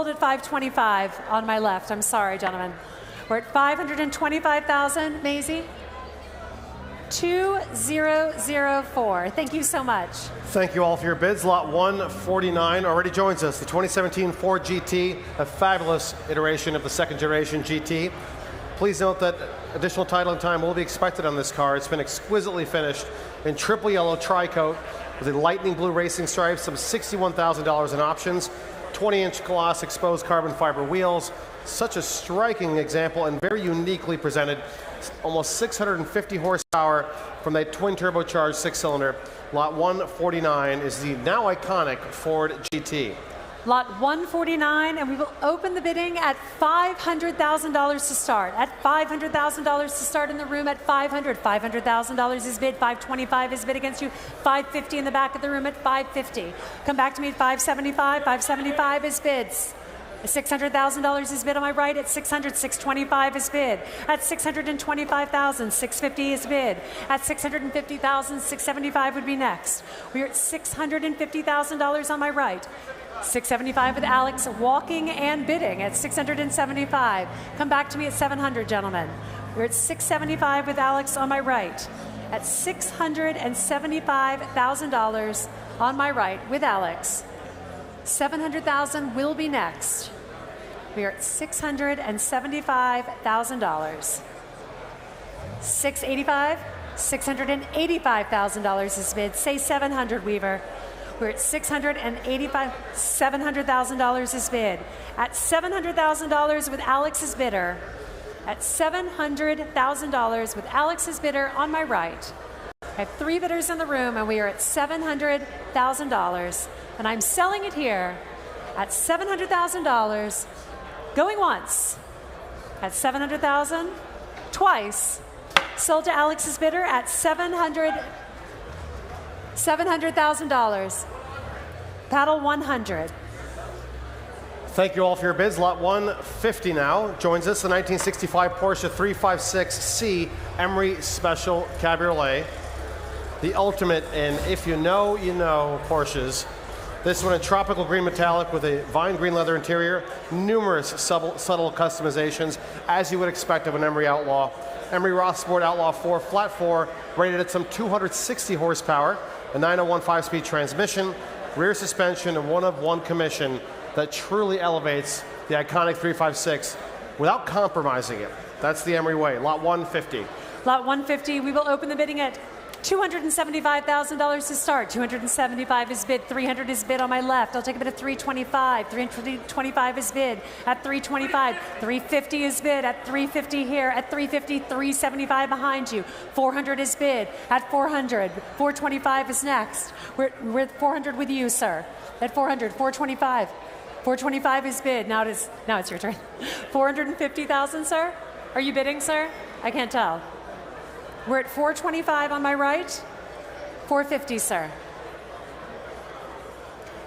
at $525,000 on my left. I'm sorry, gentlemen. We're at $525,000, Maisie. 2004. Thank you so much. Thank you all for your bids. Lot 149 already joins us. The 2017 Ford GT, a fabulous iteration of the second generation GT. Please note that additional titling time will be expected on this car. It's been exquisitely finished in triple yellow tri-coat with a lightning blue racing stripes, some $61,000 in options, 20-inch gloss exposed carbon fiber wheels. Such a striking example and very uniquely presented. Almost 650 horsepower from that twin turbocharged six-cylinder. Lot 149 is the now iconic Ford GT. Lot 149, and we will open the bidding at $500,000 to start. At $500,000 to start in the room at $500,000. $500,000 is bid. $525,000 is bid against you. $550,000 in the back of the room at $550,000. Come back to me at $575,000. $575,000 is bids. $600,000 is bid on my right at $600,000. $625,000 is bid. At $625,000, $650,000 is bid. At $650,000, $675,000 would be next. We're at $650,000 on my right. $675,000 with Alex walking and bidding at $675,000. Come back to me at $700,000, gentlemen. We're at $675,000 with Alex on my right. At $675,000 on my right with Alex. $700,000 will be next. We are at $675,000. $685,000, $685,000 is bid. Say $700,000, Weaver. We're at $685,000, $700,000 is bid. At $700,000 with Alex's bidder. At $700,000 with Alex's bidder on my right. I have three bidders in the room, and we are at $700,000. And I'm selling it here at $700,000, going once, at $700,000, twice, Sold to Alex's bidder at $700,000. Paddle 100. Thank you all for your bids. Lot 150 now joins us, the 1965 Porsche 356C Emery Special Cabriolet. The ultimate in, if you know, you know, Porsches. This one in tropical green metallic with a vine green leather interior, numerous subtle customizations, as you would expect of an Emery Outlaw. Emery Roth Sport Outlaw 4, flat 4, rated at some 260 horsepower, a 901 5-speed transmission, rear suspension, and one-of-one commission that truly elevates the iconic 356 without compromising it. That's the Emery way. Lot 150. Lot 150, we will open the bidding at $275,000 to start. 275 is bid. 300 is bid on my left. I'll take a bid at 325. 325 is bid at 325. 350 is bid at 350 here. At 350, 375 behind you. 400 is bid at 400. 425 is next. We're at 400 with you, sir. At 400, 425. 425 is bid. Now it's your turn. 450,000, sir. Are you bidding, sir? I can't tell. We're at 425 on my right. 450, sir.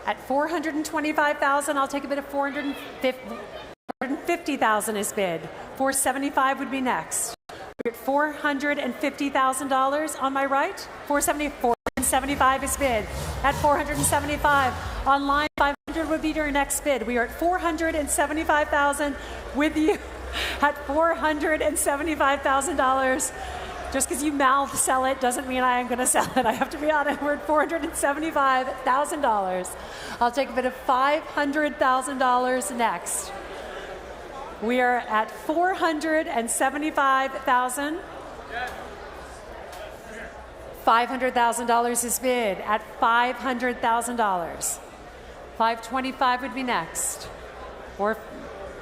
At 425,000, I'll take a bid of 450,000 is bid. 475 would be next. We're at $450,000 on my right. 475 is bid. At 475 online, 500 would be your next bid. We are at 475,000 with you at $475,000. Just because you mouth sell it doesn't mean I am going to sell it. I have to be honest. We're at $475,000. I'll take a bid of $500,000 next. We are at $475,000. $500,000 is bid at $500,000. 525 would be next. Or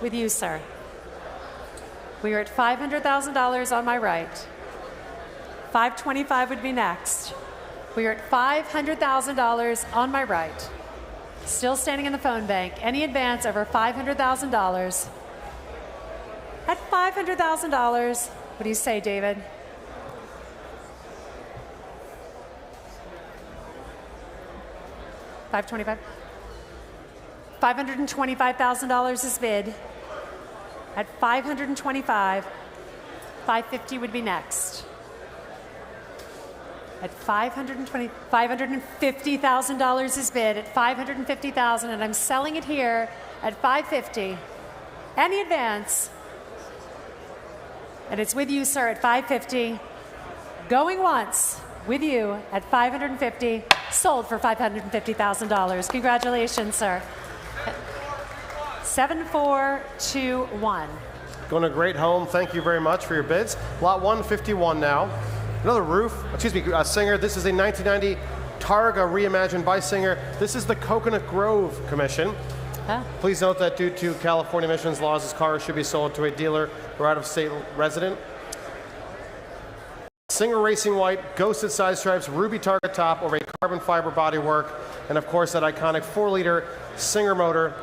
with you, sir. We are at $500,000 on my right. 525 would be next. We are at $500,000 on my right. Still standing in the phone bank. Any advance over $500,000. At $500,000, what do you say, David? $525? $525,000 is bid. At $525, $550 would be next. At $550,000 is bid at $550,000, and I'm selling it here at $550. Any advance, and it's with you, sir, at $550. Going once with you at $550. Sold for $550,000. Congratulations, sir. 7421. Going to a great home. Thank you very much for your bids. Lot 151 now. Another Singer. This is a 1990 Targa reimagined by Singer. This is the Coconut Grove Commission. Please note that due to California emissions laws, this car should be sold to a dealer or out-of-state resident. Singer Racing White, ghosted side stripes, ruby target top over a carbon fiber bodywork, and of course that iconic 4-liter Singer motor,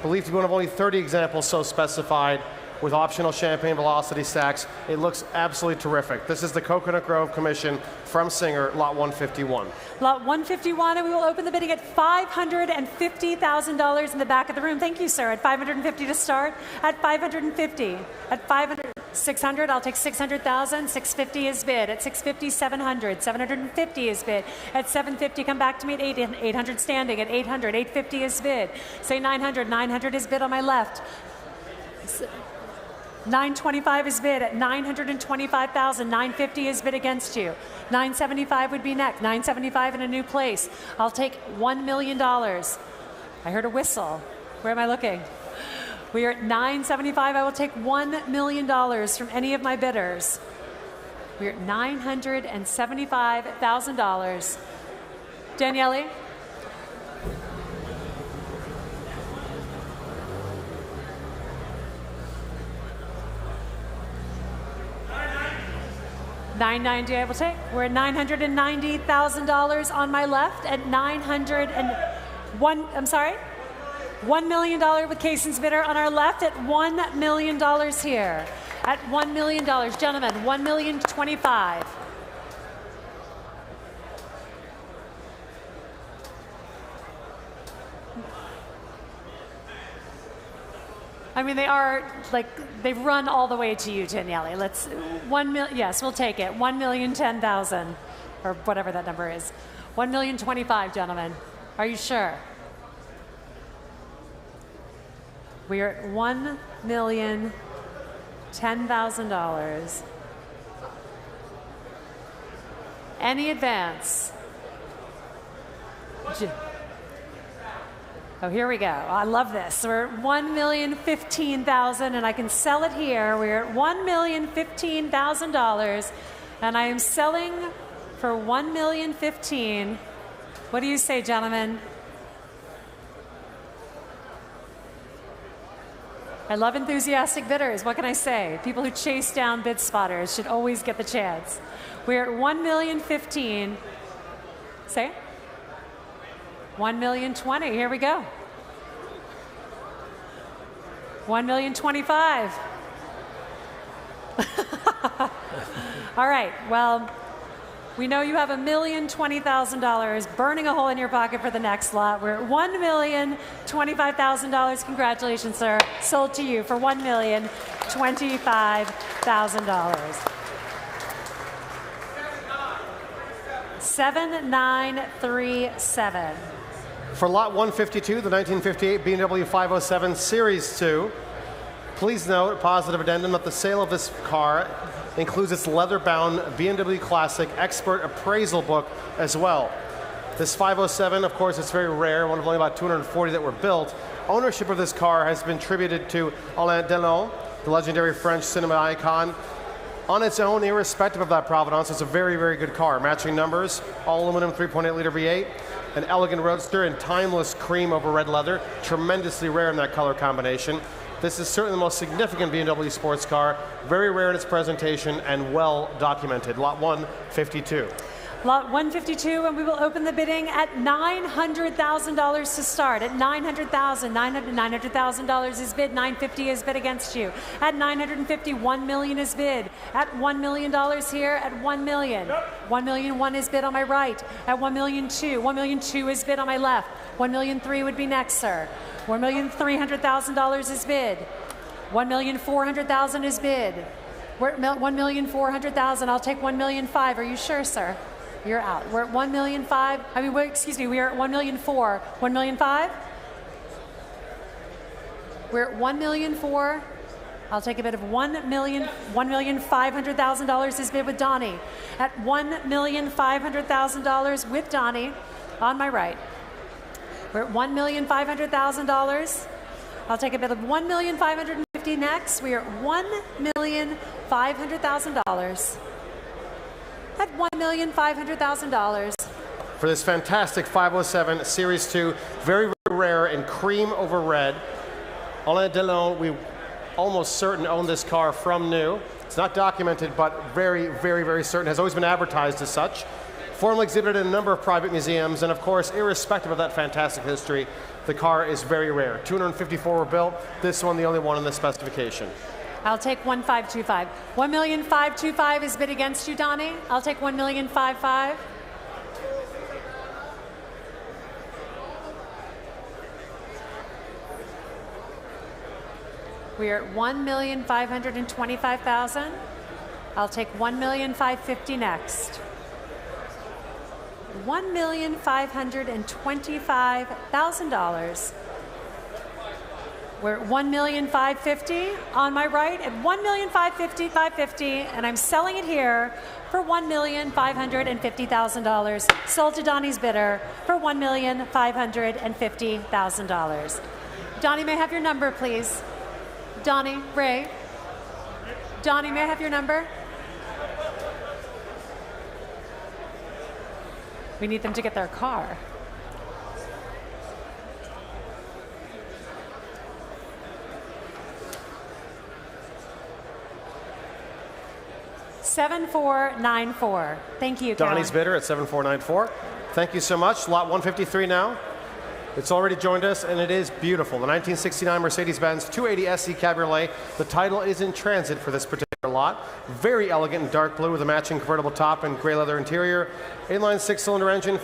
believed to be one of only 30 examples so specified, with optional champagne velocity stacks. It looks absolutely terrific. This is the Coconut Grove Commission from Singer, lot 151. Lot 151, and we will open the bidding at $550,000 in the back of the room. Thank you, sir. At $550 to start. At $550. At $600, I'll take $600,000. $650 is bid. At $650, $700. $750 is bid. At $750, come back to me at $800 standing. At $800, $850 is bid. Say $900. $900 is bid on my left. $925 is bid at $925,000. $950 is bid against you. $975 would be next. $975 in a new place. I'll take $1 million. I heard a whistle. Where am I looking? We are at $975. I will take $1 million from any of my bidders. We are at $975,000. Daniele? $990 I will take. We're at $990,000 on my left at $1 million with Cason's bidder on our left at $1 million here. at $1 million. Gentlemen, $1,025,000. I mean, they are, like, they've run all the way to you, Daniele. Let's, yes, we'll take it. 1,010,000, or whatever that number is. 1,025,000, gentlemen. Are you sure? We are at $1,010,000. Any advance? Oh, here we go. I love this. We're at $1,015,000, and I can sell it here. We're at $1,015,000, and I am selling for $1,015,000. What do you say, gentlemen? I love enthusiastic bidders. What can I say? People who chase down bid spotters should always get the chance. We're at $1,015,000. Say it. $1,020,000. Here we go. $1,025,000. All right. Well, we know you have $1,020,000 burning a hole in your pocket for the next lot. We're at $1,025,000. Congratulations, sir. Sold to you for $1,025,000. 7937. For lot 152, the 1958 BMW 507 Series 2, please note, positive addendum, that the sale of this car includes its leather-bound BMW Classic Expert Appraisal Book as well. This 507, of course, it's very rare, one of only about 240 that were built. Ownership of this car has been attributed to Alain Delon, the legendary French cinema icon. On its own, irrespective of that provenance, it's a very, very good car. Matching numbers, all aluminum 3.8 liter V8, an elegant roadster in timeless cream over red leather, tremendously rare in that color combination. This is certainly the most significant BMW sports car, very rare in its presentation and well documented. Lot 152. Lot 152, and we will open the bidding at $900,000 to start. At $900,000, $900,000 is bid. $950,000 is bid against you. At $950,000, $1 million is bid. At $1 million here, at $1 million. $1,001,000 is bid on my right. At $1,002,000, $1,002,000 is bid on my left. $1,003,000 would be next, sir. $1,300,000 is bid. $1,400,000 is bid. We're at $1,400,000. I'll take $1,005,000. Are you sure, sir? You're out. We're at $1,005,000. I mean, excuse me, we are at $1,004,000. $1,005,000? We're at $1,004,000. I'll take a bid of $1,500,000 is bid with Donnie. At $1,500,000 with Donnie on my right. We're at $1,500,000. I'll take a bid of $1,550,000 next. We are at $1,500,000. At $1,500,000. For this fantastic 507 Series 2, very, very rare in cream over red. Alain Delon, we almost certain own this car from new. It's not documented, but very, very, very certain. Has always been advertised as such. Formerly exhibited in a number of private museums, and of course, irrespective of that fantastic history, the car is very rare. 254 were built. This one, the only one in the specification. I'll take $1,525,000. $1,525,000 is bid against you, Donnie. I'll take $1,555,000. We are at $1,525,000. I'll take $1,550,000 next. $1,525,000. We're at $1,550,000 on my right at $1,550,000, and I'm selling it here for $1,550,000. Sold to Donnie's bidder for $1,550,000. Donnie, may I have your number, please? Donnie, Ray. Donnie, may I have your number? We need them to get their car. $7,494. Thank you, Donnie's bidder at 7494. Thank you so much. Lot 153 now. It's already joined us, and it is beautiful. The 1969 Mercedes-Benz 280 SE Cabriolet. The title is in transit for this particular lot. Very elegant in dark blue with a matching convertible top and gray leather interior. Inline six-cylinder engine,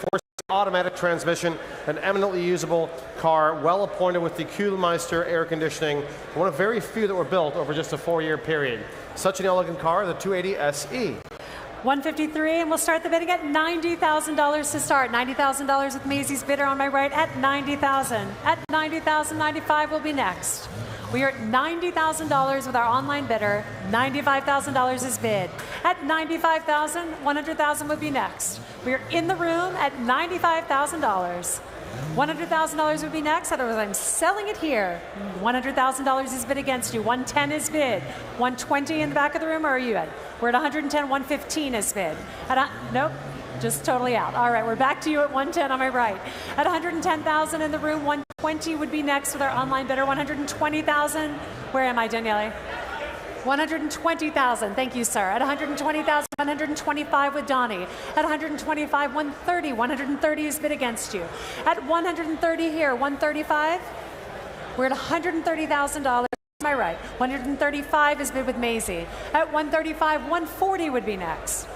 automatic transmission, an eminently usable car, well appointed with the Kühlmeister air conditioning. One of very few that were built over just a 4-year period. Such an elegant car, the 280 SE. 153, and we'll start the bidding at $90,000 to start. $90,000 with Maisie's bidder on my right at $90,000. At $90,000, 95 will be next. We are at $90,000 with our online bidder. $95,000 is bid. At $95,000, $100,000 would be next. We are in the room at $95,000. $100,000 would be next. Otherwise, I'm selling it here. $100,000 is bid against you. 110 is bid. 120 in the back of the room, or are you at? We're at 110. 115 is bid. Nope, just totally out. All right, we're back to you at 110 on my right. At 110,000 in the room, 120 would be next with our online bidder. 120,000. Where am I, Daniele? 120,000. Thank you, sir. At 120,000, 125 with Donnie. At 125, 130. 130 is bid against you. At 130 here, 135. We're at $130,000. My right. 135 is bid with Maisie. At 135, 140 would be next.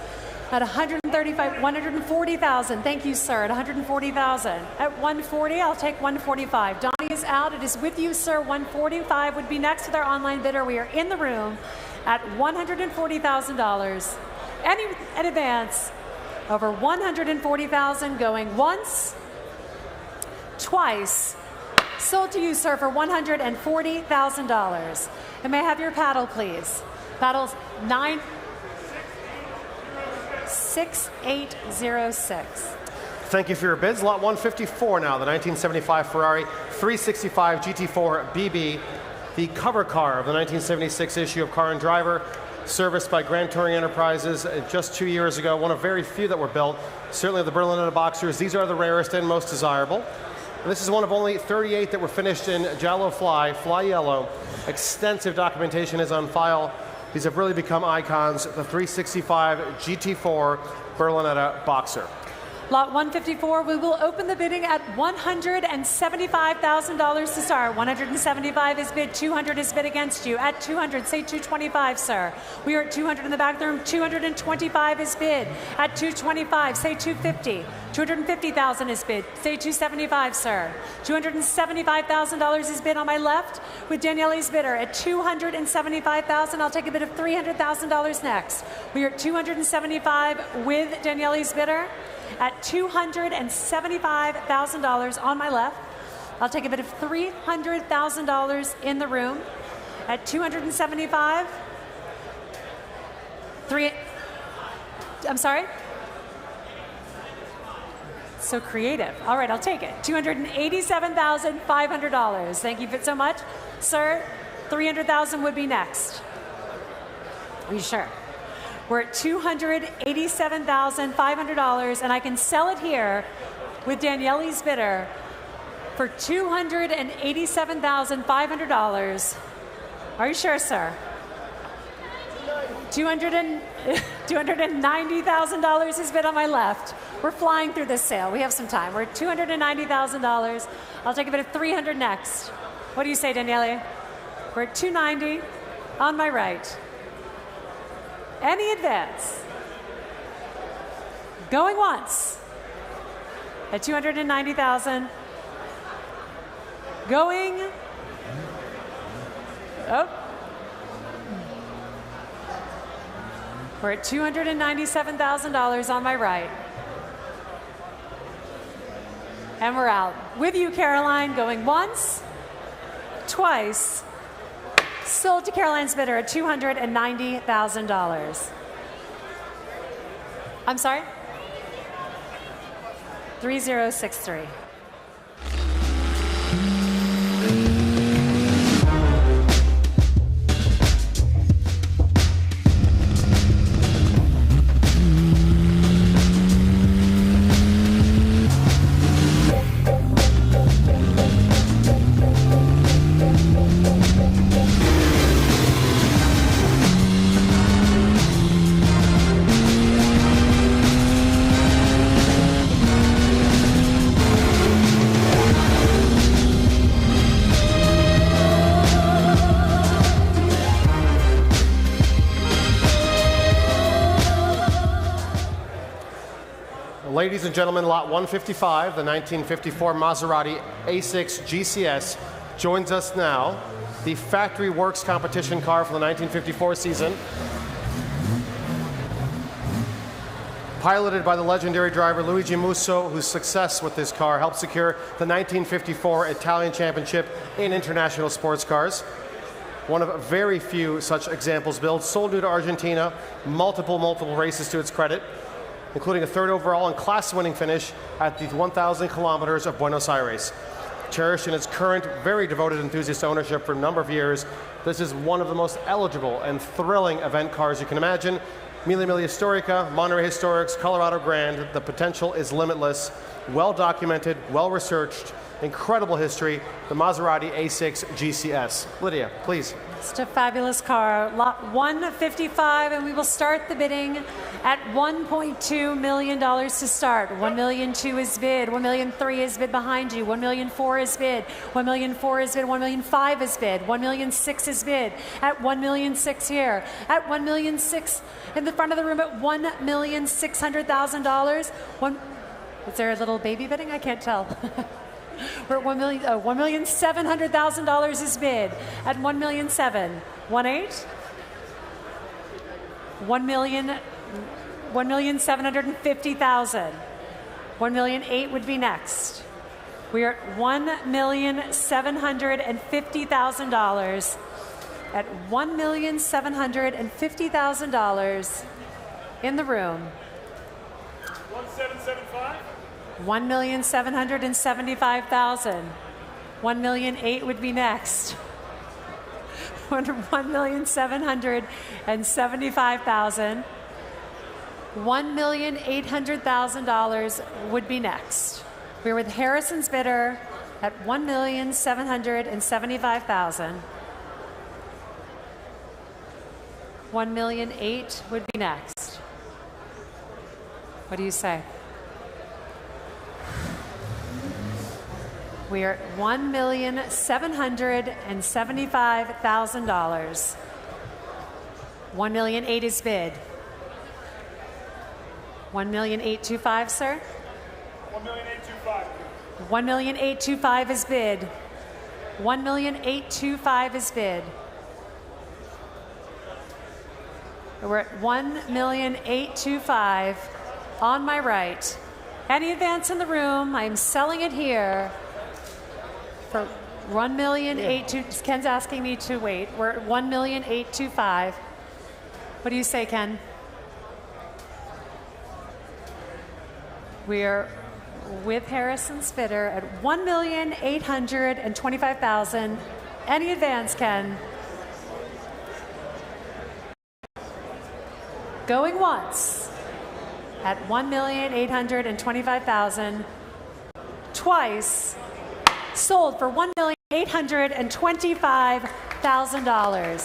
At 135, 140,000. Thank you, sir. At 140,000. At 140, I'll take 145. Donnie is out. It is with you, sir. 145 would be next with our online bidder. We are in the room at $140,000. Any in advance over 140,000 going once, twice. Sold to you, sir, for $140,000. And may I have your paddle, please? Paddles 96806. Thank you for your bids. Lot 154 now, the 1975 Ferrari 365 GT4 BB, the cover car of the 1976 issue of Car and Driver, serviced by Grand Touring Enterprises just 2 years ago. One of very few that were built. Certainly the Berlinetta Boxers. These are the rarest and most desirable. And this is one of only 38 that were finished in Jallow fly yellow. Extensive documentation is on file. These have really become icons. The 365 GT4 Berlinetta Boxer. Lot 154, we will open the bidding at $175,000 to start. 175 is bid, 200 is bid against you. At 200, say 225, sir. We are at 200 in the back of the room. 225 is bid. At 225, say 250. 250,000 is bid. Say 275, sir. $275,000 is bid on my left with Daniele's bidder. At $275,000, I'll take a bid of $300,000 next. We are at 275 with Daniele's bidder. At $275,000 on my left, I'll take a bid of $300,000 in the room. At 275, I'm sorry? So creative. All right, I'll take it. $287,500. Thank you so much. Sir, $300,000 would be next. Are you sure? We're at $287,500, and I can sell it here with Daniele's bidder for $287,500. Are you sure, sir? $290,000 is bid on my left. We're flying through this sale. We have some time. We're at $290,000. I'll take a bid of $300 next. What do you say, Daniele? We're at $290 on my right. Any advance? Going once at $290,000. Going. Oh. We're at $297,000 on my right. And we're out. With you, Caroline, going once, twice. Sold to Caroline's bidder at $290,000. I'm sorry? 3063. Ladies and gentlemen, lot 155, the 1954 Maserati A6 GCS, joins us now. The Factory Works competition car for the 1954 season. Piloted by the legendary driver Luigi Musso, whose success with this car helped secure the 1954 Italian Championship in international sports cars. One of very few such examples built, sold new to Argentina, multiple races to its credit, including a third overall and class-winning finish at the 1,000 kilometers of Buenos Aires. Cherished in its current, very devoted enthusiast ownership for a number of years, this is one of the most eligible and thrilling event cars you can imagine. Mille Miglia Storica, Monterey Historics, Colorado Grand, the potential is limitless. Well documented, well researched, incredible history, the Maserati A6 GCS. Lydia, please. It's a fabulous car. Lot 155, and we will start the bidding at $1.2 million to start. $1,200,000 is bid. $1,300,000 is bid behind you. $1,400,000 is bid. $1,400,000 is bid. $1,500,000 is bid. $1,600,000 is bid. At $1,600,000 here. At $1,600,000 in the front of the room at $1,600,000. Is there a little baby bidding? I can't tell. We're at $1,700,000 is bid at $1,700,000. 1.8. $1,750,000. $1,800,000 would be next. We are at $1,750,000. At $1,750,000 in the room. 1775. $1,775,000. $1,800,000 would be next. $1,775,000. $1,800,000 would be next. We're with Harrison's bidder at $1,775,000. $1,800,000 would be next. What do you say? We are at $1,775,000. $1,800,000 is bid. $1,825,000, sir? $1,825,000. $1,825,000 is bid. $1,825,000 is bid. We're at $1,825,000 on my right. Any advance in the room? I'm selling it here for $1,825,000. Ken's asking me to wait. We're at $1,825,000. What do you say, Ken? We're with Harrison's bidder at $1,825,000. Any advance, Ken? Going once at $1,825,000. Twice sold for $1,825,000.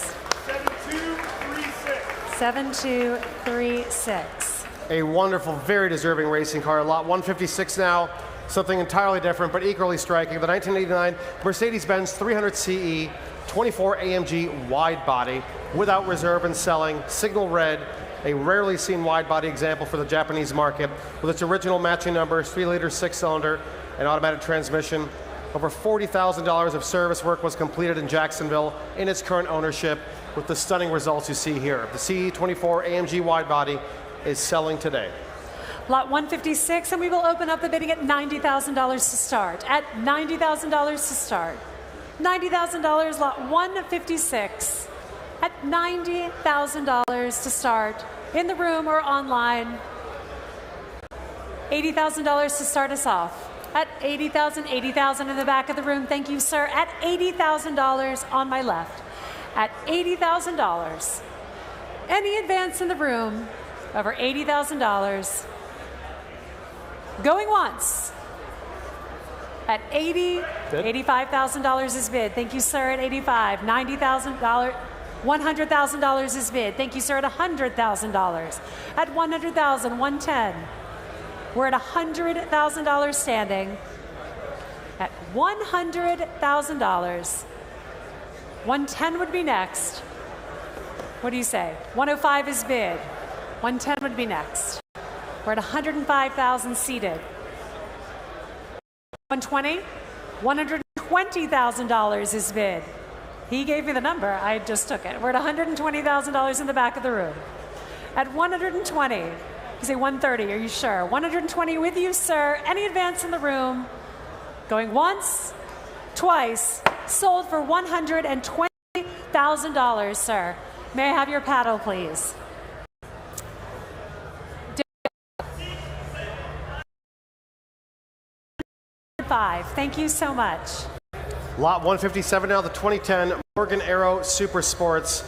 7236. 7236. A wonderful, very deserving racing car. Lot 156 now, something entirely different but equally striking. The 1989 Mercedes-Benz 300 CE 24 AMG wide body without reserve and selling, signal red, a rarely seen wide body example for the Japanese market with its original matching numbers, 3-liter 6-cylinder and automatic transmission. Over $40,000 of service work was completed in Jacksonville in its current ownership with the stunning results you see here. The CE24 AMG wide body is selling today. Lot 156, and we will open up the bidding at $90,000 to start. At $90,000 to start. $90,000, lot 156. At $90,000 to start. In the room or online. $80,000 to start us off. At $80,000, $80,000 in the back of the room. Thank you, sir. At $80,000 on my left. At $80,000. Any advance in the room over $80,000. Going once. At $85,000 is bid. Thank you, sir, at $85,000. $90,000. $100,000 is bid. Thank you, sir, at $100,000. At $100,000, $110,000. We're at $100,000 standing. At $100,000. $110,000 would be next. What do you say? $105,000 is bid. $110,000 would be next. We're at 105,000 seated. 120, $120,000 is bid. He gave me the number, I just took it. We're at $120,000 in the back of the room. At 120, you say 130, are you sure? 120 with you, sir. Any advance in the room? Going once, twice, sold for $120,000, sir. May I have your paddle, please? Thank you so much. Lot 157 now, the 2010 Broad Arrow Super Sports.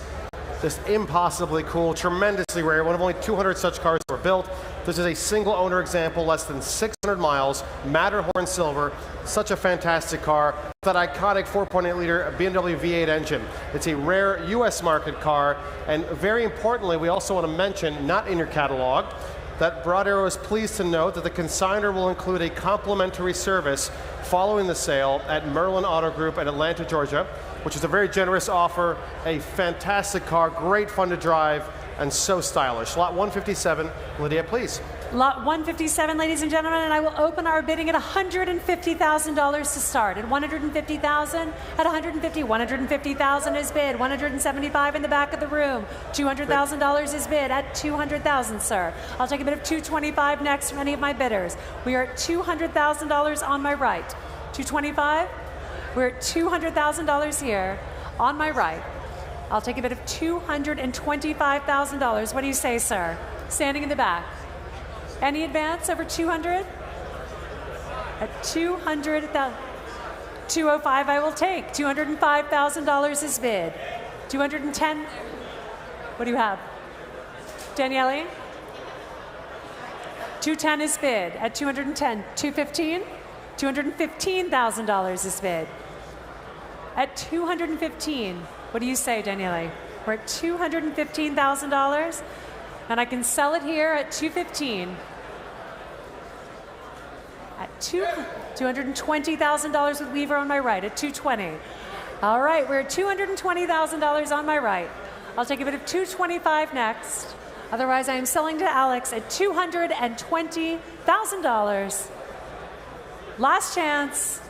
Just impossibly cool, tremendously rare. One of only 200 such cars that were built. This is a single owner example, less than 600 miles, Matterhorn silver. Such a fantastic car. That iconic 4.8 liter BMW V8 engine. It's a rare US market car. And very importantly, we also want to mention, not in your catalog, that Broad Arrow is pleased to note that the consignor will include a complimentary service following the sale at Merlin Auto Group in Atlanta, Georgia, which is a very generous offer, a fantastic car, great fun to drive, and so stylish. Lot 157, Lydia, please. Lot 157, ladies and gentlemen, and I will open our bidding at $150,000 to start. At $150,000, at $150, $150,000 is bid. $175 in the back of the room. $200,000 is bid at $200,000, sir. I'll take a bid of $225 next from any of my bidders. We are at $200,000 on my right. $225. We're at $200,000 here on my right. I'll take a bid of $225,000. What do you say, sir? Standing in the back. Any advance over 200? At 200,000, 205 I will take. $205,000 is bid. 210, what do you have? Daniele? 210 is bid at 210. 215? $215,000 is bid. At 215, what do you say, Daniele? We're at $215,000, and I can sell it here at 215. At $220,000 with Weaver on my right at 220. All right, we're at $220,000 on my right. I'll take a bid of 225 next. Otherwise, I am selling to Alex at $220,000. Last chance.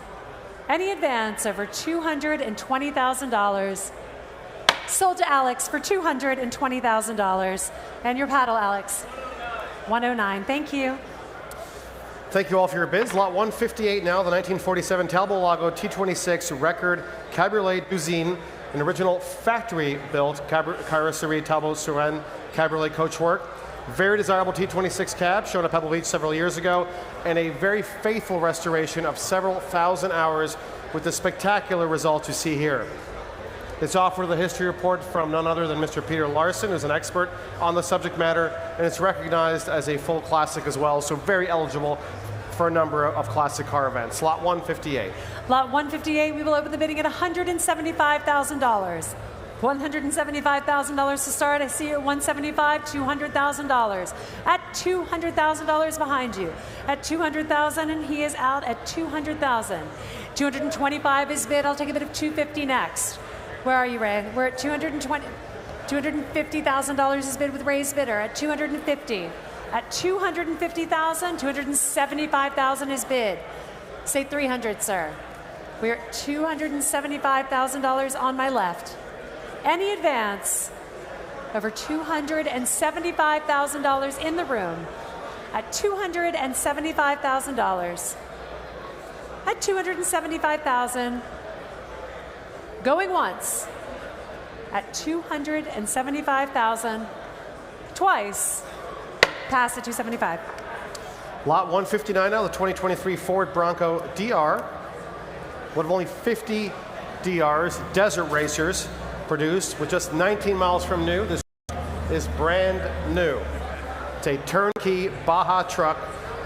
Any advance over $220,000. Sold to Alex for $220,000. And your paddle, Alex. 109. Thank you. Thank you all for your bids. Lot 158 now, the 1947 Talbot Lago T26 record Cabriolet Usine, an original factory-built carrosserie Talbot Suren Cabriolet coachwork. Very desirable T26 cab, shown at Pebble Beach several years ago, and a very faithful restoration of several thousand hours with the spectacular results you see here. It's offered the history report from none other than Mr. Peter Larson, who's an expert on the subject matter, and it's recognized as a full classic as well, so very eligible for a number of classic car events. Lot 158. Lot 158, we will open the bidding at $175,000. $175,000 to start. I see you at $175,000, $200,000. At $200,000 behind you. At $200,000, and he is out at $200,000. $225 is bid. I'll take a bid of $250 next. Where are you, Ray? We're at $250,000 is bid with Ray's bidder at $250,000. At $250,000, $275,000 is bid. Say $300, sir. We're at $275,000 on my left. Any advance over $275,000 in the room at $275,000. At $275,000. Going once at $275,000. Twice. Pass at $275,000. Lot 159 now, the 2023 Ford Bronco DR. One of only 50 DRs, desert racers, produced with just 19 miles from new. This is brand new. It's a turnkey Baja truck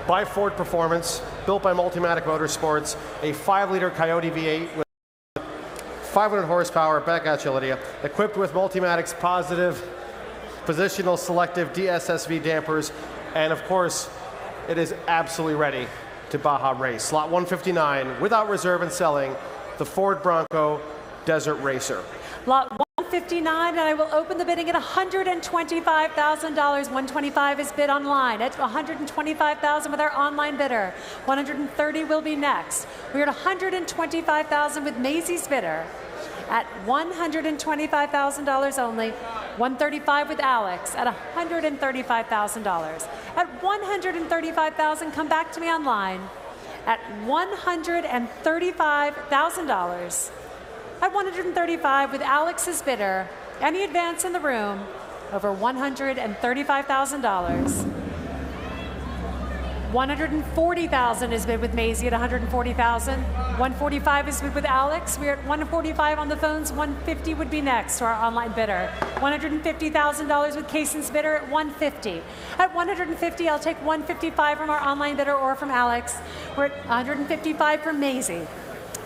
by Ford Performance, built by Multimatic Motorsports, a 5-liter Coyote V8 with 500 horsepower, back at you, Lydia, equipped with Multimatic's positive positional selective DSSV dampers, and of course, it is absolutely ready to Baja race. Lot 159, without reserve and selling, the Ford Bronco Desert Racer. Lot 159, and I will open the bidding at $125,000. 125 is bid online. At $125,000 with our online bidder. 130 will be next. We're at $125,000 with Maisie's bidder. At $125,000 only. 135 with Alex at $135,000. At $135,000, come back to me online. At $135,000. At $135 with Alex's bidder. Any advance in the room over $135,000. $140,000 is bid with Maisie at $140,000. $145 is bid with Alex. We're at $145 on the phones. $150 would be next to our online bidder. $150,000 with Kaysen's bidder at $150. At $150, I'll take $155 from our online bidder or from Alex. We're at $155 from Maisie.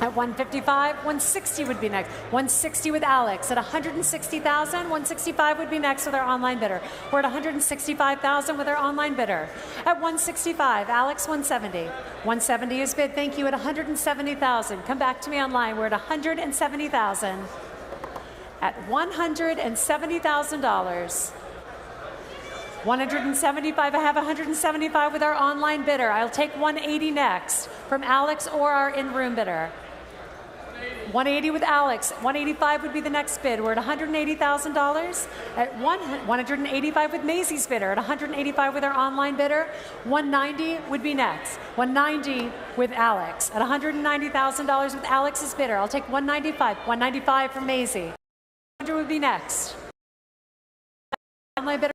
At $155, $160 would be next. $160 with Alex. At $160,000, $165 would be next with our online bidder. We're at $165,000 with our online bidder. At $165, Alex, $170. $170 is bid. Thank you. At $170,000. Come back to me online. We're at $170,000. At $170,000. $175, I have $175 with our online bidder. I'll take $180 next from Alex or our in-room bidder. $180 with Alex. $185 would be the next bid. We're at $180,000. At $185 with Maisie's bidder. At $185 with our online bidder. $190 would be next. $190 with Alex. At $190,000 with Alex's bidder. I'll take $195. $195 from Maisie. $100 would be next. Online bidder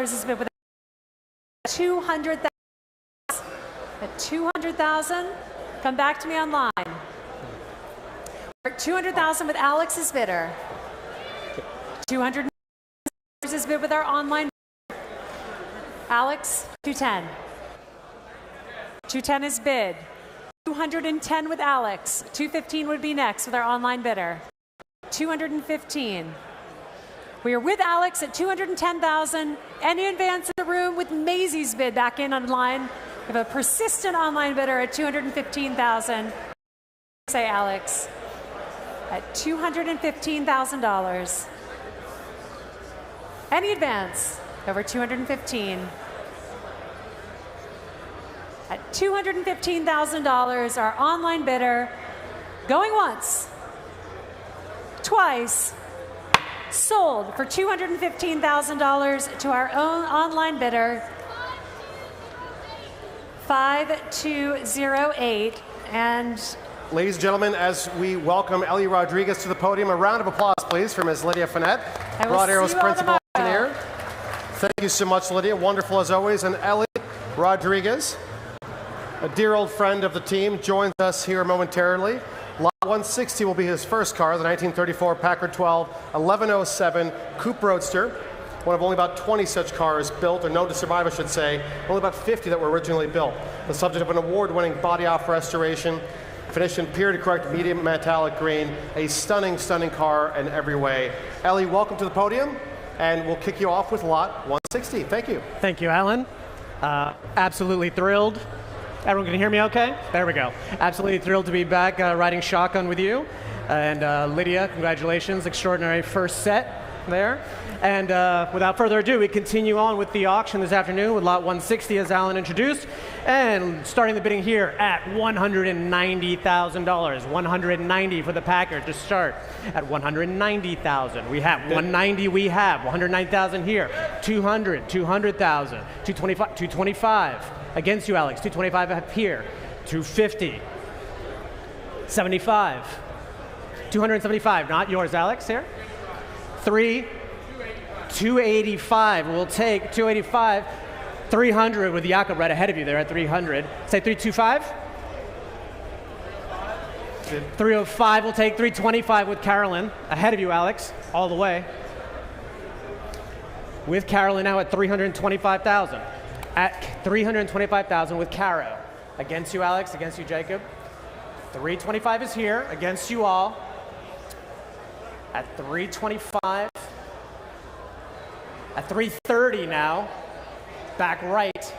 is bid with $200,000. At $200,000, come back to me online. $200,000 with Alex's bidder. $200 is bid with our online bidder. Alex, $210. $210 is bid. $210 with Alex. $215 would be next with our online bidder. $215. We are with Alex at $210,000. Any advance in the room with Maisie's bid back in online. We have a persistent online bidder at $215,000. Say Alex. At $215,000. Any advance over $215. At $215,000, our online bidder going once, twice, sold for $215,000 to our own online bidder, 5208. And ladies and gentlemen, as we welcome Ellie Rodriguez to the podium, a round of applause, please, for Ms. Lydia Finette, Broad Arrow's principal auctioneer. Thank you so much, Lydia. Wonderful as always. And Ellie Rodriguez, a dear old friend of the team, joins us here momentarily. Lot 160 will be his first car, the 1934 Packard 12 1107 Coupe Roadster. One of only about 20 such cars built, or known to survive, I should say. Only about 50 that were originally built. The subject of an award-winning body-off restoration, finished in period-correct medium metallic green. A stunning, stunning car in every way. Ellie, welcome to the podium, and we'll kick you off with lot 160. Thank you. Thank you, Alan. Absolutely thrilled. Everyone can hear me okay? There we go. Absolutely thrilled to be back riding shotgun with you. And Lydia, congratulations. Extraordinary first set there. And without further ado, we continue on with the auction this afternoon with lot 160, as Alan introduced. And starting the bidding here at $190,000. $190 for the Packard to start at $190,000. We have $190, we have $190,000 here. $200,000, $200,000, $225,000, $225,000. Against you, Alex. $225,000 up here. $250,000. $75,000. $275,000. Not yours, Alex. Here. $285,000. We'll take $285,000. $300,000 with Jakob right ahead of you there at $300,000. Say $325,000. $305,000. We'll take $325,000 with Carolyn ahead of you, Alex, all the way. With Carolyn now at $325,000. At $325,000 with Caro. Against you, Alex. Against you, Jacob. $325,000 is here. Against you all. At $325,000. At $330,000 now. Back right.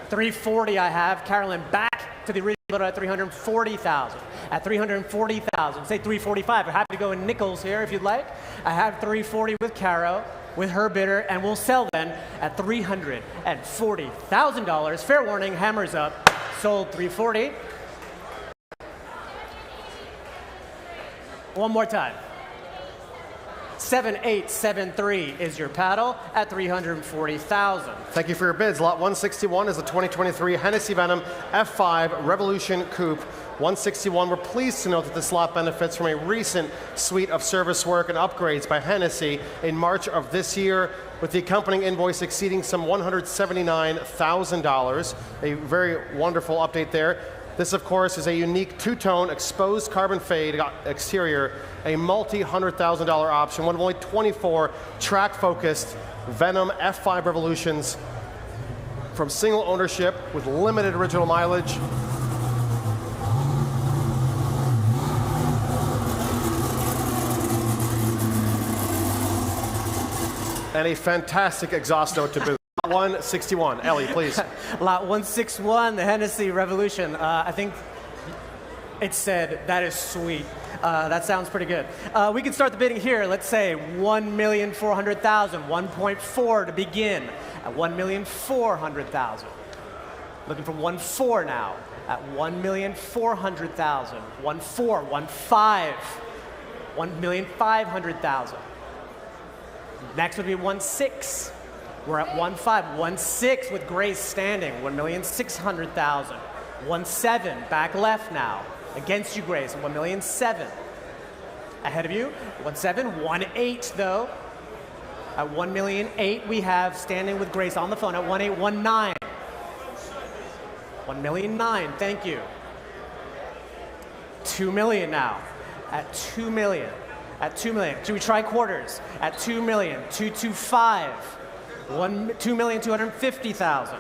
$340,000 I have. Carolyn back to the original bidder at 340,000. At 340,000, say 345. We're happy to go in nickels here if you'd like. I have 340 with Caro, with her bidder, and we'll sell then at $340,000. Fair warning, hammers up. Sold 340. One more time. 7873 is your paddle at 340,000. Thank you for your bids. Lot 161 is a 2023 Hennessy Venom F5 Revolution Coupe. 161, we're pleased to note that this lot benefits from a recent suite of service work and upgrades by Hennessy in March of this year, with the accompanying invoice exceeding some $179,000. A very wonderful update there. This, of course, is a unique two-tone exposed carbon fade exterior, a multi-$100,000 option, one of only 24 track-focused Venom F5 Revolutions from single ownership with limited original mileage. And a fantastic exhaust note to boot. 161. Ellie, please. Lot 161, the Hennessy Revolution. I think it said, that is sweet. That sounds pretty good. We can start the bidding here. Let's say 1,400,000, 1.4 to begin at 1,400,000. Looking for 1.4 now at 1,400,000. 1.4, 1.5, 1,500,000. Next would be 1.6. We're at 1.5, 1.6 with Grace standing, 1,600,000. 1.7, back left now. Against you, Grace, 1,000,007. Ahead of you, 1.7, 1.8 though. At 1,000,008 we have standing with Grace on the phone at 1.8, 1.9. 1,000,009, thank you. 2 million now. At 2 million. At 2 million. Should we try quarters? At 2 million, 225. 2,250,000.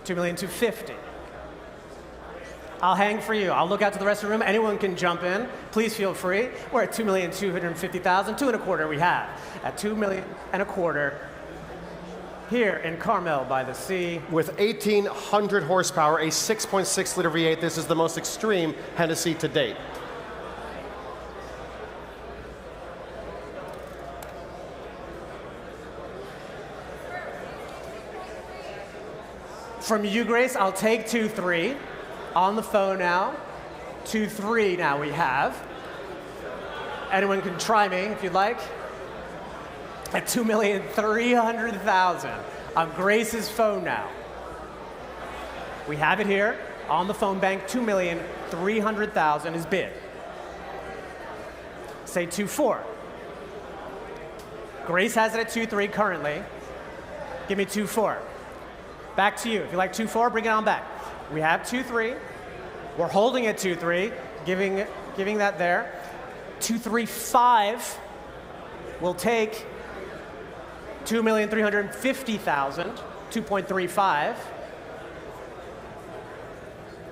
2,250,000. I'll hang for you. I'll look out to the rest of the room. Anyone can jump in. Please feel free. We're at 2,250,000. 2.25 we have. At 2.25 here in Carmel by the sea. With 1,800 horsepower, a 6.6 liter V8, this is the most extreme Hennessy to date. From you, Grace, I'll take 2.3. On the phone now. 2.3 now we have. Anyone can try me if you'd like. At 2,300,000 on Grace's phone now. We have it here on the phone bank. 2,300,000 is bid. Say 2.4. Grace has it at 2.3 currently. Give me 2.4. Back to you. If you like 2.4, bring it on back. We have 2.3. We're holding at 2.3, giving that there. 2.35 will take 2,350,000, 2.35.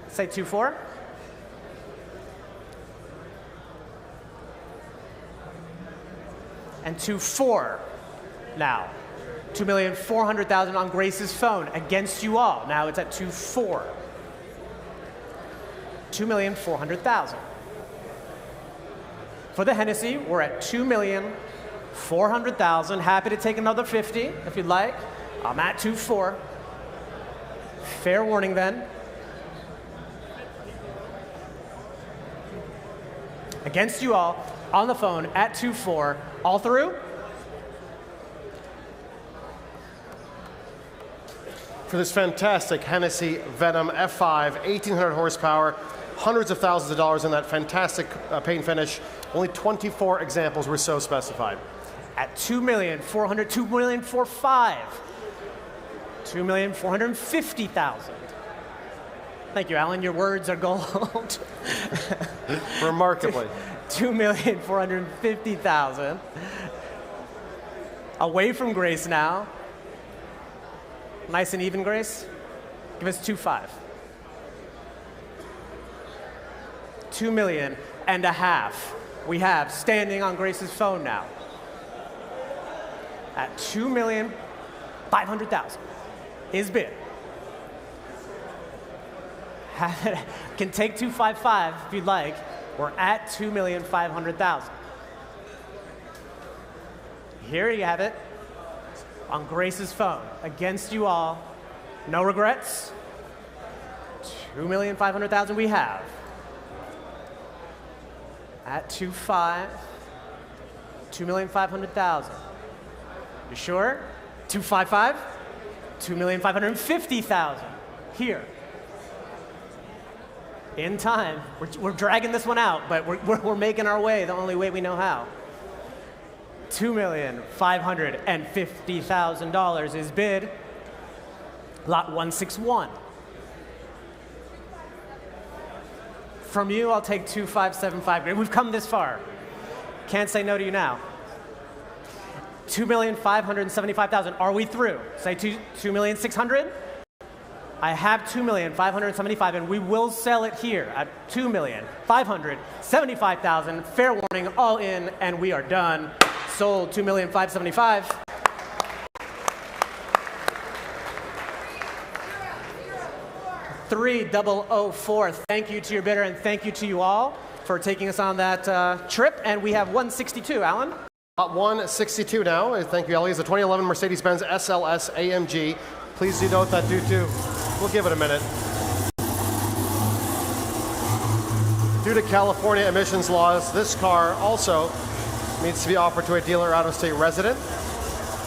Say 2.4. And 2.4 now. 2,400,000 on Grace's phone against you all. Now it's at 2.4. 2,400,000. For the Hennessy, we're at 2,400,000. Happy to take another 50 if you'd like. I'm at 2.4. Fair warning then. Against you all on the phone at 2.4. All through. For this fantastic Hennessy Venom F5, 1,800 horsepower, hundreds of thousands of dollars in that fantastic paint finish. Only 24 examples were so specified. At 2,400,000, 2,450,000, 2,450,000. Thank you, Alan. Your words are gold. Remarkably. 2,450,000. Away from Grace now. Nice and even, Grace. Give us 2.5. 2.5 million we have standing on Grace's phone now. at $2,500,000 is bid. Can take 255 if you'd like. We're at $2,500,000. Here you have it on Grace's phone against you all. No regrets. $2,500,000 we have. At 2,500,000. You sure? 255. 2,550,000. Here. In time. We're dragging this one out, but we're making our way the only way we know how. $2,550,000 is bid. Lot 161. From you, I'll take 2,575. We've come this far. Can't say no to you now. 2,575,000. Are we through? Say 2,600,000. I have 2,575,000, and we will sell it here at 2,575,000. Fair warning, all in, and we are done. Sold 2,575,000. $3,004. Thank you to your bidder, and thank you to you all for taking us on that trip. And we have 162, Alan. 162 now. Thank you, Ellie. It's a 2011 Mercedes-Benz SLS AMG. Please do note that we'll give it a minute. Due to California emissions laws, this car also needs to be offered to a dealer or out-of-state resident.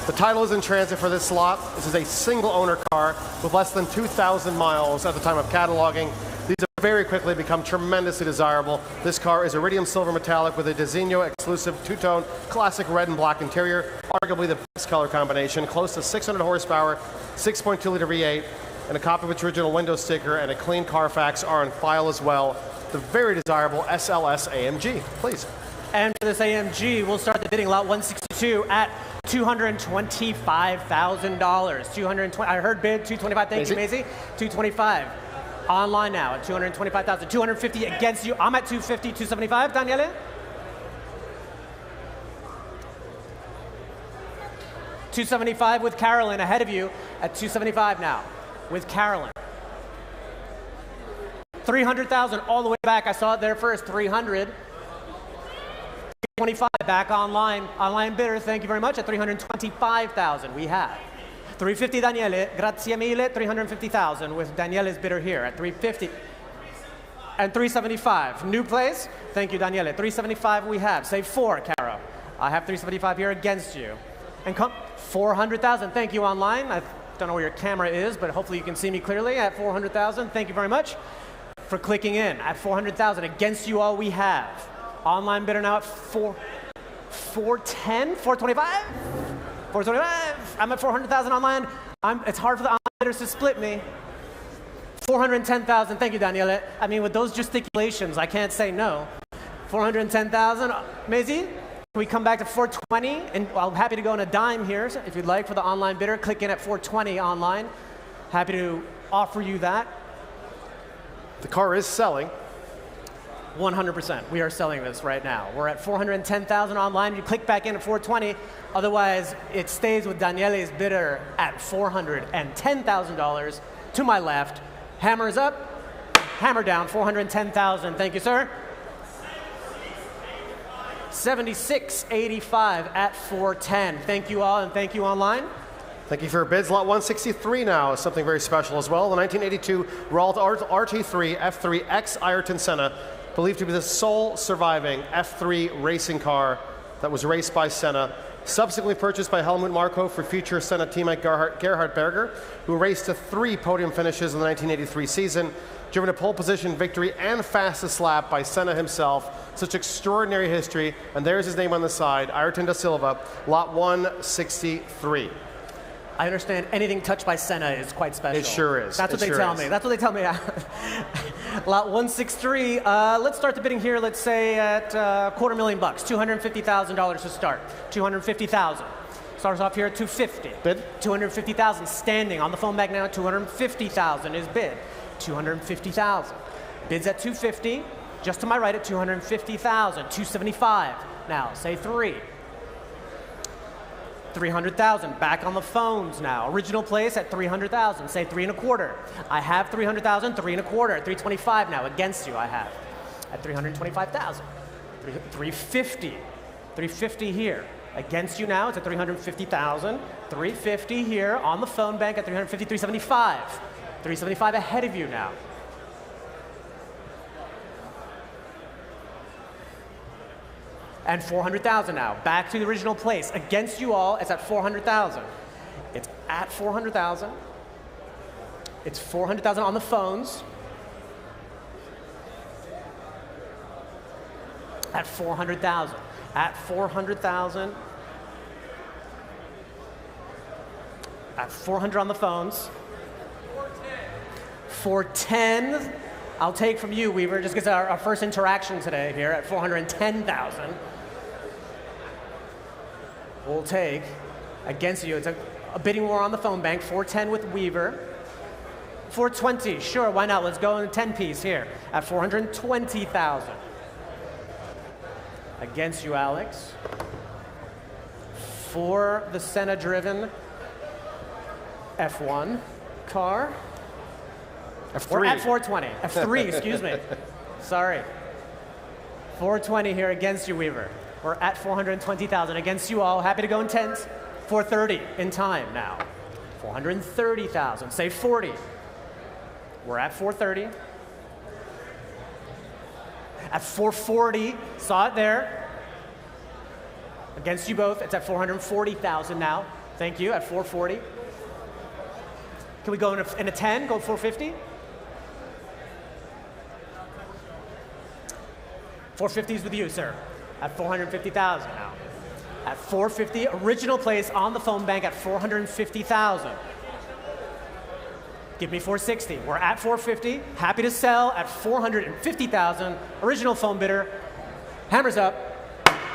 The title is in transit for this lot. This is a single-owner car with less than 2,000 miles at the time of cataloging. These have very quickly become tremendously desirable. This car is iridium silver metallic with a Designo exclusive two-tone classic red and black interior, arguably the best color combination, close to 600 horsepower, 6.2-liter V8, and a copy of its original window sticker and a clean Carfax are on file as well. The very desirable SLS AMG, please. And for this AMG, we'll start the bidding lot 162 at $225,000. 220. I heard bid 225. Thank you, Maisie. 225. Online now at 225,000. 250 against you. I'm at 250. 275. Daniele. $275 with Carolyn ahead of you at $275 now with Carolyn. $300,000 all the way back. I saw it there first. $300. 25 back online. Online bidder, thank you very much. At $325,000 we have. $350 Daniele, grazie mille. $350,000 with Daniele's bidder here at $350. And $375. New place, thank you Daniele. $375 we have. Say 4, Caro. I have $375 here against you. And come $400,000. Thank you online. I don't know where your camera is, but hopefully you can see me clearly at $400,000. Thank you very much for clicking in. At $400,000 against you all we have. Online bidder now at 410, 425, 425. I'm at 400,000 online. It's hard for the online bidders to split me. 410,000. Thank you, Daniele. I mean, with those gesticulations, I can't say no. 410,000. Maisie, can we come back to 420? And I'm happy to go on a dime here, if you'd like, for the online bidder. Click in at 420 online. Happy to offer you that. The car is selling. 100%. We are selling this right now. We're at 410,000 online. You click back in at 420. Otherwise, it stays with Daniele's bidder at $410,000 to my left. Hammer is up, hammer down, 410,000. Thank you, sir. 76.85 at 410. Thank you all, and thank you online. Thank you for your bids. Lot 163 now is something very special as well. The 1982 Ralt RT3 F3 X Ayrton Senna, believed to be the sole surviving F3 racing car that was raced by Senna, subsequently purchased by Helmut Marko for future Senna teammate Gerhard Berger, who raced to 3 podium finishes in the 1983 season, driven a pole position victory and fastest lap by Senna himself. Such extraordinary history, and there's his name on the side, Ayrton da Silva, lot 163. I understand anything touched by Senna is quite special. It sure is. That's what they tell me. That's what they tell me. Lot 163. Let's start the bidding here. Let's say at $250,000, $250,000 to start. $250,000. Starts off here at $250. Bid. $250,000 standing on the phone back now. $250,000 is bid. $250,000. Bids at $250. Just to my right at $250,000. $275. Now say 3. 300,000. Back on the phones now. Original place at 300,000. Say 3 1/4. I have 300,000, 3 1/4. 325 now. Against you, I have at 325,000. 350. 350 here. Against you now, it's at 350,000. 350 here on the phone bank at 350, 375. 375 ahead of you now. And 400,000 now. Back to the original place. Against you all, it's at 400,000. It's at 400,000. It's 400,000 on the phones. At 400,000. At 400,000. At 400 on the phones. 410. I'll take from you, Weaver, just because our first interaction today here at 410,000. We'll take against you. It's a bidding war on the phone bank. 410 with Weaver. 420. Sure, why not? Let's go in a 10-piece here at 420,000. Against you, Alex. For the Senna-driven F1 car. F3. We're at 420. F3, excuse me. Sorry. 420 here against you, Weaver. We're at 420,000 against you all. Happy to go in tens. 430 in time now. 430,000. Say 40. We're at 430. At 440, saw it there. Against you both, it's at 440,000 now. Thank you, at 440. Can we go in a 10, go 450? 450 is with you, sir, at 450,000 now. At 450, original place on the phone bank at 450,000. Give me 460. We're at 450. Happy to sell at 450,000. Original phone bidder. Hammers up.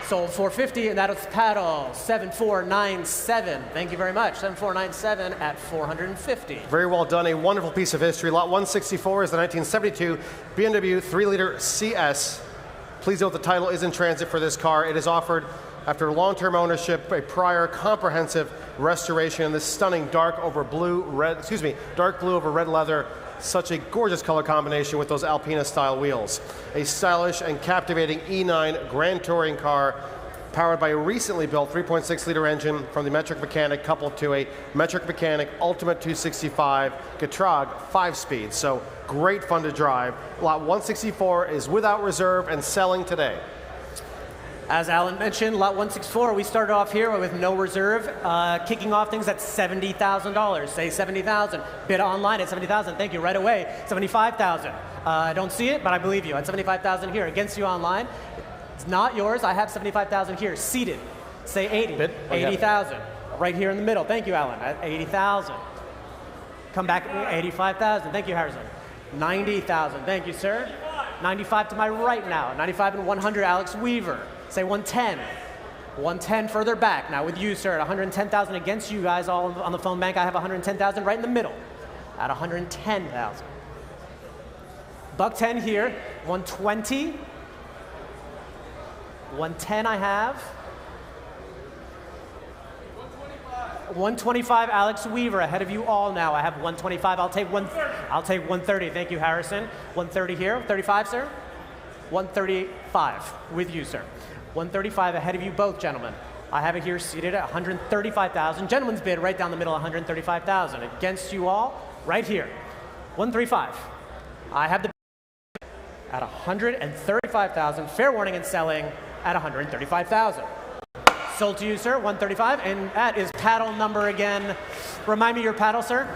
Sold 450, and that is paddle 7497. Thank you very much. 7497 at 450. Very well done. A wonderful piece of history. Lot 164 is the 1972 BMW 3-liter CS. Please note the title is in transit for this car. It is offered after long-term ownership, a prior comprehensive restoration in this stunning dark blue over red leather. Such a gorgeous color combination with those Alpina-style wheels. A stylish and captivating E9 Grand Touring car powered by a recently built 3.6-liter engine from the Metric Mechanic coupled to a Metric Mechanic Ultimate 265 Getrag 5-speed. So great fun to drive. Lot 164 is without reserve and selling today. As Alan mentioned, lot 164, we started off here with no reserve, kicking off things at $70,000. Say 70,000. Bid online at 70,000. Thank you. Right away, 75,000. I don't see it, but I believe you. At 75,000 here. Against you online. It's not yours. I have 75,000 here. Seated. Say 80. Bid? 80,000. Right here in the middle. Thank you, Alan. At 80,000. Come back at 85,000. Thank you, Harrison. 90,000. Thank you, sir. 95 to my right now. 95 and 100, Alex Weaver. Say 110. 110 further back. Now with you, sir, at 110,000 against you guys all on the phone bank. I have 110,000 right in the middle at 110,000. Buck 10 here. 120. 110 I have. 125 Alex Weaver ahead of you all now. I have 125. I'll take 130. Thank you, Harrison. 130 here. 35, sir. 135 with you, sir. 135 ahead of you both, gentlemen. I have it here seated at 135,000. Gentlemen's bid right down the middle, 135,000. Against you all, right here, 135. I have the at 135,000. Fair warning and selling at 135,000. Sold to you, sir, 135. And that is paddle number again. Remind me your paddle, sir.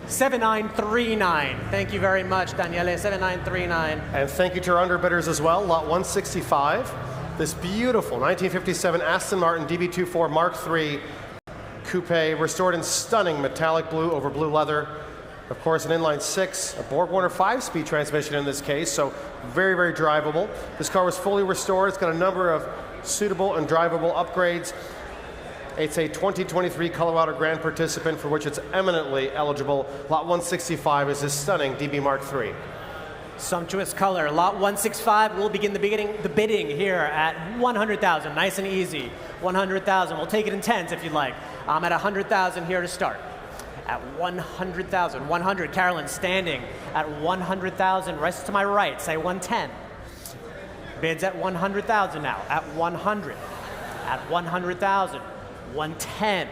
7939. Thank you very much, Daniele. 7939. And thank you to our underbidders as well. Lot 165. This beautiful 1957 Aston Martin DB24 Mark III Coupe, restored in stunning metallic blue over blue leather. Of course, an inline 6, a BorgWarner 5-speed transmission in this case, so very, very drivable. This car was fully restored. It's got a number of suitable and drivable upgrades. It's a 2023 Colorado Grand participant for which it's eminently eligible. Lot 165 is this stunning DB Mark III. Sumptuous color. Lot 165, we'll begin the bidding here at 100,000. Nice and easy. 100,000. We'll take it in tens if you'd like. I'm at 100,000 here to start. At 100,000. 100. Carolyn standing at 100,000. Rest to my right. Say 110. Bids at 100,000 now. At 100. At 100,000. 110.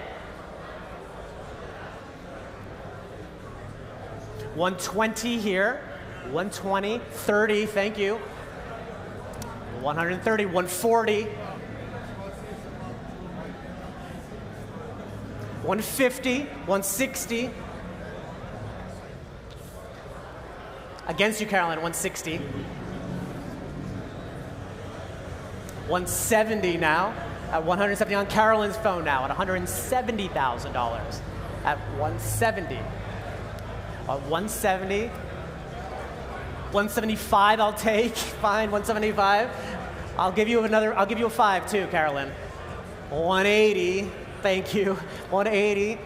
120 here. 120. 30. Thank you. 130. 140. 150, 160. Against you, Carolyn, 160. 170 now, at 170 on Carolyn's phone now, at $170,000. At 170. 170. 175 I'll take, fine, 175. I'll give you a 5 too, Carolyn. 180. Thank you. 180.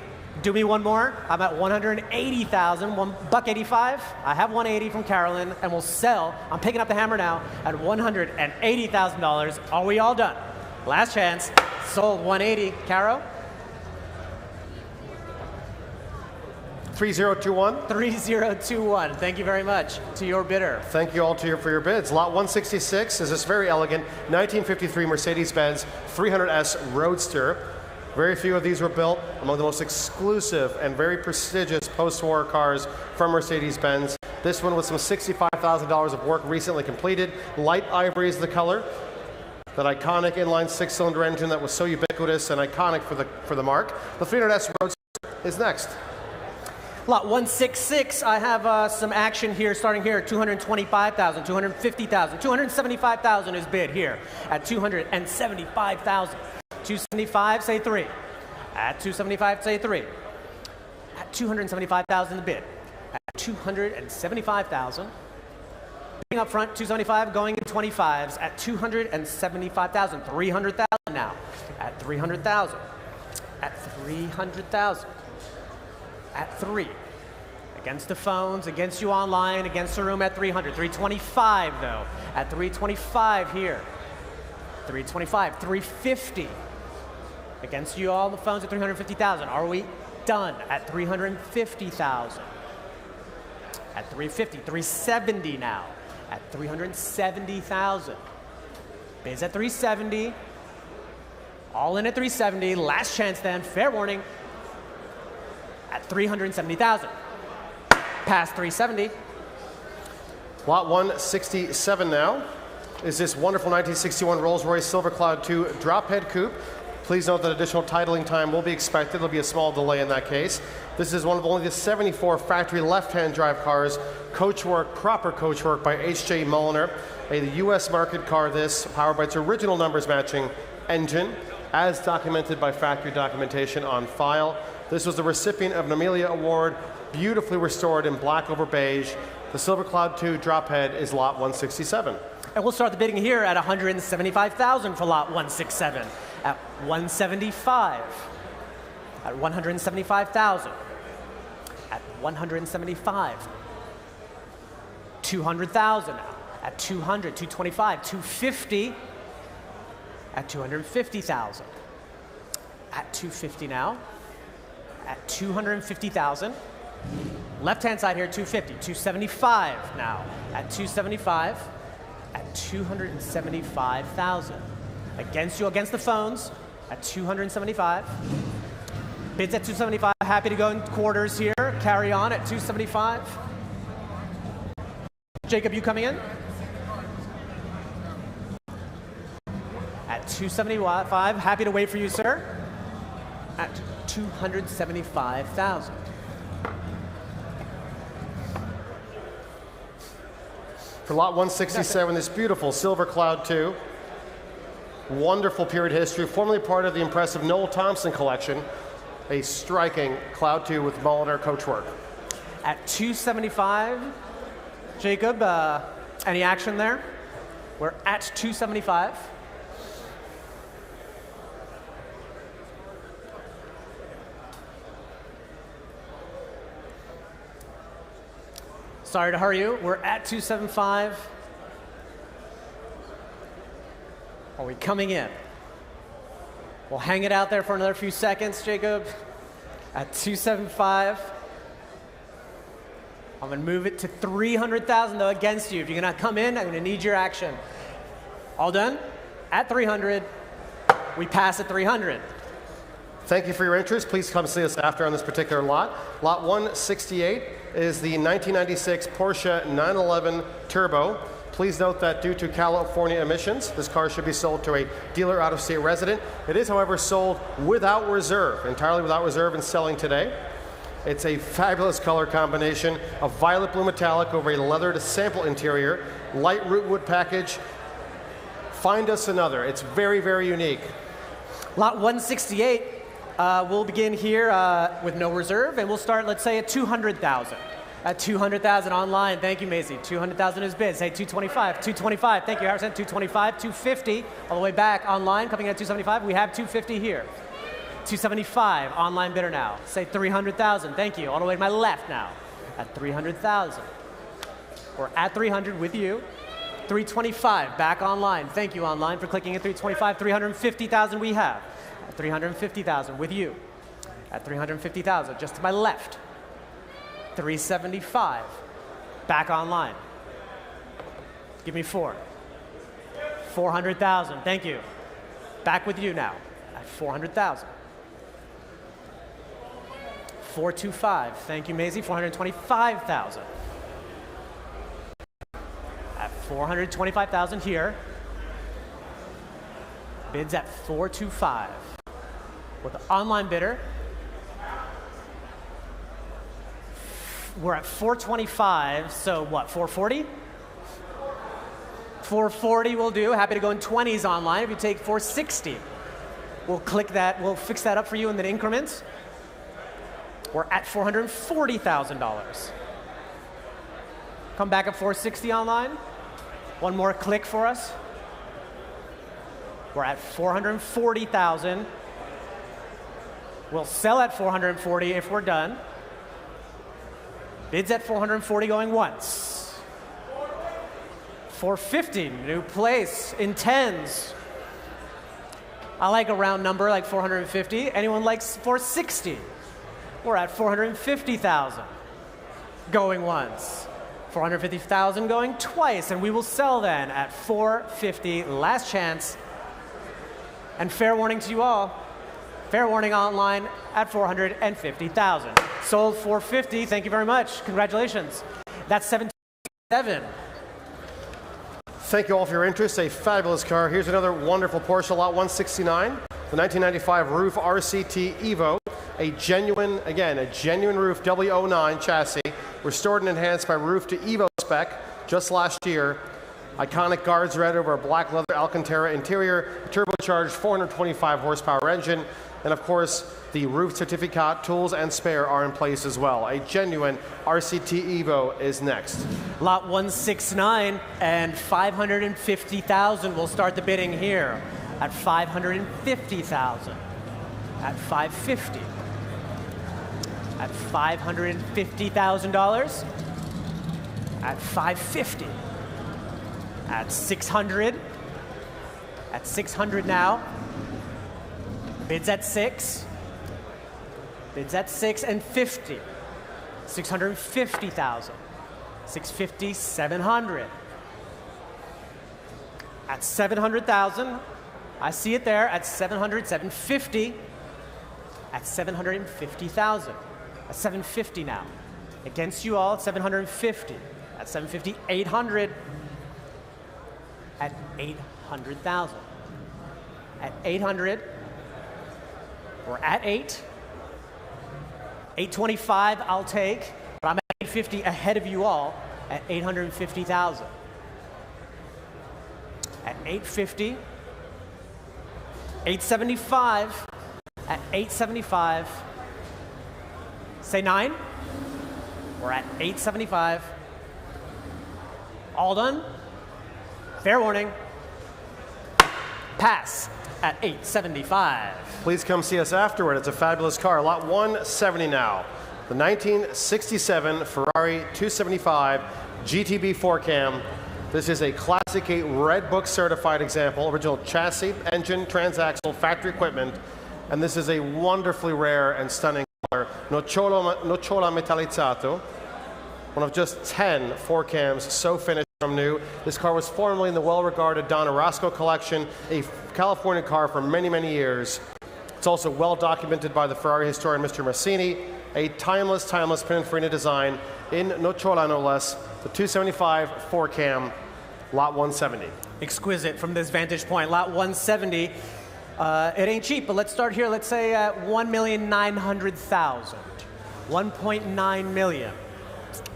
Do me one more. I'm at 180,000. $1.85. I have 180 from Carolyn, and we'll sell. I'm picking up the hammer now at $180,000. Are we all done? Last chance. Sold. 180. Caro. 3021. 3021. Thank you very much to your bidder. Thank you all for your bids. Lot 166 is this very elegant 1953 Mercedes-Benz 300S Roadster. Very few of these were built, among the most exclusive and very prestigious post-war cars from Mercedes-Benz. This one with some $65,000 of work recently completed. Light ivory is the color. That iconic inline six-cylinder engine that was so ubiquitous and iconic for the mark. The 300S Roadster is next. Lot 166, I have some action here, starting here at 225,000, 250,000, 275,000 is bid here at 275,000. 275, say 3. At 275, say 3. At 275,000 the bid. At 275,000. Bidding up front, 275, going in 25s at 275,000. 300,000 now. At 300,000. At 300,000. At 3. Against the phones, against you online, against the room at 300. 325 though. At 325 here. 325, 350. Against you all on the phones at 350,000. Are we done? At 350,000. At 350, 370 now. At 370,000. Bids at 370. All in at 370. Last chance then. Fair warning. At 370,000. Past 370. Lot 167 now is this wonderful 1961 Rolls-Royce Silver Cloud 2 drop head coupe. Please note that additional titling time will be expected. There'll be a small delay in that case. This is one of only the 74 factory left-hand drive cars, coachwork, proper coachwork by H.J. Mulliner. A U.S. market car, this, powered by its original numbers matching engine, as documented by factory documentation on file. This was the recipient of an Amelia Award, beautifully restored in black over beige. The Silver Cloud 2 drop head is lot 167. And we'll start the bidding here at 175,000 for lot 167. At 175. At 175,000. At 175. 200,000 now. At 200, 225, 250. At 250,000. At 250 now. At 250,000. Left-hand side here, 250. 275 now. At 275. At 275,000. Against you, against the phones, at 275. Bids at 275. Happy to go in quarters here. Carry on at 275. Jacob, you coming in? At 275. Happy to wait for you, sir. At 275,000. For lot 167, this beautiful Silver Cloud 2. Wonderful period history, formerly part of the impressive Noel Thompson collection. A striking Cloud 2 with Mulliner coachwork. At 275, Jacob, any action there? We're at 275. Sorry to hurry you. We're at 275. Are we coming in? We'll hang it out there for another few seconds, Jacob. At 275. I'm going to move it to 300,000 though against you. If you're going to come in, I'm going to need your action. All done? At 300. We pass at 300. Thank you for your interest. Please come see us after on this particular lot. Lot 168 is the 1996 Porsche 911 Turbo. Please note that due to California emissions, this car should be sold to a dealer out-of-state resident. It is, however, sold without reserve, entirely without reserve and selling today. It's a fabulous color combination of violet blue metallic over a leathered sample interior, light rootwood package. Find us another. It's very, very unique. Lot 168, we'll begin here with no reserve, and we'll start, let's say, at 200,000. At 200,000 online. Thank you, Maisie. 200,000 is bid. Say 225. 225. Thank you, Harrison. 225. 250. All the way back online, coming at 275. We have 250 here. 275. Online bidder now. Say 300,000. Thank you. All the way to my left now. At 300,000. We're at 300 with you. 325. Back online. Thank you, online, for clicking at 325. 350,000 we have. At 350,000 with you. At 350,000. Just to my left. 375. Back online. Give me 4. 400,000. Thank you. Back with you now at 400,000. 425. Thank you, Maisie. 425,000. At 425,000 here. Bids at 425. With the online bidder. We're at 425, so what, 440? 440 will do. Happy to go in 20s online. If you take 460, we'll click that, we'll fix that up for you in the increments. We're at $440,000. Come back at 460 online. One more click for us. We're at 440,000. We'll sell at 440 if we're done. Bids at 440 going once. 450, new place in 10s. I like a round number like 450. Anyone likes 460? We're at 450,000 going once. 450,000 going twice, and we will sell then at 450. Last chance. And fair warning to you all. Fair warning online at 450,000. Sold 450. Thank you very much. Congratulations. That's 727. Thank you all for your interest. A fabulous car. Here's another wonderful Porsche Lot 169, the 1995 Roof RCT Evo, a genuine Roof W09 chassis, restored and enhanced by Roof to Evo spec just last year. Iconic guards red over a black leather Alcantara interior, turbocharged 425 horsepower engine, and of course, the Roof certificate, tools, and spare are in place as well. A genuine RCT Evo is next. Lot 169 and 550,000. We'll start the bidding here at 550,000. At 550. At $550,000. At 550. At 600. At 600 now. Bids at 6. Bids at 6 and 50. 650,000. 650, 700. At 700,000, I see it there. At 700, 750. At 750,000. At 750 now. Against you all at 750. At 750, 800. At 800,000. At 800. We're at 8. 825 I'll take, but I'm at 850 ahead of you all at 850,000. At 850. 875. At 875. Say 9. We're at 875. All done? Fair warning. Pass at 875. Please come see us afterward. It's a fabulous car. Lot 170 now. the 1967 Ferrari 275 GTB 4-cam. This is a Classic 8 Red Book certified example, original chassis, engine, transaxle, factory equipment, and this is a wonderfully rare and stunning color, Nocciola Metallizzato, one of just 10 4-cams so finished from new. This car was formerly in the well-regarded Don Orozco collection, a California car for many, many years. It's also well documented by the Ferrari historian Mr. Massini, a timeless Pininfarina design in Nocciola no less, the 275 4-cam, lot 170. Exquisite from this vantage point. Lot 170. It ain't cheap, but let's start here. Let's say at 1,900,000. 1.9 million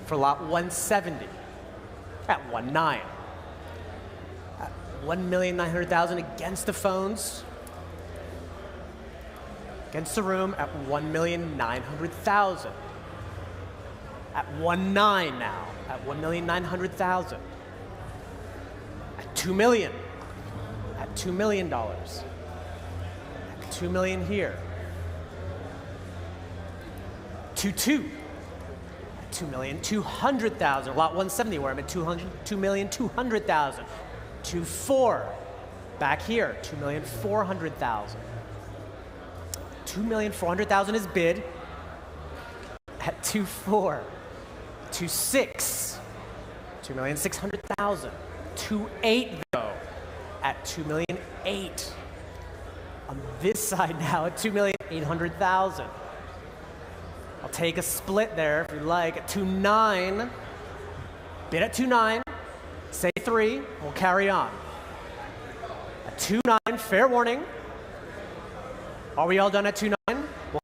for lot 170. At 1.9. 1,900,000 against the phones. Against the room at 1,900,000. At 1.9 now. At 1,900,000. At 2 million. At $2 million. At 2 million here. 2.2. At 2,200,000. Lot 170 where I'm at 2,200,000. 2.4. Back here. 2,400,000. 2,400,000 is bid. At 2.4. 2.6. 2,600,000. 2.8 though. At 2,008,000. On this side now at 2,800,000. I'll take a split there if you like. At 2.9. Bid at 2.9. Say 3. We'll carry on. At 2.9. Fair warning. Are we all done at 2.9? Well,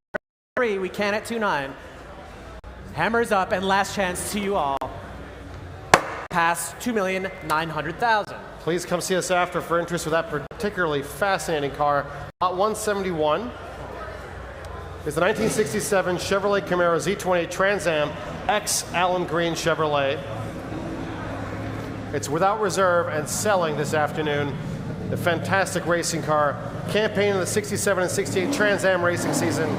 3. We can at 2.9. Hammers up and last chance to you all. Past 2,900,000. Please come see us after for interest with that particularly fascinating car. Lot 171 is the 1967 Chevrolet Camaro Z28 Trans Am X Alan Green Chevrolet. It's without reserve and selling this afternoon. A fantastic racing car, campaign in the 67 and 68 Trans Am racing season.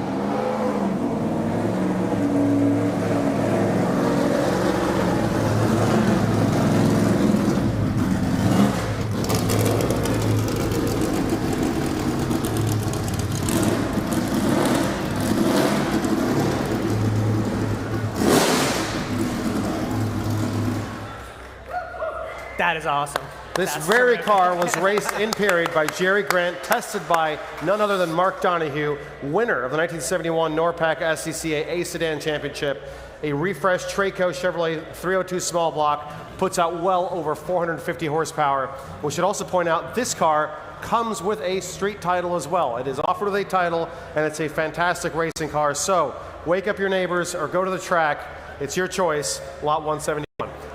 That is awesome. This very car was raced in period by Jerry Grant, tested by none other than Mark Donohue, winner of the 1971 Norpac SCCA A Sedan Championship. A refreshed Traco Chevrolet 302 small block puts out well over 450 horsepower. We should also point out this car comes with a street title as well. It is offered with a title, and it's a fantastic racing car. So wake up your neighbors or go to the track. It's your choice, lot 171.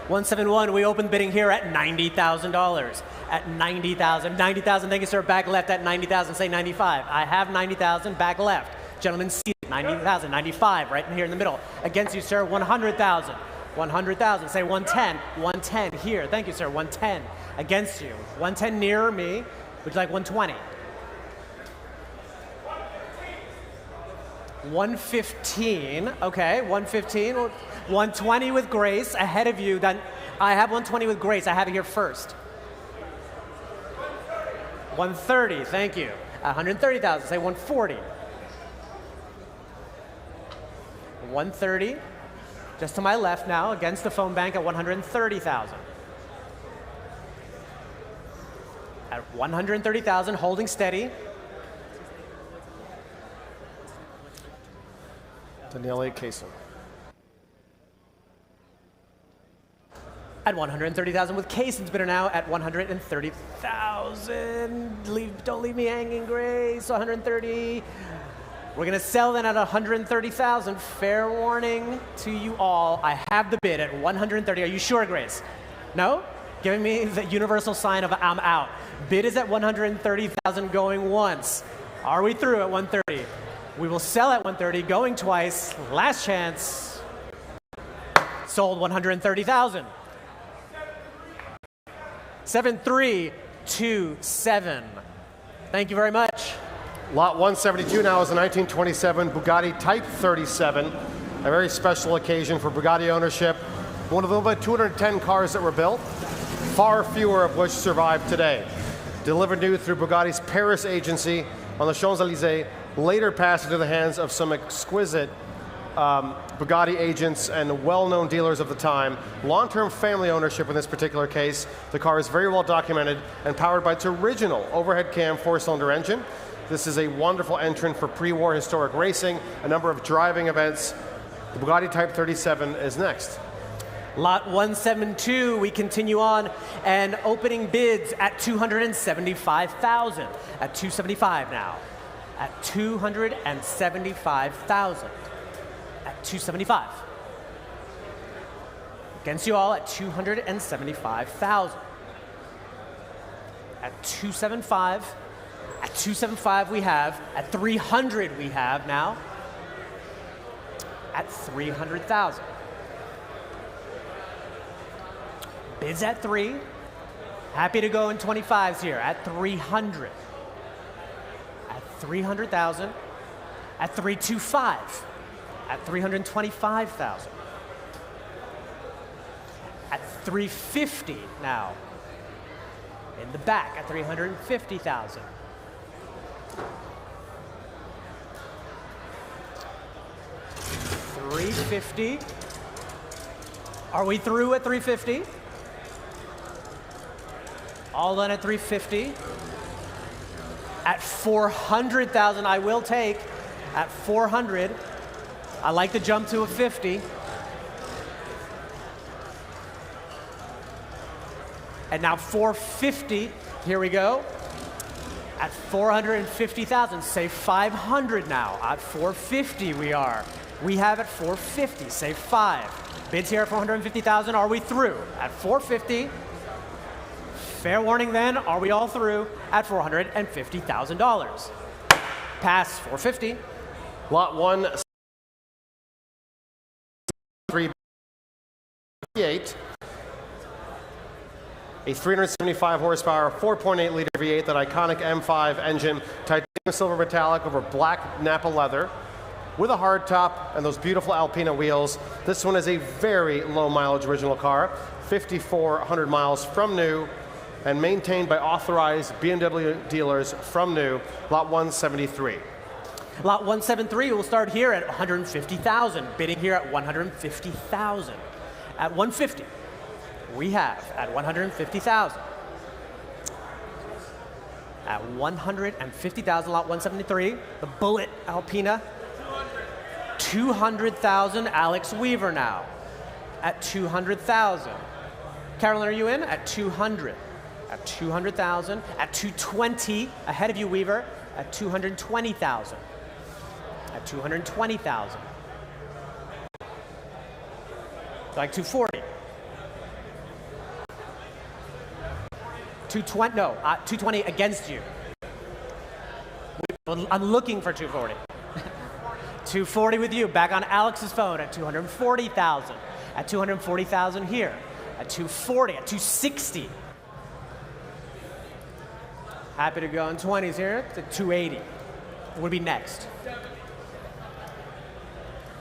171, we open bidding here at $90,000. At $90,000. 90,000, thank you, sir. Back left at 90,000, say 95. I have 90,000, back left. Gentlemen, seated, 90,000, 95, right in here in the middle. Against you, sir, 100,000. 100,000, say 110. 110 here, thank you, sir, 110. Against you, 110 nearer me. Would you like 120? 115, okay, 115. 120 with Grace, ahead of you. Then I have 120 with Grace. I have it here first. 130, thank you. 130,000, say 140. 130, just to my left now, against the phone bank at 130,000. At 130,000, holding steady. Daniele Caso. At 130,000 with Cason's bidder now at 130,000. Don't leave me hanging, Grace. 130. We're going to sell then at 130,000. Fair warning to you all. I have the bid at 130. Are you sure, Grace? No? Giving me the universal sign of I'm out. Bid is at 130,000 going once. Are we through at 130? We will sell at 130 going twice. Last chance. Sold 130,000. 7327. Thank you very much. Lot 172 now is a 1927 Bugatti Type 37. a very special occasion for Bugatti ownership. One of the over 210 cars that were built, far fewer of which survive today. Delivered new through Bugatti's Paris agency on the Champs-Élysées, later passed into the hands of some exquisite Bugatti agents and well-known dealers of the time. Long-term family ownership in this particular case. The car is very well documented and powered by its original overhead cam 4-cylinder engine. This is a wonderful entrant for pre-war historic racing, a number of driving events. The Bugatti Type 37 is next. Lot 172, we continue on, and opening bids at $275,000. At $275 now. At $275,000. At $275. Against you all at $275,000. At $275. At $275 we have. At $300 we have now. At $300,000. Bids at 3. Happy to go in 25s here at 300. At 300,000. At 325. At 325,000. At 350 now. In the back at 350,000. $350. Are we through at 350? All done at 350. At 400,000, I will take. At 400, I like to jump to a 50. And now 450, here we go. At 450,000, say 500 now. At 450 we are. We have at 450, say 5. Bids here at 450,000, are we through? At 450. Fair warning then, are we all through at $450,000? Pass 450. Lot 138. A 375 horsepower, 4.8 liter V8, that iconic M5 engine, titanium silver metallic over black Napa leather, with a hard top and those beautiful Alpina wheels. This one is a very low mileage original car, 5,400 miles from new, and maintained by authorized BMW dealers from new. Lot 173. Lot 173 will start here at 150,000, bidding here at 150,000. At 150, we have at 150,000. At 150,000, lot 173, the Bullet Alpina. 200,000, Alex Weaver now. At 200,000. Carolyn, are you in? At 200. At 200,000. At 220, ahead of you, Weaver. At 220,000. At 220,000. Like 240. 220, no, 220 against you. I'm looking for 240. 240 with you, back on Alex's phone at 240,000. At 240,000 here. At 240, at 260. Happy to go in 20s here to 280. Would be next.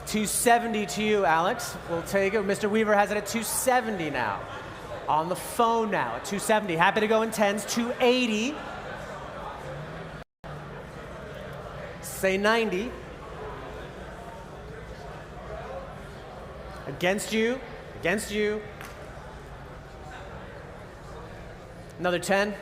270 to you, Alex. We'll take it. Mr. Weaver has it at 270 now. On the phone now at 270. Happy to go in 10s. 280. Say 90. Against you. Against you. Another 10.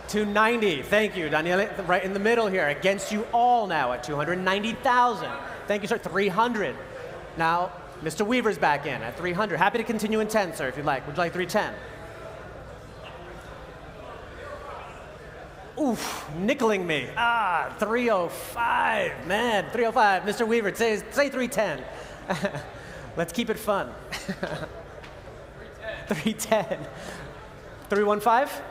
290. Thank you, Daniele. Right in the middle here. Against you all now at 290,000. Thank you, sir. 300. Now, Mr. Weaver's back in at 300. Happy to continue in 10, sir, if you'd like. Would you like 310? Oof, nickeling me. 305. Man, 305. Mr. Weaver, say 310. Let's keep it fun. 310. 315?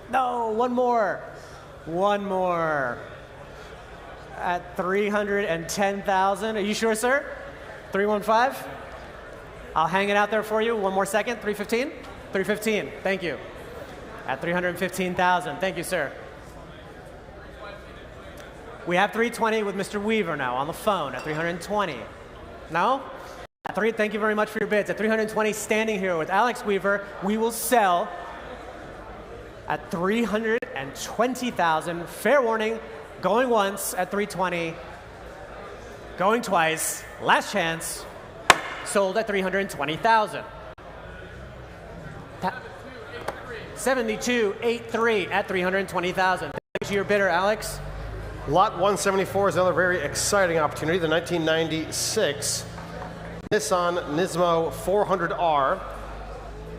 No, one more. One more. At 310,000. Are you sure, sir? 315? I'll hang it out there for you. One more second. 315? 315. Thank you. At 315,000. Thank you, sir. We have 320 with Mr. Weaver now on the phone at 320. No? Thank you very much for your bids. At 320, standing here with Alex Weaver, we will sell at 320,000. Fair warning, going once at 320, going twice, last chance, sold at 320,000. 72.83 at 320,000. Thanks to your bidder, Alex. Lot 174 is another very exciting opportunity. The 1996 Nissan Nismo 400R.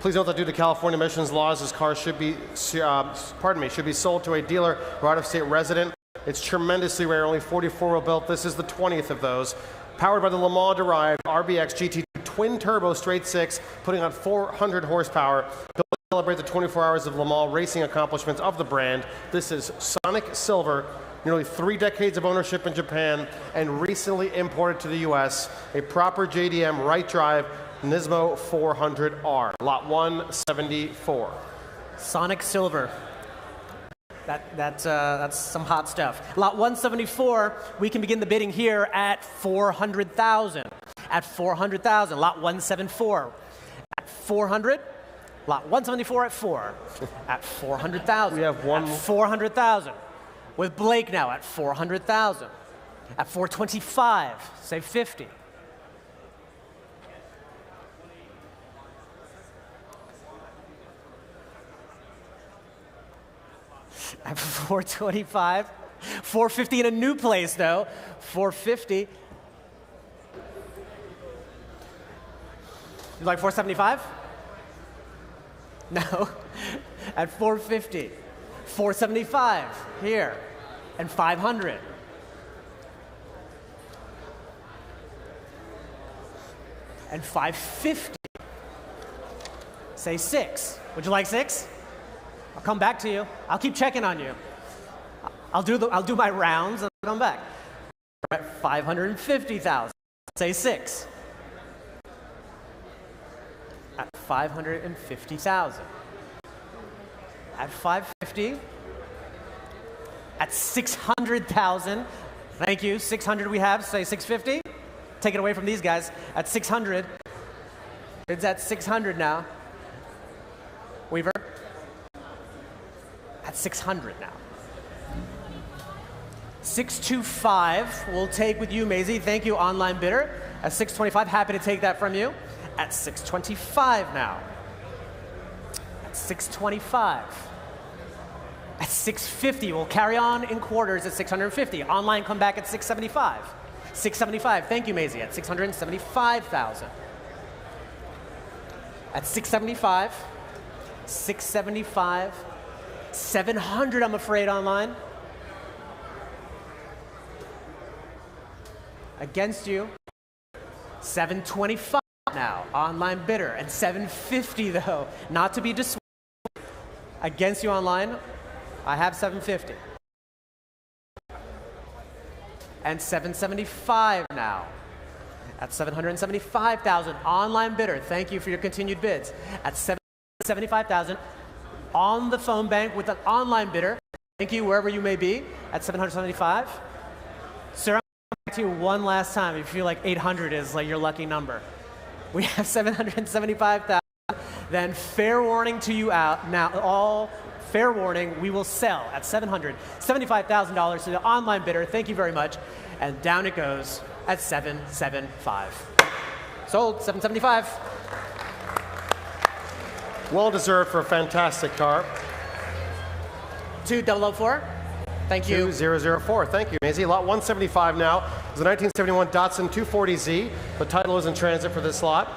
Please note that due to California emissions laws, this car should be, should be sold to a dealer or out-of-state resident. It's tremendously rare, only 44 were built. This is the 20th of those. Powered by the Le Mans-derived RBX GT2 twin-turbo straight six, putting on 400 horsepower. Built to celebrate the 24 hours of Le Mans racing accomplishments of the brand. This is Sonic Silver. Nearly 3 decades of ownership in Japan and recently imported to the US. A proper JDM right drive Nismo 400R, lot 174. Sonic Silver. That's some hot stuff. Lot 174, we can begin the bidding here at 400,000. At 400,000, lot 174. At 400, lot 174 at 4. At 400,000. We have one. At 400,000. With Blake now at 400,000. At 425, say 50. At 425, 450 in a new place though, 450. You like 475? No. At 450, 475 here. And 500. And 550. Say 6. Would you like 6? I'll come back to you. I'll keep checking on you. I'll do my rounds and I'll come back. We're at 550,000. Say 6. At 550,000. At 550. At 600,000, thank you, 600 we have, say 650. Take it away from these guys. At 600, it's at 600 now. Weaver, at 600 now. 625, we'll take with you, Maisie. Thank you, online bidder. At 625, happy to take that from you. At 625 now. At 625. At 650, we'll carry on in quarters at 650. Online, come back at 675. 675, thank you, Maisie, at 675,000. At 675, 675, 700, I'm afraid, online. Against you, 725 now, online bidder, and 750 though, not to be dissuaded. Against you online, I have 750. And 775 now. At 775,000, online bidder. Thank you for your continued bids. At 775,000, on the phone bank with an online bidder. Thank you wherever you may be. At 775. Sir, I'm back to you one last time. If you feel like 800 is like your lucky number. We have 775,000. Then fair warning to you out now. All fair warning, we will sell at $775,000 to the online bidder. Thank you very much. And down it goes at 775. Sold, 775. Well deserved for a fantastic car. 2004. Thank you. 2004. Thank you, Maisie. Lot 175 now is the 1971 Datsun 240Z. The title is in transit for this lot.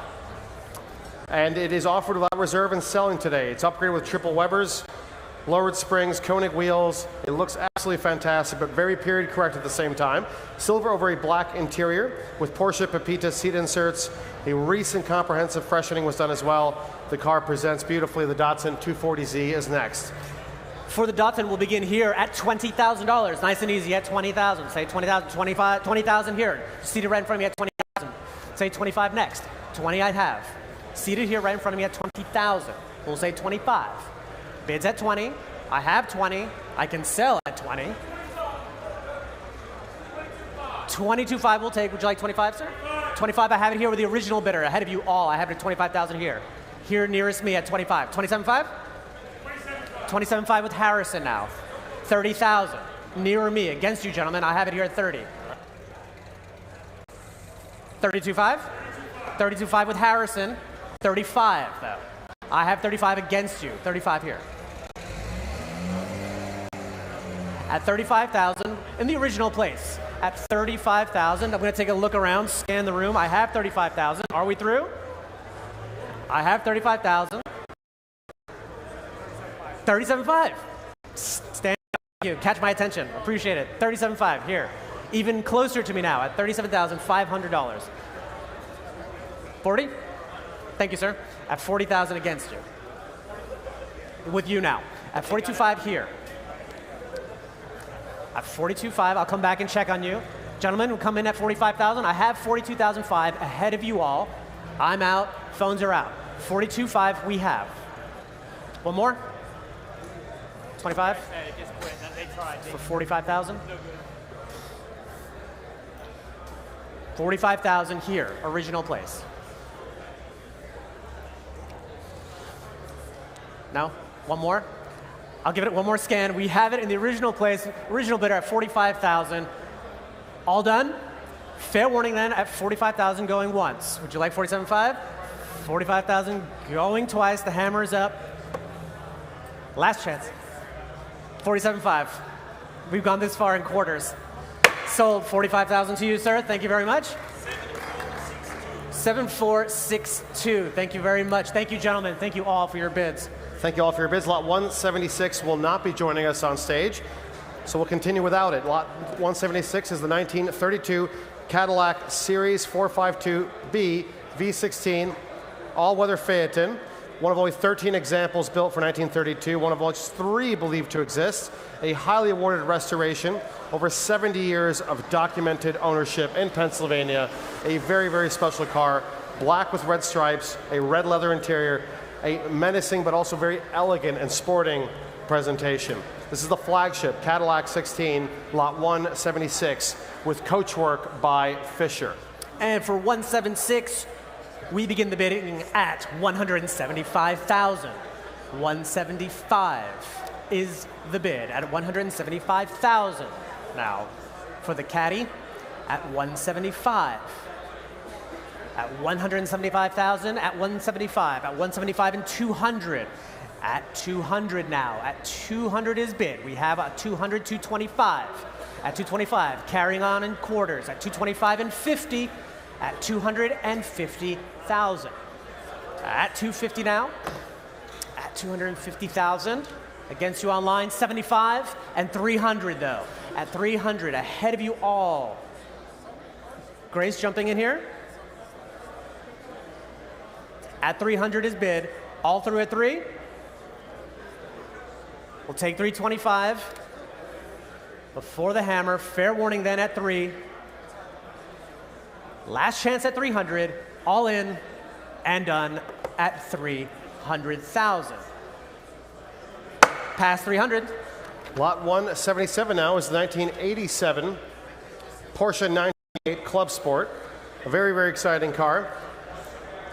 And it is offered without reserve and selling today. It's upgraded with triple Webers, lowered springs, Koenig wheels. It looks absolutely fantastic, but very period correct at the same time. Silver over a black interior with Porsche Pepita seat inserts. A recent comprehensive freshening was done as well. The car presents beautifully. The Datsun 240Z is next. For the Datsun, we'll begin here at $20,000. Nice and easy at 20,000. Say 20,000, 25, 20,000 here. Seated right in front of me at 20,000. Say 25 next. 20 I have. Seated here right in front of me at 20,000. We'll say 25. Bids at 20. I have 20. I can sell at 20. 22.5 we'll take. Would you like 25, sir? 25, I have it here with the original bidder, ahead of you all. I have it at 25,000 here. Here nearest me at 25. 27.5? 27.5 with Harrison now. 30,000. Nearer me, against you, gentlemen. I have it here at 30. 32.5? 32.5 with Harrison. 35, though. I have 35 against you. 35 here. At 35,000, in the original place. At 35,000, I'm going to take a look around, scan the room. I have 35,000. Are we through? I have 35,000. 37.5. Stand. Thank you. Catch my attention. Appreciate it. 37.5 here. Even closer to me now at $37,500. 40? Thank you, sir. At 40,000 against you. With you now. At 42.5 here. At 42.5, I'll come back and check on you. Gentlemen, who come in at 45,000, I have 42,005 ahead of you all. I'm out. Phones are out. 42.5 we have. One more? 25? For 45,000? 45,000 here, original place. No? One more? I'll give it one more scan. We have it in the original place, original bidder at 45,000. All done? Fair warning then at 45,000 going once. Would you like 47.5? 45,000 going twice. The hammer is up. Last chance. 47.5. We've gone this far in quarters. Sold 45,000 to you, sir. Thank you very much. 7462. Thank you very much. Thank you, gentlemen. Thank you all for your bids. Thank you all for your bids. Lot 176 will not be joining us on stage, so we'll continue without it. Lot 176 is the 1932 Cadillac Series 452B V16 all-weather Phaeton, one of only 13 examples built for 1932, one of which 3 believed to exist, a highly awarded restoration, over 70 years of documented ownership in Pennsylvania, a very, very special car, black with red stripes, a red leather interior, a menacing but also very elegant and sporting presentation. This is the flagship Cadillac 16, lot 176, with coachwork by Fisher. And for 176, we begin the bidding at 175,000. 175 is the bid at 175,000. Now, for the Caddy, at 175. At 175,000, at 175, at 175 and 200. At 200 now. At 200 is bid. We have a 200, 225. At 225, carrying on in quarters. At 225 and 50. At 250,000. At 250 now. At 250,000. Against you online, 75 and 300 though. At 300, ahead of you all. Grace jumping in here. At 300 is bid. All through at 3. We'll take 325. Before the hammer. Fair warning then at 3. Last chance at 300. All in and done at 300,000. Past 300. Lot 177 now is the 1987 Porsche 928 Club Sport. A very, very exciting car.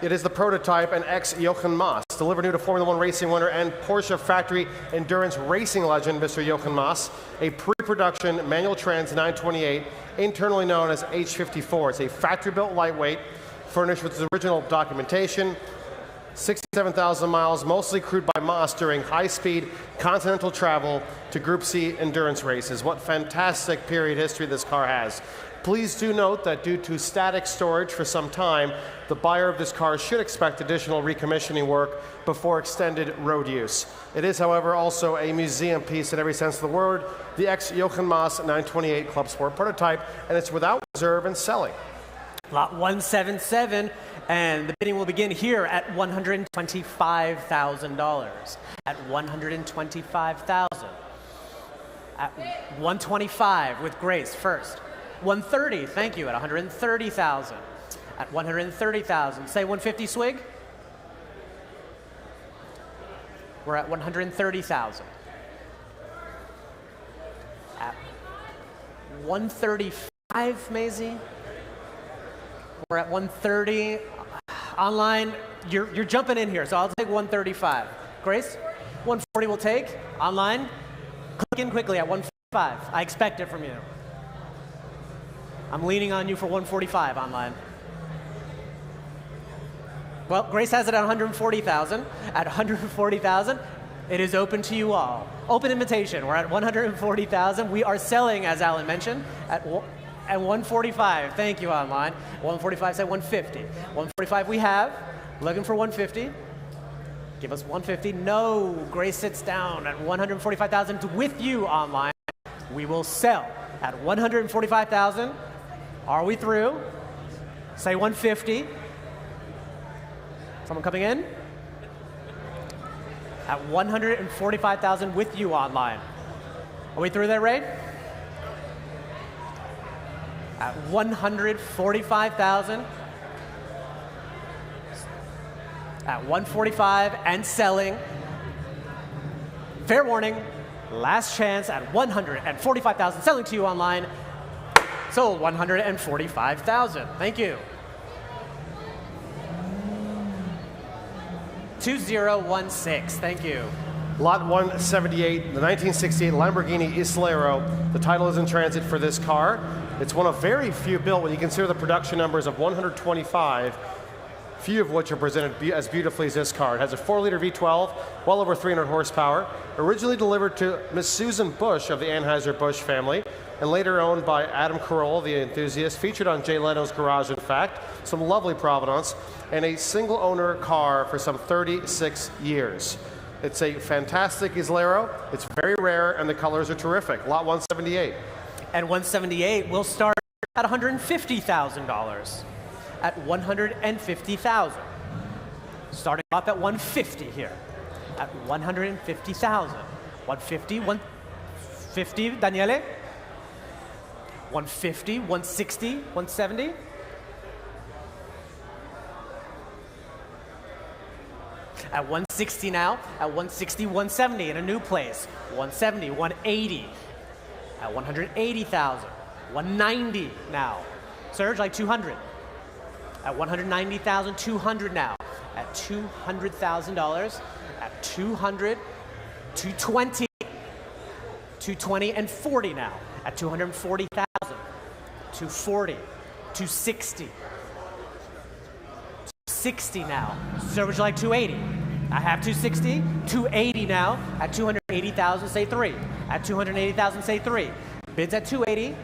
It is the prototype and ex-Jochen Mass, delivered new to Formula One racing winner and Porsche factory endurance racing legend, Mr. Jochen Mass. A pre-production manual trans 928, internally known as H54. It's a factory-built lightweight, furnished with its original documentation, 67,000 miles, mostly crewed by Mass during high-speed continental travel to Group C endurance races. What fantastic period history this car has. Please do note that due to static storage for some time, the buyer of this car should expect additional recommissioning work before extended road use. It is, however, also a museum piece in every sense of the word, the ex-Jochen Mass 928 Club Sport prototype, and it's without reserve and selling. Lot 177, and the bidding will begin here at $125,000. At $125,000. At 125 with Grace first. 130, thank you, at 130,000. At 130,000. Say 150 swig. We're at 130,000. At 130. Maisie. We're at 130. Online, you're jumping in here, so I'll take 135. Grace, 140 will take. Online, click in quickly at 145. I expect it from you. I'm leaning on you for 145 online. Well, Grace has it at 140,000. At 140,000, it is open to you all. Open invitation. We're at 140,000. We are selling, as Alan mentioned, at 145. Thank you, online. 145, say 150. 145 we have. Looking for 150. Give us 150. No. Grace sits down at 145,000 with you, online. We will sell at 145,000. Are we through? Say 150. Someone coming in? At 145,000 with you, online. Are we through there, Ray? At 145,000. At 145 and selling. Fair warning, last chance at 145,000. Selling to you online. Sold 145,000. Thank you. 2016. Thank you. Lot 178, the 1968 Lamborghini Islero. The title is in transit for this car. It's one of very few built when you consider the production numbers of 125, few of which are presented as beautifully as this car. It has a 4-liter V12, well over 300 horsepower, originally delivered to Miss Susan Bush of the Anheuser-Busch family, and later owned by Adam Carolla, the enthusiast, featured on Jay Leno's Garage, in fact, some lovely provenance, and a single-owner car for some 36 years. It's a fantastic Islero. It's very rare, and the colors are terrific. Lot 178. And 178 will start at $150,000. At 150,000. Starting off at 150 here. At 150,000. 150, 150, Daniele. 150, 160, 170. At 160 now, at 160, 170 in a new place. 170, 180. At 180,000. 190 now. Surge like 200. At 190,000, 200 now. At $200,000. At 200, 220. 220 and 40 now. At 240,000. 240. 260. 60 now. So would you like 280? I have 260, 280 now. At 280,000, say 3. At 280,000, say 3. Bids at 280.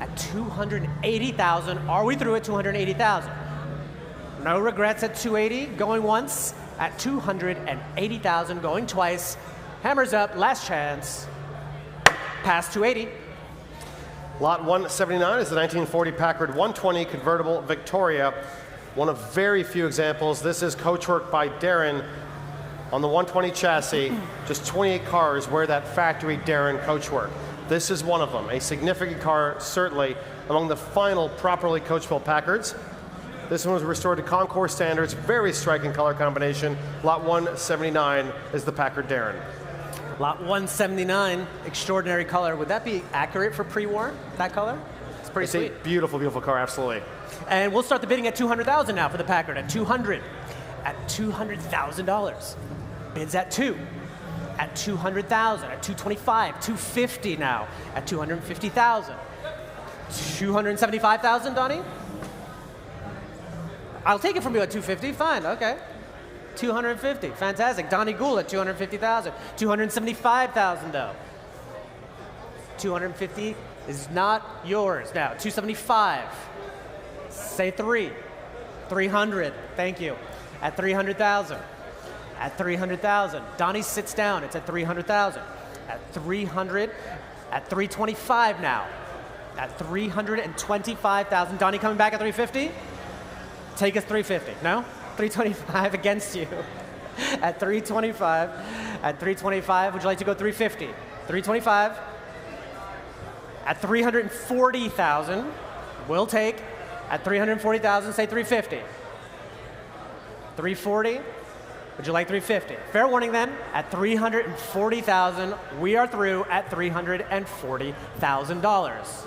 At 280,000, are we through at 280,000? No regrets at 280, going once. At 280,000, going twice. Hammers up, last chance. Past 280. Lot 179 is the 1940 Packard 120 convertible Victoria. One of very few examples. This is coachwork by Darren on the 120 chassis. Just 28 cars wear that factory Darren coachwork. This is one of them. A significant car, certainly, among the final properly coach-built Packards. This one was restored to Concours standards. Very striking color combination. Lot 179 is the Packard Darren. Lot 179, extraordinary color. Would that be accurate for pre-war, that color? It's pretty sweet. A beautiful, beautiful car, absolutely. And we'll start the bidding at $200,000 now for the Packard. At 200, at $200,000. Bids at 2, at 200,000, at 225, 250 now, at 250,000, 275,000, Donnie. I'll take it from you at 250. Fine, okay. 250, fantastic. Donnie Gould at 250,000, 275,000 though. 250 is not yours now. 275. Say 3. 300. Thank you. At 300,000. At 300,000. Donnie sits down. It's at 300,000. At 300. At 325 now. At 325,000. Donnie coming back at 350. Take us 350. No? 325 against you. At 325. At 325. Would you like to go 350? 325. At 340,000. We'll take. At 340,000, say 350. 340. Would you like 350? Fair warning then. At 340,000, we are through at $340,000.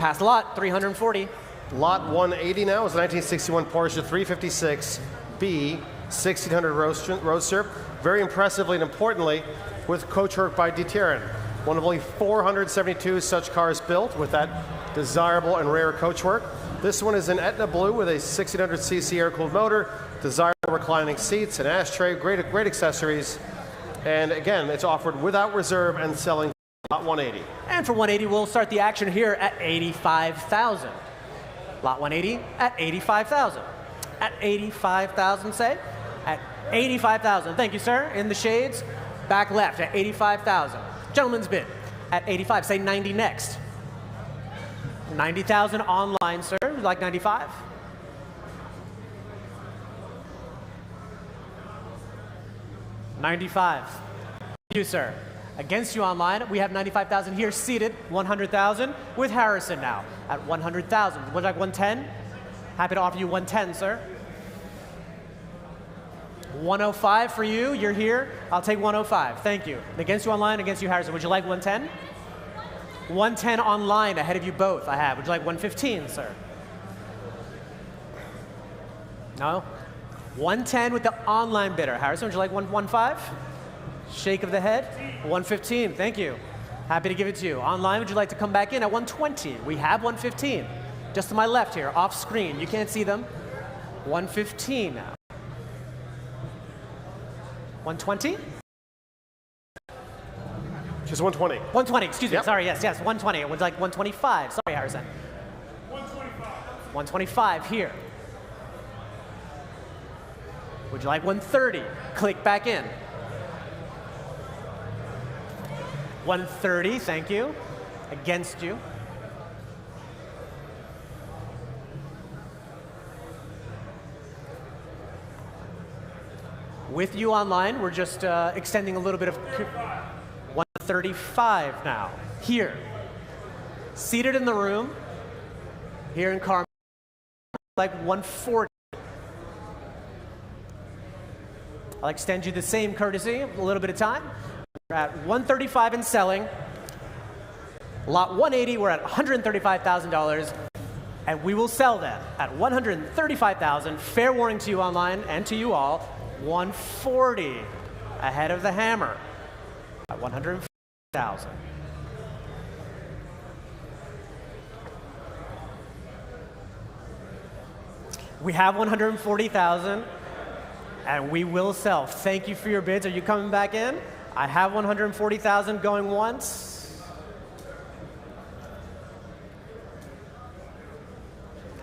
Pass the lot, 340. Lot 180 now is a 1961 Porsche 356B 1600 Roadster. Very impressively and importantly, with coachwork by Dieterin. One of only 472 such cars built with that desirable and rare coachwork. This one is in Etna Blue with a 1600cc air-cooled motor, desirable reclining seats, an ashtray, great accessories. And again, it's offered without reserve and selling lot 180. And for 180, we'll start the action here at 85,000. Lot 180 at 85,000. At 85,000, say? At 85,000. Thank you, sir. In the shades, back left at 85,000. Gentleman's bid at 85. Say 90 next. 90,000 online, sir. Would you like 95? $95. Thank you, sir. Against you online, we have 95,000 here seated, 100,000 with Harrison now at 100,000. Would you like 110? Happy to offer you 110, sir. 105 for you. You're here. I'll take 105. Thank you. Against you online, against you, Harrison. Would you like 110? 110 online, ahead of you both. I have. Would you like 115, sir? No? 110 with the online bidder. Harrison, would you like 115? Shake of the head. 115, thank you. Happy to give it to you. Online, would you like to come back in at 120? We have 115. Just to my left here, off screen. You can't see them. 115 now. 120? Just 120. 120, excuse me. Yep. Sorry, yes, 120. Would you like 125? Sorry, Harrison. 125. 125 here. Would you like 130? Click back in. 130, thank you. Against you. With you online, we're just extending a little bit of 135 now. Here. Seated in the room. Here in Carmel. Like 140. I'll extend you the same courtesy, a little bit of time. We're at 135 and selling. Lot 180, we're at $135,000. And we will sell that at $135,000. Fair warning to you online and to you all, 140 ahead of the hammer at $140,000. We have $140,000. And we will sell. Thank you for your bids. Are you coming back in? I have $140,000 going once.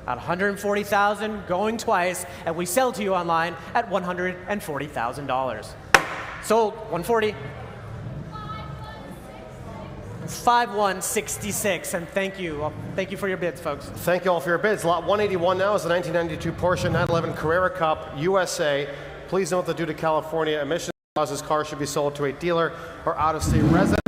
At $140,000 going twice, and we sell to you online at $140,000. Sold. 140. 5166, and thank you. Thank you for your bids, folks. Thank you all for your bids. Lot 181 now is the 1992 Porsche 911 Carrera Cup USA. Please note that due to California emissions laws, this car should be sold to a dealer or out-of-state resident.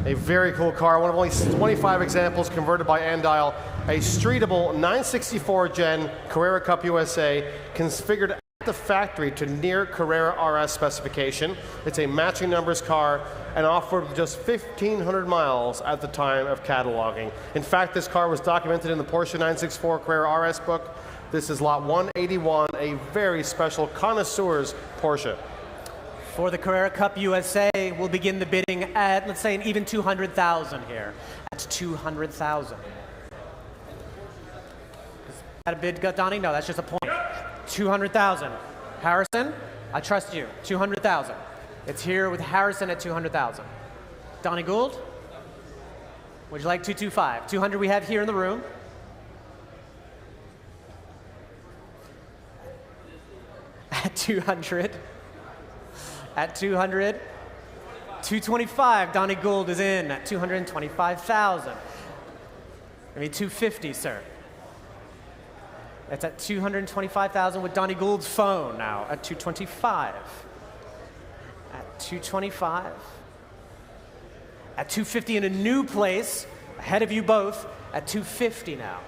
A very cool car, one of only 25 examples converted by Andile. A streetable 964 Gen Carrera Cup USA, configured at the factory to near Carrera RS specification. It's a matching numbers car and offered just 1,500 miles at the time of cataloging. In fact, this car was documented in the Porsche 964 Carrera RS book. This is lot 181, a very special connoisseur's Porsche. For the Carrera Cup USA, we'll begin the bidding at, let's say, an even 200,000 here. That's 200,000. Is that a bid, Donnie? No, that's just a point. 200,000. Harrison, I trust you. 200,000. It's here with Harrison at 200,000. Donnie Gould, would you like 225? 200 we have here in the room. At 200. At 200. 225, Donnie Gould is in at 225,000. I mean 250, sir. That's at 225,000 with Donnie Gould's phone now at 225. At 225. At 250 in a new place, ahead of you both, at 250 now.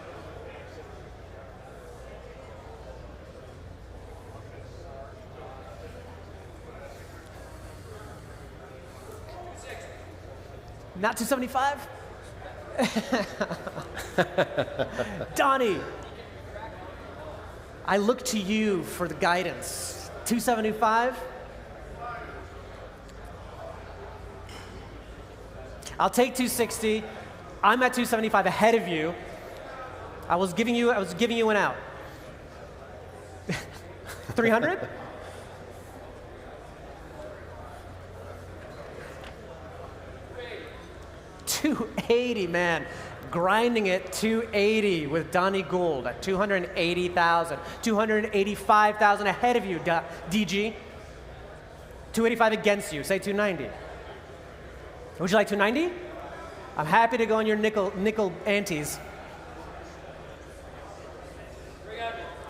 Not 275? Donnie, I look to you for the guidance. 275? I'll take 260. I'm at 275 ahead of you. I was giving you an out. 300? $280, man. Grinding it 280 with Donnie Gould at 280,000. 285,000 ahead of you, DG. 285 against you. Say 290. Would you like 290? I'm happy to go on your nickel antes.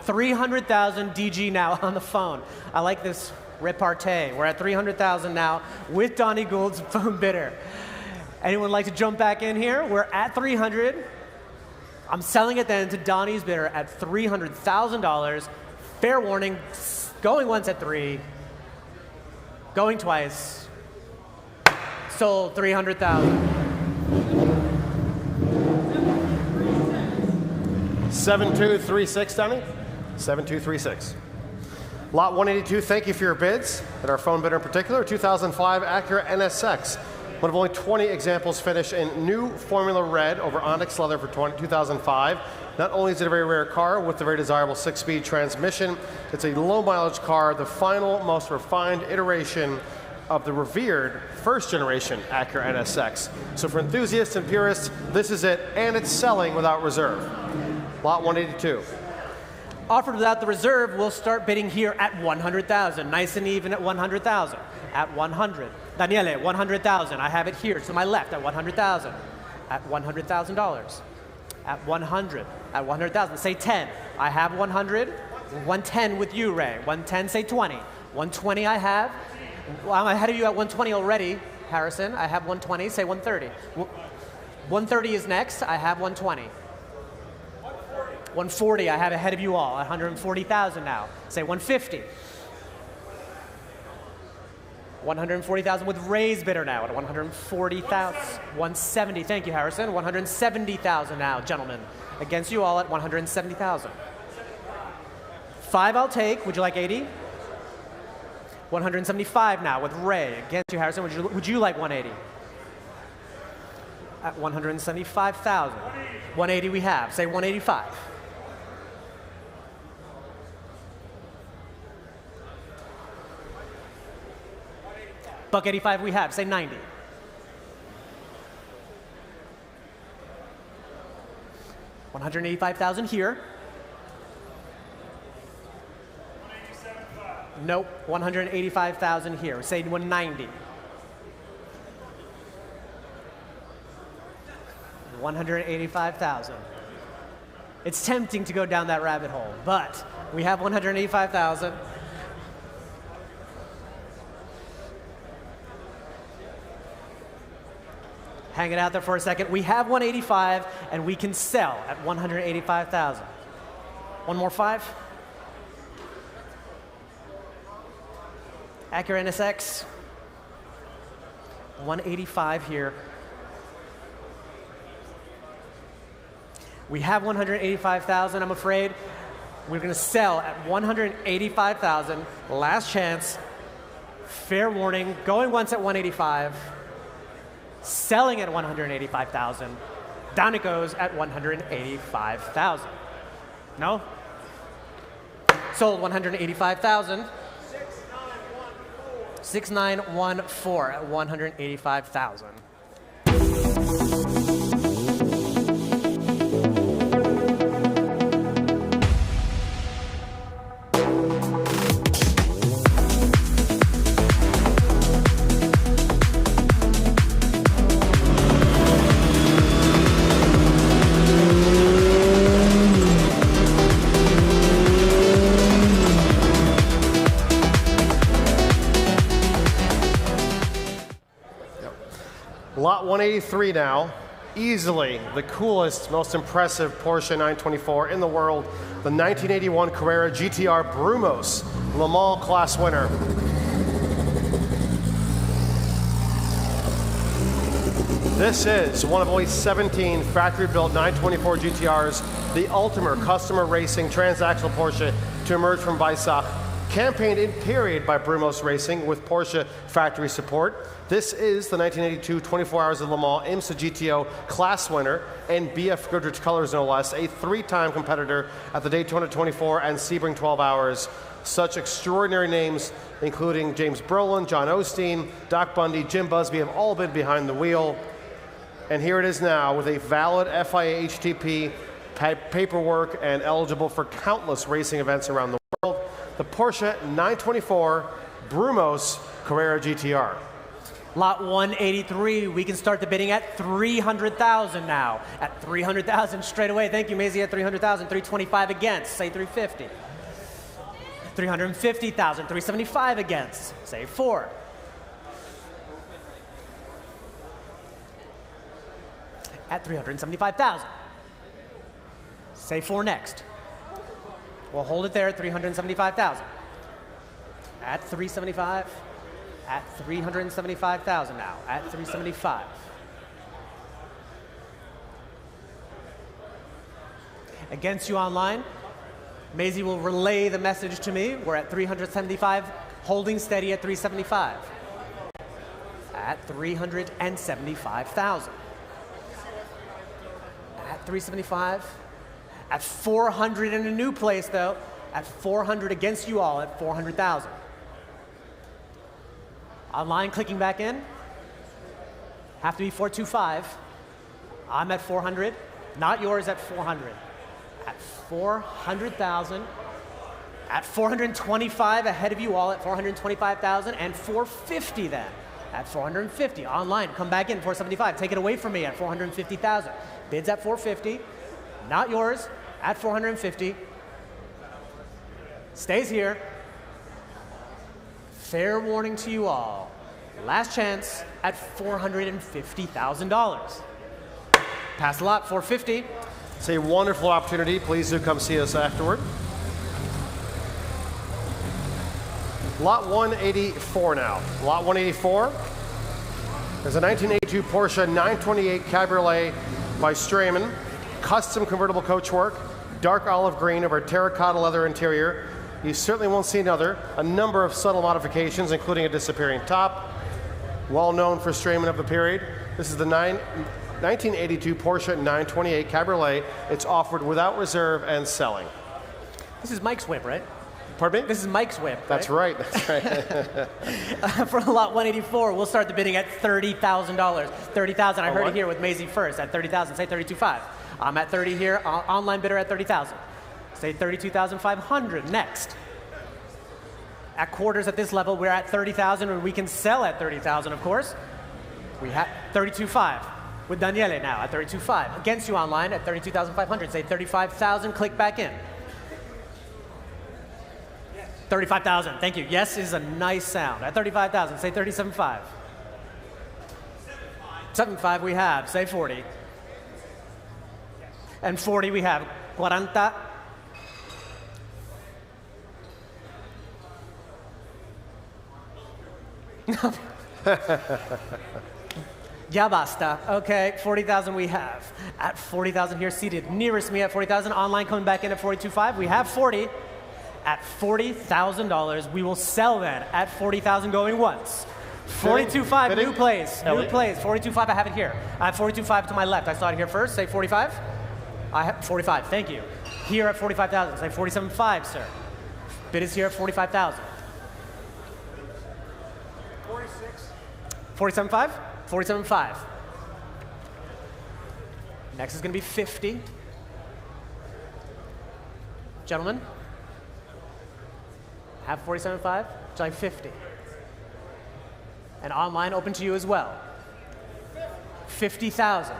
300,000 DG now on the phone. I like this repartee. We're at 300,000 now with Donnie Gould's phone bidder. Anyone like to jump back in here? We're at 300. I'm selling it then to Donnie's bidder at $300,000. Fair warning, going once at 3, going twice. Sold 300,000. 7236, Donnie. 7236. Lot 182, thank you for your bids. And our phone bidder in particular, 2005 Acura NSX. One of only 20 examples finished in new Formula Red over Onyx leather for 2005. Not only is it a very rare car with a very desirable 6-speed transmission, it's a low-mileage car, the final, most refined iteration of the revered first-generation Acura NSX. So for enthusiasts and purists, this is it, and it's selling without reserve. Lot 182. Offered without the reserve, we'll start bidding here at 100,000. Nice and even at 100,000. At 100. Daniele, 100,000. I have it here to my left at 100,000. At $100,000. At 100. At 100,000. Say 10. I have 100. 110 with you, Ray. 110, say 20. 120 I have. Well, I'm ahead of you at 120 already, Harrison. I have 120. Say 130. 130 is next. I have 120. 140, I have ahead of you all, 140,000 now. Say 150. 140,000 with Ray's bidder now at 140,000. 170, thank you, Harrison. 170,000 now, gentlemen. Against you all at 170,000. 5 I'll take, would you like 80? 175 now with Ray. Against you, Harrison, would you like 180? At 175,000. 180 we have, say 185. Buck 85 we have, say 90. 185,000 here. 187.5. Nope, 185,000 here. Say 190. 185,000. It's tempting to go down that rabbit hole, but we have 185,000. Hang it out there for a second. We have 185, and we can sell at 185,000. One more 5. Acura NSX. 185 here. We have 185,000, I'm afraid. We're going to sell at 185,000. Last chance. Fair warning. Going once at 185. Selling at 185,000. Down it goes at 185,000. No? Sold 185,000. 6914 at 185,000. Lot 183 now, easily the coolest, most impressive Porsche 924 in the world, the 1981 Carrera GTR Brumos, Le Mans class winner. This is one of only 17 factory-built 924 GTRs, the ultimate customer racing transactional Porsche to emerge from Weissach, campaigned in period by Brumos Racing with Porsche factory support. This is the 1982 24 Hours of Le Mans IMSA GTO class winner in BF Goodrich colors, no less, a three-time competitor at the Daytona 24 and Sebring 12 Hours. Such extraordinary names, including James Brolin, John Osteen, Doc Bundy, Jim Busby, have all been behind the wheel. And here it is now with a valid FIA HTP paperwork and eligible for countless racing events around the world. The Porsche 924 Brumos Carrera GTR. Lot 183, we can start the bidding at $300,000 now. At $300,000 straight away. Thank you, Maisie, at $300,000. $325 against, say $350. $350,000, $375 against, say $4. At $375,000, say $4 next. We'll hold it there at $375,000. At $375,000, at $375,000 now. At $375,000. Against you online. Maisie will relay the message to me. We're at $375,000, holding steady at $375,000. At $375,000. At $375,000. At $400,000 in a new place, though. At $400,000 against you all at $400,000. Online, clicking back in. Have to be $425,000. I'm at $400,000. Not yours at $400,000. At $400,000, at $425,000 ahead of you all at $425,000, and $450,000 then at $450,000. Online, come back in $475,000. Take it away from me at $450,000. Bids at $450,000, not yours at $450,000. Stays here. Fair warning to you all. Last chance at $450,000. Pass the lot, $450,000. It's a wonderful opportunity. Please do come see us afterward. Lot 184 now. Lot 184 is a 1982 Porsche 928 Cabriolet by Strayman. Custom convertible coachwork, dark olive green over terracotta leather interior. You certainly won't see another. A number of subtle modifications, including a disappearing top. Well known for Strayman of the period. This is the 1982 Porsche 928 Cabriolet. It's offered without reserve and selling. This is Mike's whip, right? Pardon me? This is Mike's whip, right? That's right. That's right. For lot 184, we'll start the bidding at $30,000. $30,000. I heard it here with Maisie first at $30,000. Say $32,500. I'm at $30 here. Online bidder at $30,000. Say $32,500 next. At quarters at this level, we're at $30,000, and we can sell at $30,000, of course. We have $32,500. With Daniele now at $32,500. Against you online at $32,500. Say $35,000, click back in. $35,000, thank you. Yes is a nice sound. At $35,000, say $37,500. $7,500 we have, say $40,000. And $40,000 we have, $40,000. Ya basta. Okay, $40,000 we have. At $40,000 here seated nearest me at $40,000. Online coming back in at $42,500. We have $40,000. At $40,000, we will sell then at $40,000 going once. $42,500, new place, new place. $42,500, I have it here. I have $42,500 to my left. I saw it here first. Say $45,000. I have $45,000. Thank you. Here at $45,000. Say $47,500, sir. Bid is here at $45,000. $47,500. $47,500. Next is going to be $50,000. Gentlemen, have $47,500. Would you like $50,000? And online open to you as well. $50,000.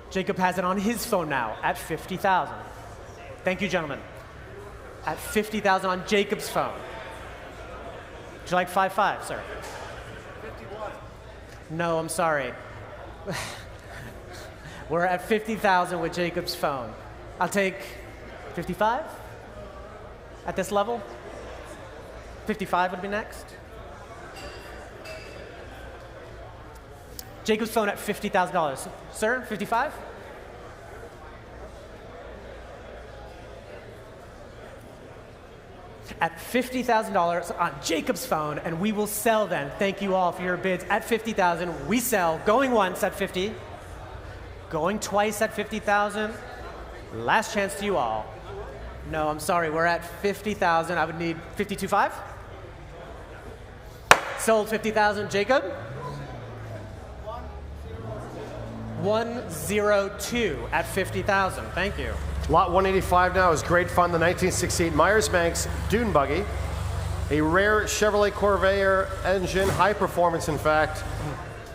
Jacob has it on his phone now at $50,000. Thank you, gentlemen. At $50,000 on Jacob's phone. Would you like $55,000, sir? No, I'm sorry. We're at $50,000 with Jacob's phone. I'll take $55,000 at this level. $55,000 would be next. Jacob's phone at $50,000. Sir, 55? At $50,000 on Jacob's phone, and we will sell then. Thank you all for your bids. At $50,000, we sell. Going once at 50. Going twice at 50,000. Last chance to you all. No, I'm sorry, we're at 50,000. I would need 52.5. Sold 50,000, Jacob. 102 at 50,000. Thank you. Lot 185 now is great fun. The 1968 Myers-Manx Dune Buggy. A rare Chevrolet Corvair engine, high performance in fact,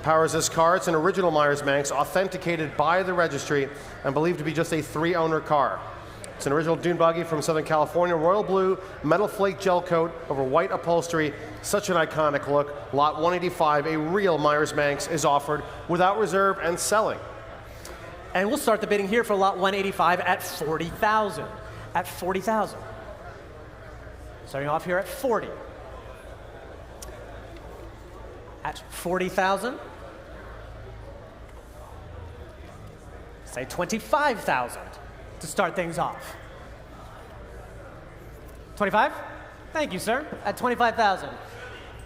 powers this car. It's an original Myers-Manx, authenticated by the registry and believed to be just a 3-owner car. It's an original Dune Buggy from Southern California, royal blue, metal flake gel coat over white upholstery. Such an iconic look. Lot 185, a real Myers-Manx, is offered without reserve and selling. And we'll start the bidding here for lot 185 at 40,000. At 40,000. Starting off here at 40. At 40,000. Say 25,000 to start things off. 25? Thank you, sir. At 25,000.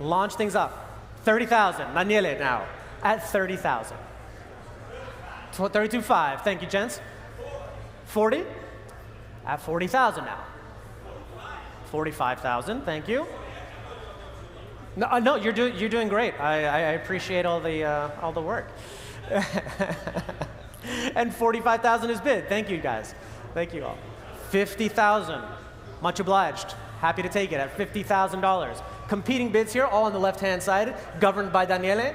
Launch things up. 30,000. Daniele now. At 30,000. 32.5. Thank you, gents. 40? At 40,000 now. 45,000. Thank you. No, you're doing great. I appreciate all the work. And 45,000 is bid. Thank you, guys. Thank you all. 50,000. Much obliged. Happy to take it at $50,000. Competing bids here, all on the left-hand side, governed by Daniele.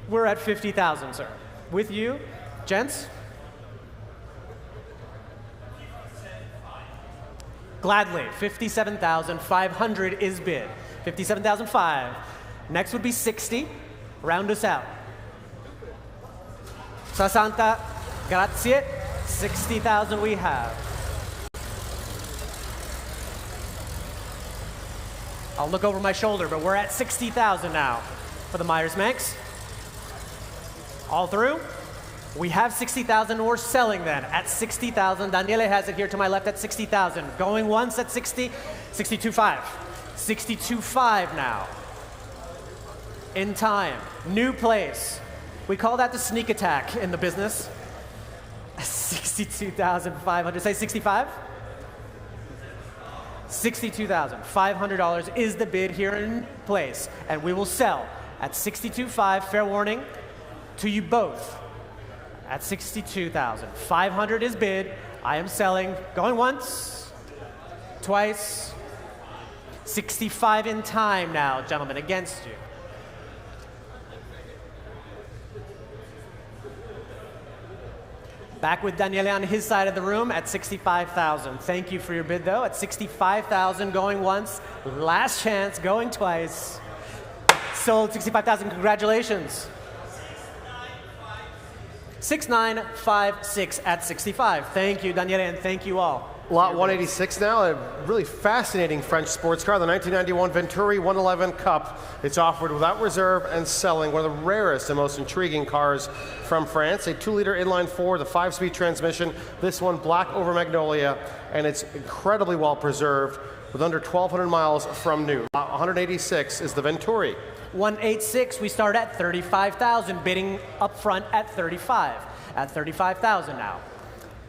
We're at 50,000, sir. With you, gents. Gladly, 57,500 is bid. 57,005. Next would be 60. Round us out. 60, grazie. 60,000 we have. I'll look over my shoulder, but we're at 60,000 now for the Myers-Manx. All through. We have 60,000, we're selling then at 60,000. Daniele has it here to my left at 60,000. Going once at 60, 62.5. 62.5 now. In time. New place. We call that the sneak attack in the business. 62,500. Say 65? $62,500 is the bid here in place. And we will sell at 62.5. Fair warning to you both. At 62,500 is bid. I am selling. Going once. Twice. 65 in time now, gentlemen, against you. Back with Daniele on his side of the room at 65,000. Thank you for your bid, though. At 65,000, going once. Last chance, going twice. Sold 65,000. Congratulations. 6956 at 65. Thank you, Daniele, and thank you all. Lot 186 now, a really fascinating French sports car, the 1991 Venturi 111 Cup. It's offered without reserve and selling, one of the rarest and most intriguing cars from France. A 2-liter inline-4, the 5-speed transmission. This one black over magnolia, and it's incredibly well preserved with under 1,200 miles from new. 186 is the Venturi. 186, we start at 35,000, bidding up front at 35. At 35,000 now.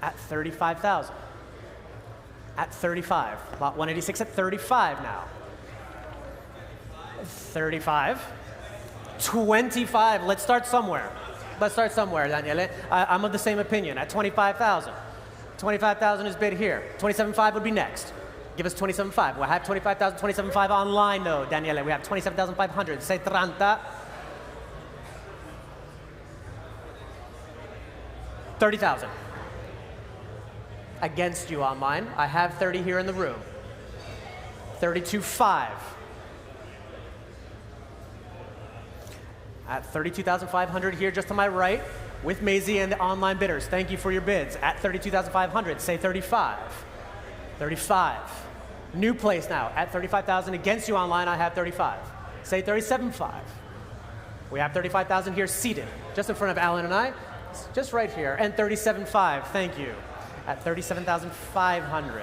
At 35,000. At 35. Lot 186 at 35 now. 35. 25. Let's start somewhere. Let's start somewhere, Daniele. I'm of the same opinion. At 25,000. 25,000 is bid here. 27.5 would be next. Give us 27.5. We'll have 25,000, 27.5 online, though, Daniele. We have 27,500. Say 30. 30,000. Against you on mine. I have 30 here in the room. 32.5. At 32,500 here just to my right with Maisie and the online bidders. Thank you for your bids. At 32,500, say 35. 35. New place now at 35,000. Against you online, I have 35. Say 37.5. We have 35,000 here seated, just in front of Alan and I, just right here, and 37.5, thank you, at 37,500.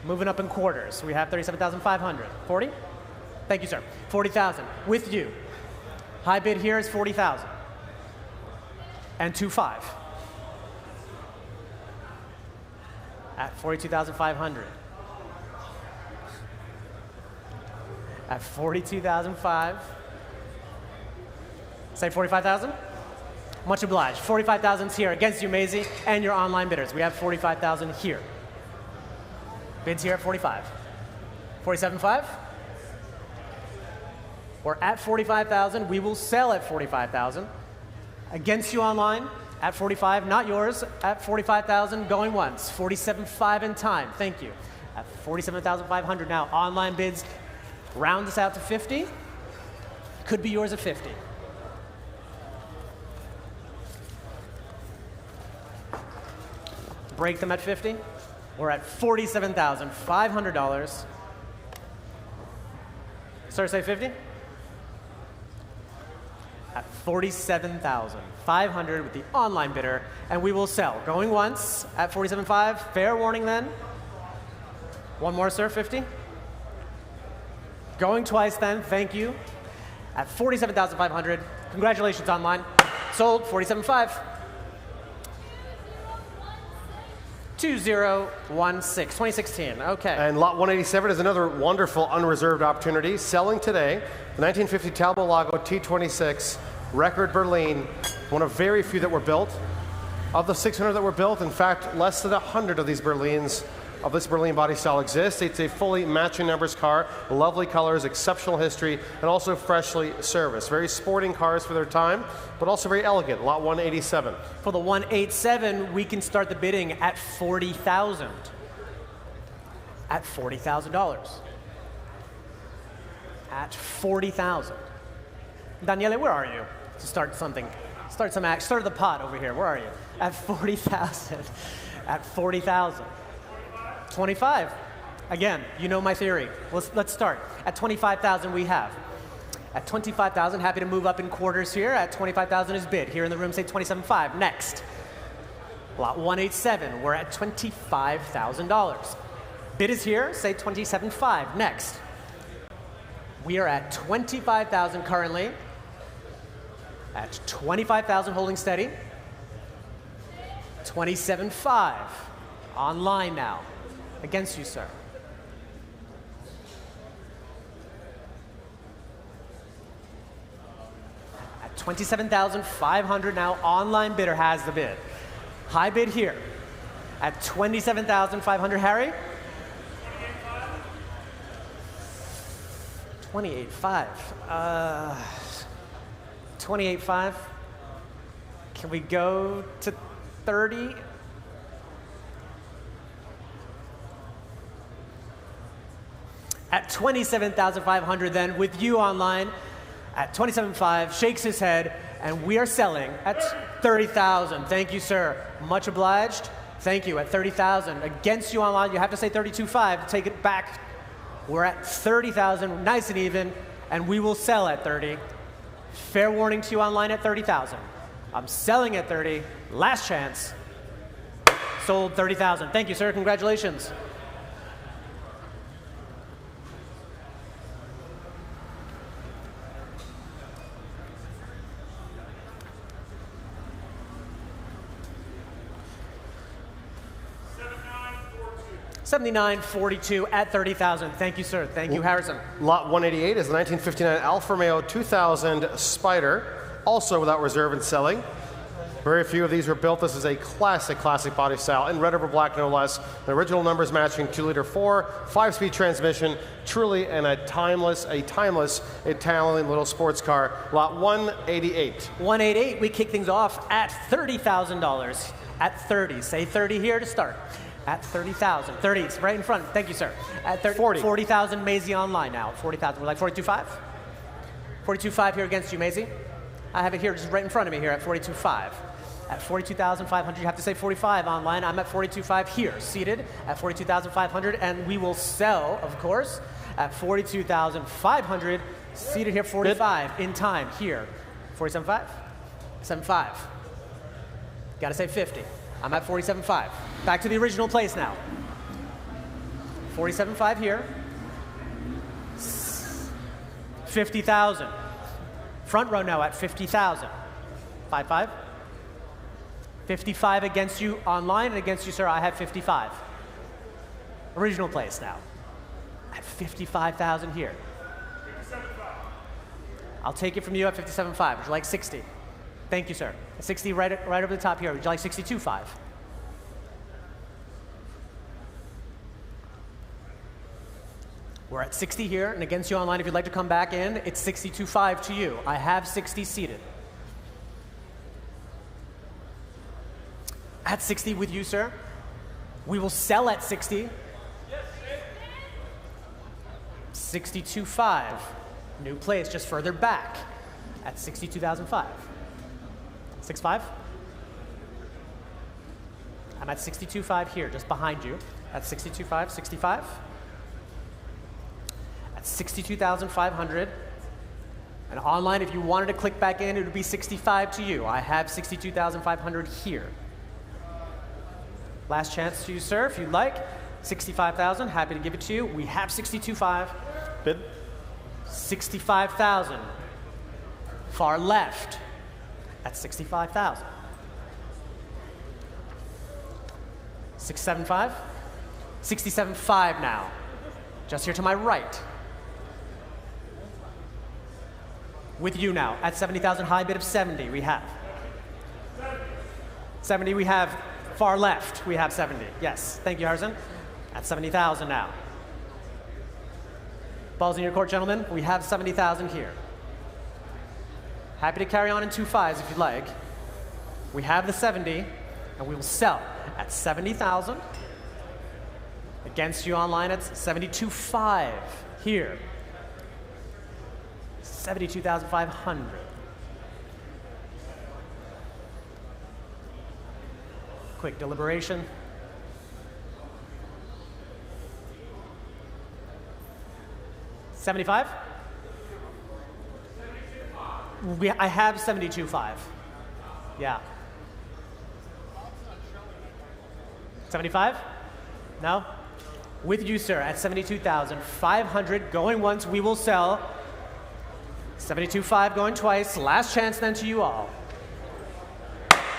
Moving up in quarters, we have 37,500. 40? Thank you, sir. 40,000, with you. High bid here is 40,000. And 2.5. At 42,500. At 42,005. Say 45,000? Much obliged. 45,000 is here against you, Maisie, and your online bidders. We have 45,000 here. Bids here at 45. 47.5? We're at 45,000. We will sell at 45,000. Against you online at 45, not yours, at 45,000, going once. 47.5 in time, thank you. At 47,500 now, online bids round us out to 50. Could be yours at 50. Break them at 50. We're at $47,500. Sir, say 50. At 47,500 with the online bidder, and we will sell. Going once at 47.5. Fair warning then. One more, sir, 50. Going twice then, thank you. At 47,500. Congratulations online. Sold, 47.5. 2016, okay. And lot 187 is another wonderful unreserved opportunity. Selling today, the 1950 Talbot Lago T26 record Berlin, one of very few that were built. Of the 600 that were built, in fact, less than 100 of these Berlins, of this Berlin body style exists. It's a fully matching numbers car, lovely colors, exceptional history, and also freshly serviced. Very sporting cars for their time, but also very elegant. Lot 187. For the 187, we can start the bidding at 40,000. At $40,000. At 40,000. Daniele, where are you? To start something. Start some act. Start the pot over here. Where are you? At 40,000. At 40,000. 25. Again, you know my theory. Let's start. At 25,000 we have. At 25,000, happy to move up in quarters here. At 25,000 is bid. Here in the room, say 27.5. Next. Lot 187, we're at $25,000. Bid is here, say 27.5. Next. We are at 25,000 currently. At 25,000 holding steady. 27.5. Online now. Against you, sir. At 27,500 now, online bidder has the bid. High bid here. At 27,500, Harry. 28.5. 28.5. Can we go to 30? At 27,500 then, with you online, at 27.5, shakes his head, and we are selling at 30,000. Thank you, sir. Much obliged. Thank you. At 30,000. Against you online, you have to say 32.5 to take it back. We're at 30,000, nice and even, and we will sell at 30. Fair warning to you online at 30,000. I'm selling at 30. Last chance. Sold 30,000. Thank you, sir. Congratulations. $79.42 at 30,000. Thank you, sir. Thank you, Harrison. Lot 188 is the 1959 Alfa Romeo 2000 Spider, also without reserve and selling. Very few of these were built. This is a classic body style in red over black, no less. The original numbers matching 2-liter 4, 5-speed transmission, truly a timeless Italian little sports car. Lot 188. 188. We kick things off at $30,000. At 30. Say 30 here to start. At 30,000. 30, it's right in front. Thank you, sir. At 40,000, Maisie online now. 40,000. We're like 42.5? 42.5 here against you, Maisie. I have it here just right in front of me here at 42.5. At 42,500, you have to say 45 online. I'm at 42.5 here, seated at 42,500, and we will sell, of course, at 42,500. Seated here, 45 in time here. 47.5, 7.5. Got to say 50. I'm at 47.5. Back to the original place now. 47.5 here. 50,000. Front row now at 50,000. 5.5. 55 against you online, and against you, sir, I have 55. Original place now. At 55,000 here. 57.5. I'll take it from you at 57.5. Would you like 60? Thank you, sir. 60 right over the top here. Would you like 62.5? We're at 60 here, and against you online, if you'd like to come back in, it's 62.5 to you. I have 60 seated. At 60 with you, sir. We will sell at 60. 62.5. New place, just further back at 62,005. 6.5. I'm at 62.5 here, just behind you. At 62.5, 65. At 62,500. And online, if you wanted to click back in, it would be 65 to you. I have 62,500 here. Last chance to you, sir, if you'd like. 65,000, happy to give it to you. We have 62.5. Bid. 65,000. Far left at 65,000. 675. 67.5 now. Just here to my right. With you now at 70,000, high bid of 70 we have. 70 we have. Far left, we have 70. Yes, thank you, Harrison. At 70,000 now. Balls in your court, gentlemen. We have 70,000 here. Happy to carry on in 2.5s if you'd like. We have the 70, and we will sell at 70,000. Against you online at 72.5 here. 72,500. Quick deliberation. $75? I have 72.5. Yeah. 75? No? With you, sir, at 72,500. Going once, we will sell. 72.5 going twice. Last chance then to you all.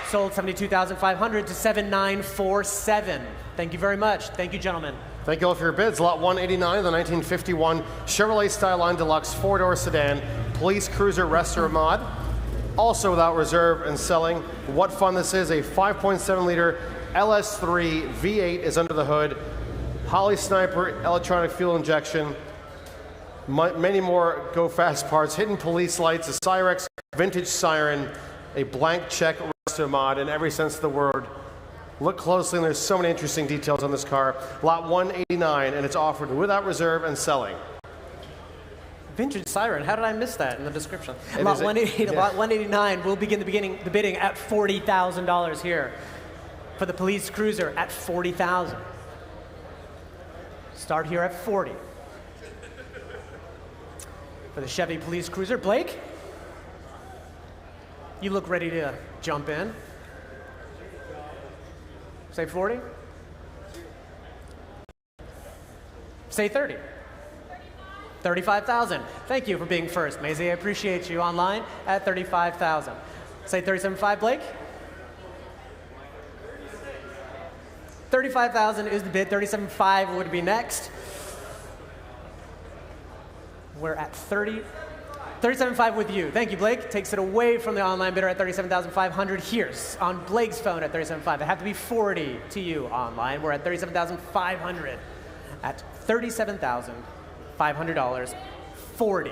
Sold 72,500 to 7,947. Thank you very much. Thank you, gentlemen. Thank you all for your bids. Lot 189, the 1951 Chevrolet Skyline Deluxe 4-door sedan, police cruiser Rester Mod. Also without reserve and selling. What fun this is. A 5.7 liter LS3 V8 is under the hood. Holly Sniper electronic fuel injection. Many more go fast parts. Hidden police lights, a Cyrex vintage siren, a blank check Rester Mod in every sense of the word. Look closely, and there's so many interesting details on this car. Lot 189, and it's offered without reserve and selling. Vintage siren. How did I miss that in the description? Lot 189 will begin the bidding at $40,000 here for the police cruiser at $40,000. Start here at 40. For the Chevy police cruiser, Blake, you look ready to jump in. Say 40. Say 30. 35,000. Thank you for being first, Maisie. I appreciate you online at 35,000. Say 37.5, Blake. 35,000 is the bid. 37.5 would be next. We're at 37.5 with you. Thank you, Blake. Takes it away from the online bidder at 37,500. Here's on Blake's phone at 37.5. It have to be 40 to you online. We're at 37,500 at $37,500. 40.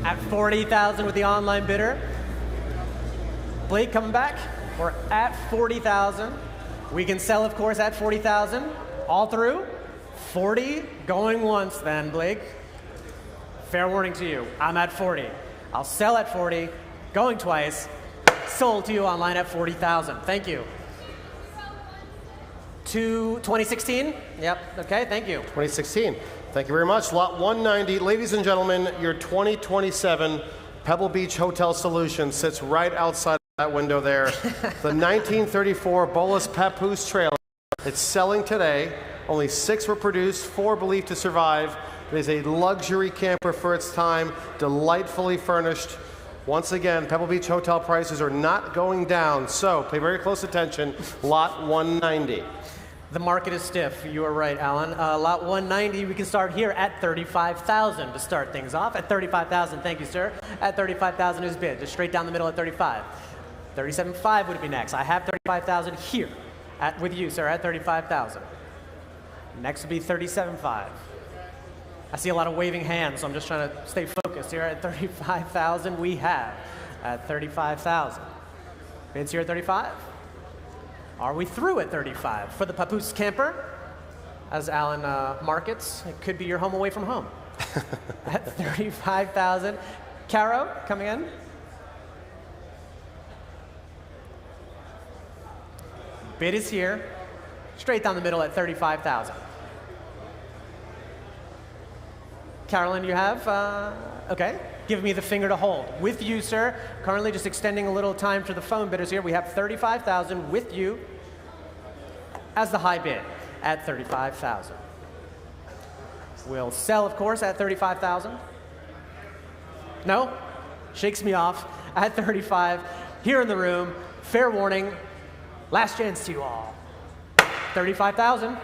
At 40,000 with the online bidder. Blake coming back. We're at 40,000. We can sell, of course, at 40,000. All through. 40 going once then, Blake. Fair warning to you. I'm at 40. I'll sell at 40. Going twice. Sold to you online at 40,000. Thank you. 2016? Yep, okay, thank you. 2016. Thank you very much. Lot 190. Ladies and gentlemen, your 2027 Pebble Beach Hotel Solution sits right outside that window there. The 1934 Bolus Papoose trailer. It's selling today. Only 6 were produced, 4 believed to survive. It is a luxury camper for its time, delightfully furnished. Once again, Pebble Beach Hotel prices are not going down, so pay very close attention. Lot 190. The market is stiff. You are right, Alan. Lot 190, we can start here at 35,000 to start things off. At 35,000, thank you, sir. At 35,000 is bid, just straight down the middle at 35. 37.5 would be next. I have 35,000 here with you, sir, at 35,000. Next would be 37.5. I see a lot of waving hands, so I'm just trying to stay focused here. At 35,000, we have at 35,000. Bids here at 35. Are we through at 35? For the Papoose camper, as Alan markets, it could be your home away from home. At 35,000. Caro, coming in. Bid is here, straight down the middle at 35,000. Carolyn, you have, okay. Give me the finger to hold. With you, sir. Currently just extending a little time for the phone bidders here. We have 35,000 with you as the high bid at 35,000. We'll sell, of course, at 35,000. No? Shakes me off at 35. Here in the room, fair warning, last chance to you all. 35,000.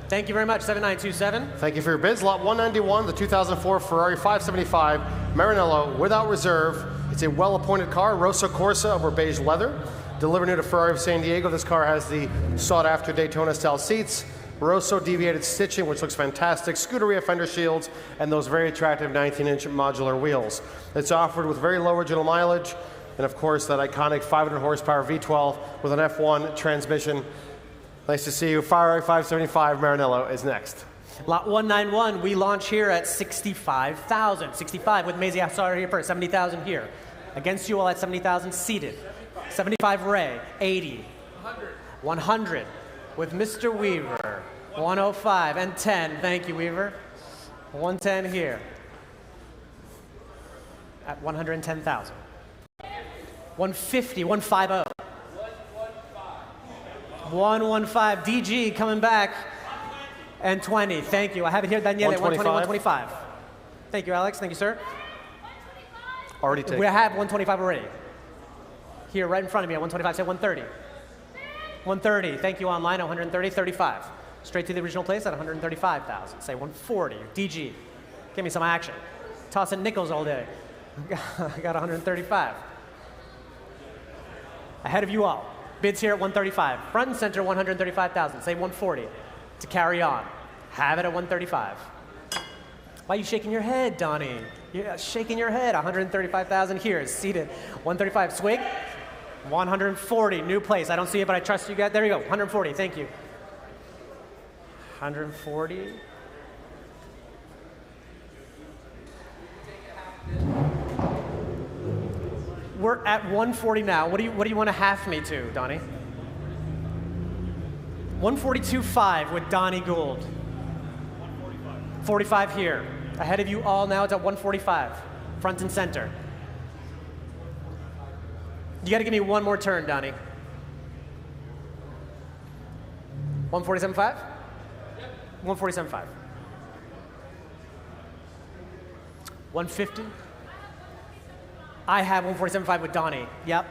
Thank you very much, 7927. Thank you for your bids. Lot 191, the 2004 Ferrari 575 Maranello without reserve. It's a well-appointed car, Rosso Corsa over beige leather. Delivered new to Ferrari of San Diego. This car has the sought-after Daytona-style seats, Rosso deviated stitching, which looks fantastic, Scuderia fender shields, and those very attractive 19-inch modular wheels. It's offered with very low original mileage, and of course that iconic 500 horsepower V12 with an F1 transmission. Nice to see you. Ferrari 575 Maranello is next. Lot 191, we launch here at 65,000. 65 with Maisie Assar here first, 70,000 here. Against you all at 70,000 seated. 75 Ray, 80. 100 with Mr. Weaver. 105 and 10. Thank you, Weaver. 110 here at 110,000. 150, 150. 115, DG coming back, and 20. Thank you. I have it here, Daniele, 120, 125. Thank you, Alex. Thank you, sir. Already taken. We have 125 already. Here, right in front of me at 125, say 130. 130, thank you online, 130, 35. Straight to the original place at 135,000. Say 140, DG. Give me some action. Tossing nickels all day. I got 135. Ahead of you all. Bids here at 135. Front and center, 135,000. Say 140 to carry on. Have it at 135. Why are you shaking your head, Donnie? You're shaking your head. 135,000 here is seated. 135, swig. 140, new place. I don't see it, but I trust you guys. There you go, 140, thank you. 140. We're at 140 now. What do you want to half me to, Donnie? 142.5 with Donnie Gould. 45 here. Ahead of you all now, it's at 145. Front and center. You got to give me one more turn, Donnie. 147.5? Yep. 147.5. 150? I have 147.5 with Donnie. Yep.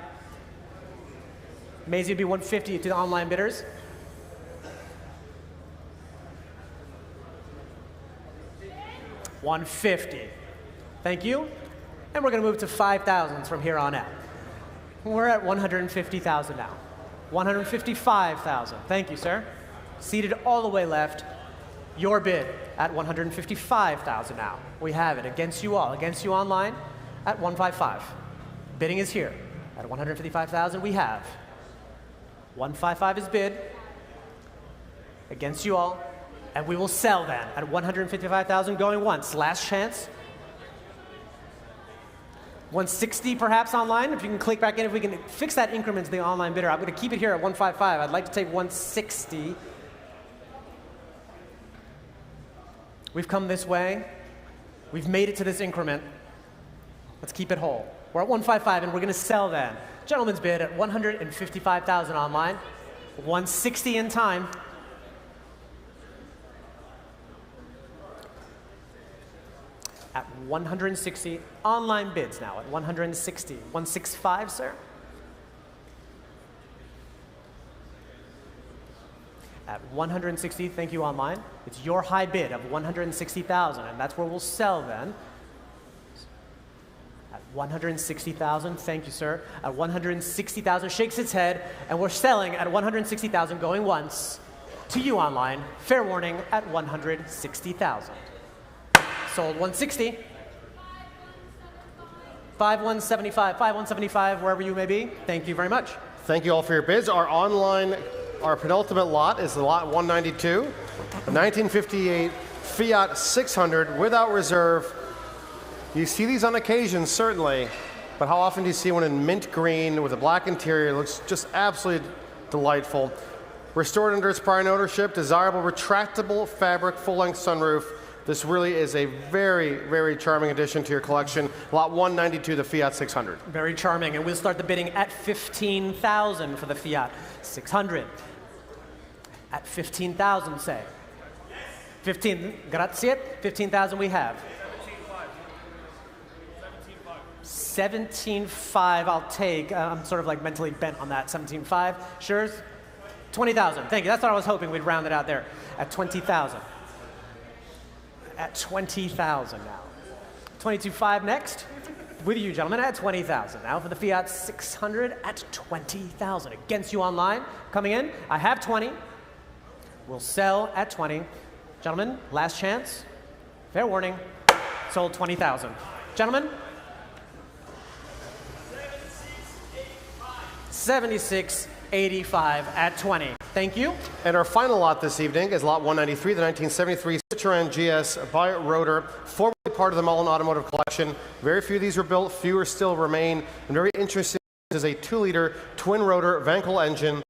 Maisie would be 150 to the online bidders. $150. Thank you. And we're going to move to 5,000s from here on out. We're at 150,000 now. 155,000. Thank you, sir. Seated all the way left. Your bid at 155,000 now. We have it against you all, against you online at 155. Bidding is here at 155,000. We have 155 is bid against you all, and we will sell then at 155,000 going once. Last chance. 160 perhaps online. If you can click back in, if we can fix that increment to the online bidder. I'm going to keep it here at 155. I'd like to take 160. We've come this way. We've made it to this increment. Let's keep it whole. We're at 155, and we're going to sell then. Gentleman's bid at 155,000 online. 160 in time. At 160, online bids now at 160. 165, sir? At 160, thank you, online. It's your high bid of 160,000, and that's where we'll sell then. At 160,000, thank you, sir. At 160,000, shakes its head, and we're selling at 160,000, going once. To you, online, fair warning at 160,000. Sold 160. 5175, 5175, wherever you may be. Thank you very much. Thank you all for your bids. Our penultimate lot is the lot 192, 1958 Fiat 600 without reserve. You see these on occasion, certainly, but how often do you see one in mint green with a black interior? It looks just absolutely delightful. Restored under its prior ownership, desirable retractable fabric, full-length sunroof. This really is a very, very charming addition to your collection. Lot 192, the Fiat 600. Very charming, and we'll start the bidding at 15,000 for the Fiat 600. At 15,000, say. 15, grazie. 15,000 we have. 17.5 I'll take. I'm sort of like mentally bent on that. 17.5, sure. 20,000, thank you. That's what I was hoping we'd round it out there. At 20,000. At 20,000 now. 22.5 next. With you, gentlemen, at 20,000. Now for the Fiat 600 at 20,000. Against you online. Coming in, I have 20. We'll sell at 20. Gentlemen, last chance. Fair warning. Sold 20,000. Gentlemen. 76.85 at 20. Thank you. And our final lot this evening is lot 193, the 1973 Citroën GS bi-rotor, formerly part of the Mullen Automotive Collection. Very few of these were built, fewer still remain. And very interesting, this is a 2-liter twin-rotor Wankel engine.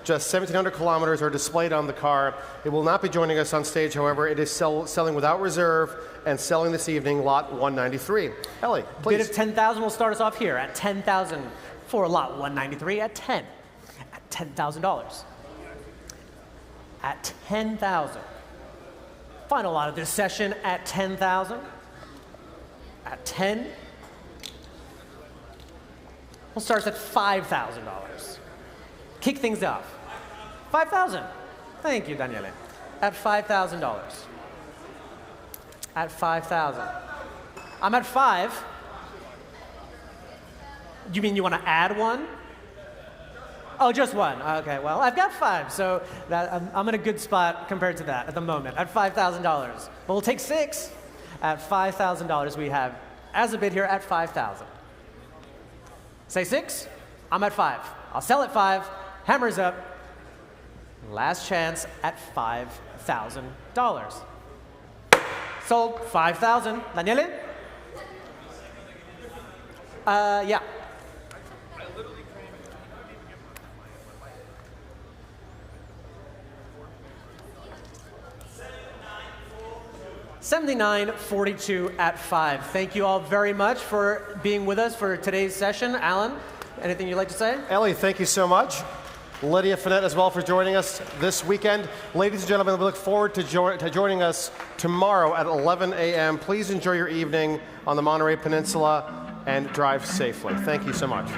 Just 1,700 kilometers are displayed on the car. It will not be joining us on stage, however. It is selling without reserve and selling this evening, lot 193. Ellie, please. Bid of 10,000 will start us off here at 10,000 for lot 193 at 10. At $10,000. At 10,000. Final lot of this session at 10,000. At 10. We'll start at $5,000. Kick things off. 5,000. Thank you, Daniele. At $5,000. At 5,000. I'm at 5. You mean you want to add one? Oh, just one. Okay, well, I've got 5, so I'm in a good spot compared to that at the moment, at $5,000. But we'll take 6. At $5,000, we have, as a bid here, at 5,000. Say 6. I'm at 5. I'll sell at 5. Hammers up. Last chance at $5,000. Sold 5,000. Daniele? Yeah. 79.42 at 5. Thank you all very much for being with us for today's session. Alan, anything you'd like to say? Ellie, thank you so much. Lydia Finette as well for joining us this weekend. Ladies and gentlemen, we look forward to joining us tomorrow at 11 a.m. Please enjoy your evening on the Monterey Peninsula and drive safely. Thank you so much.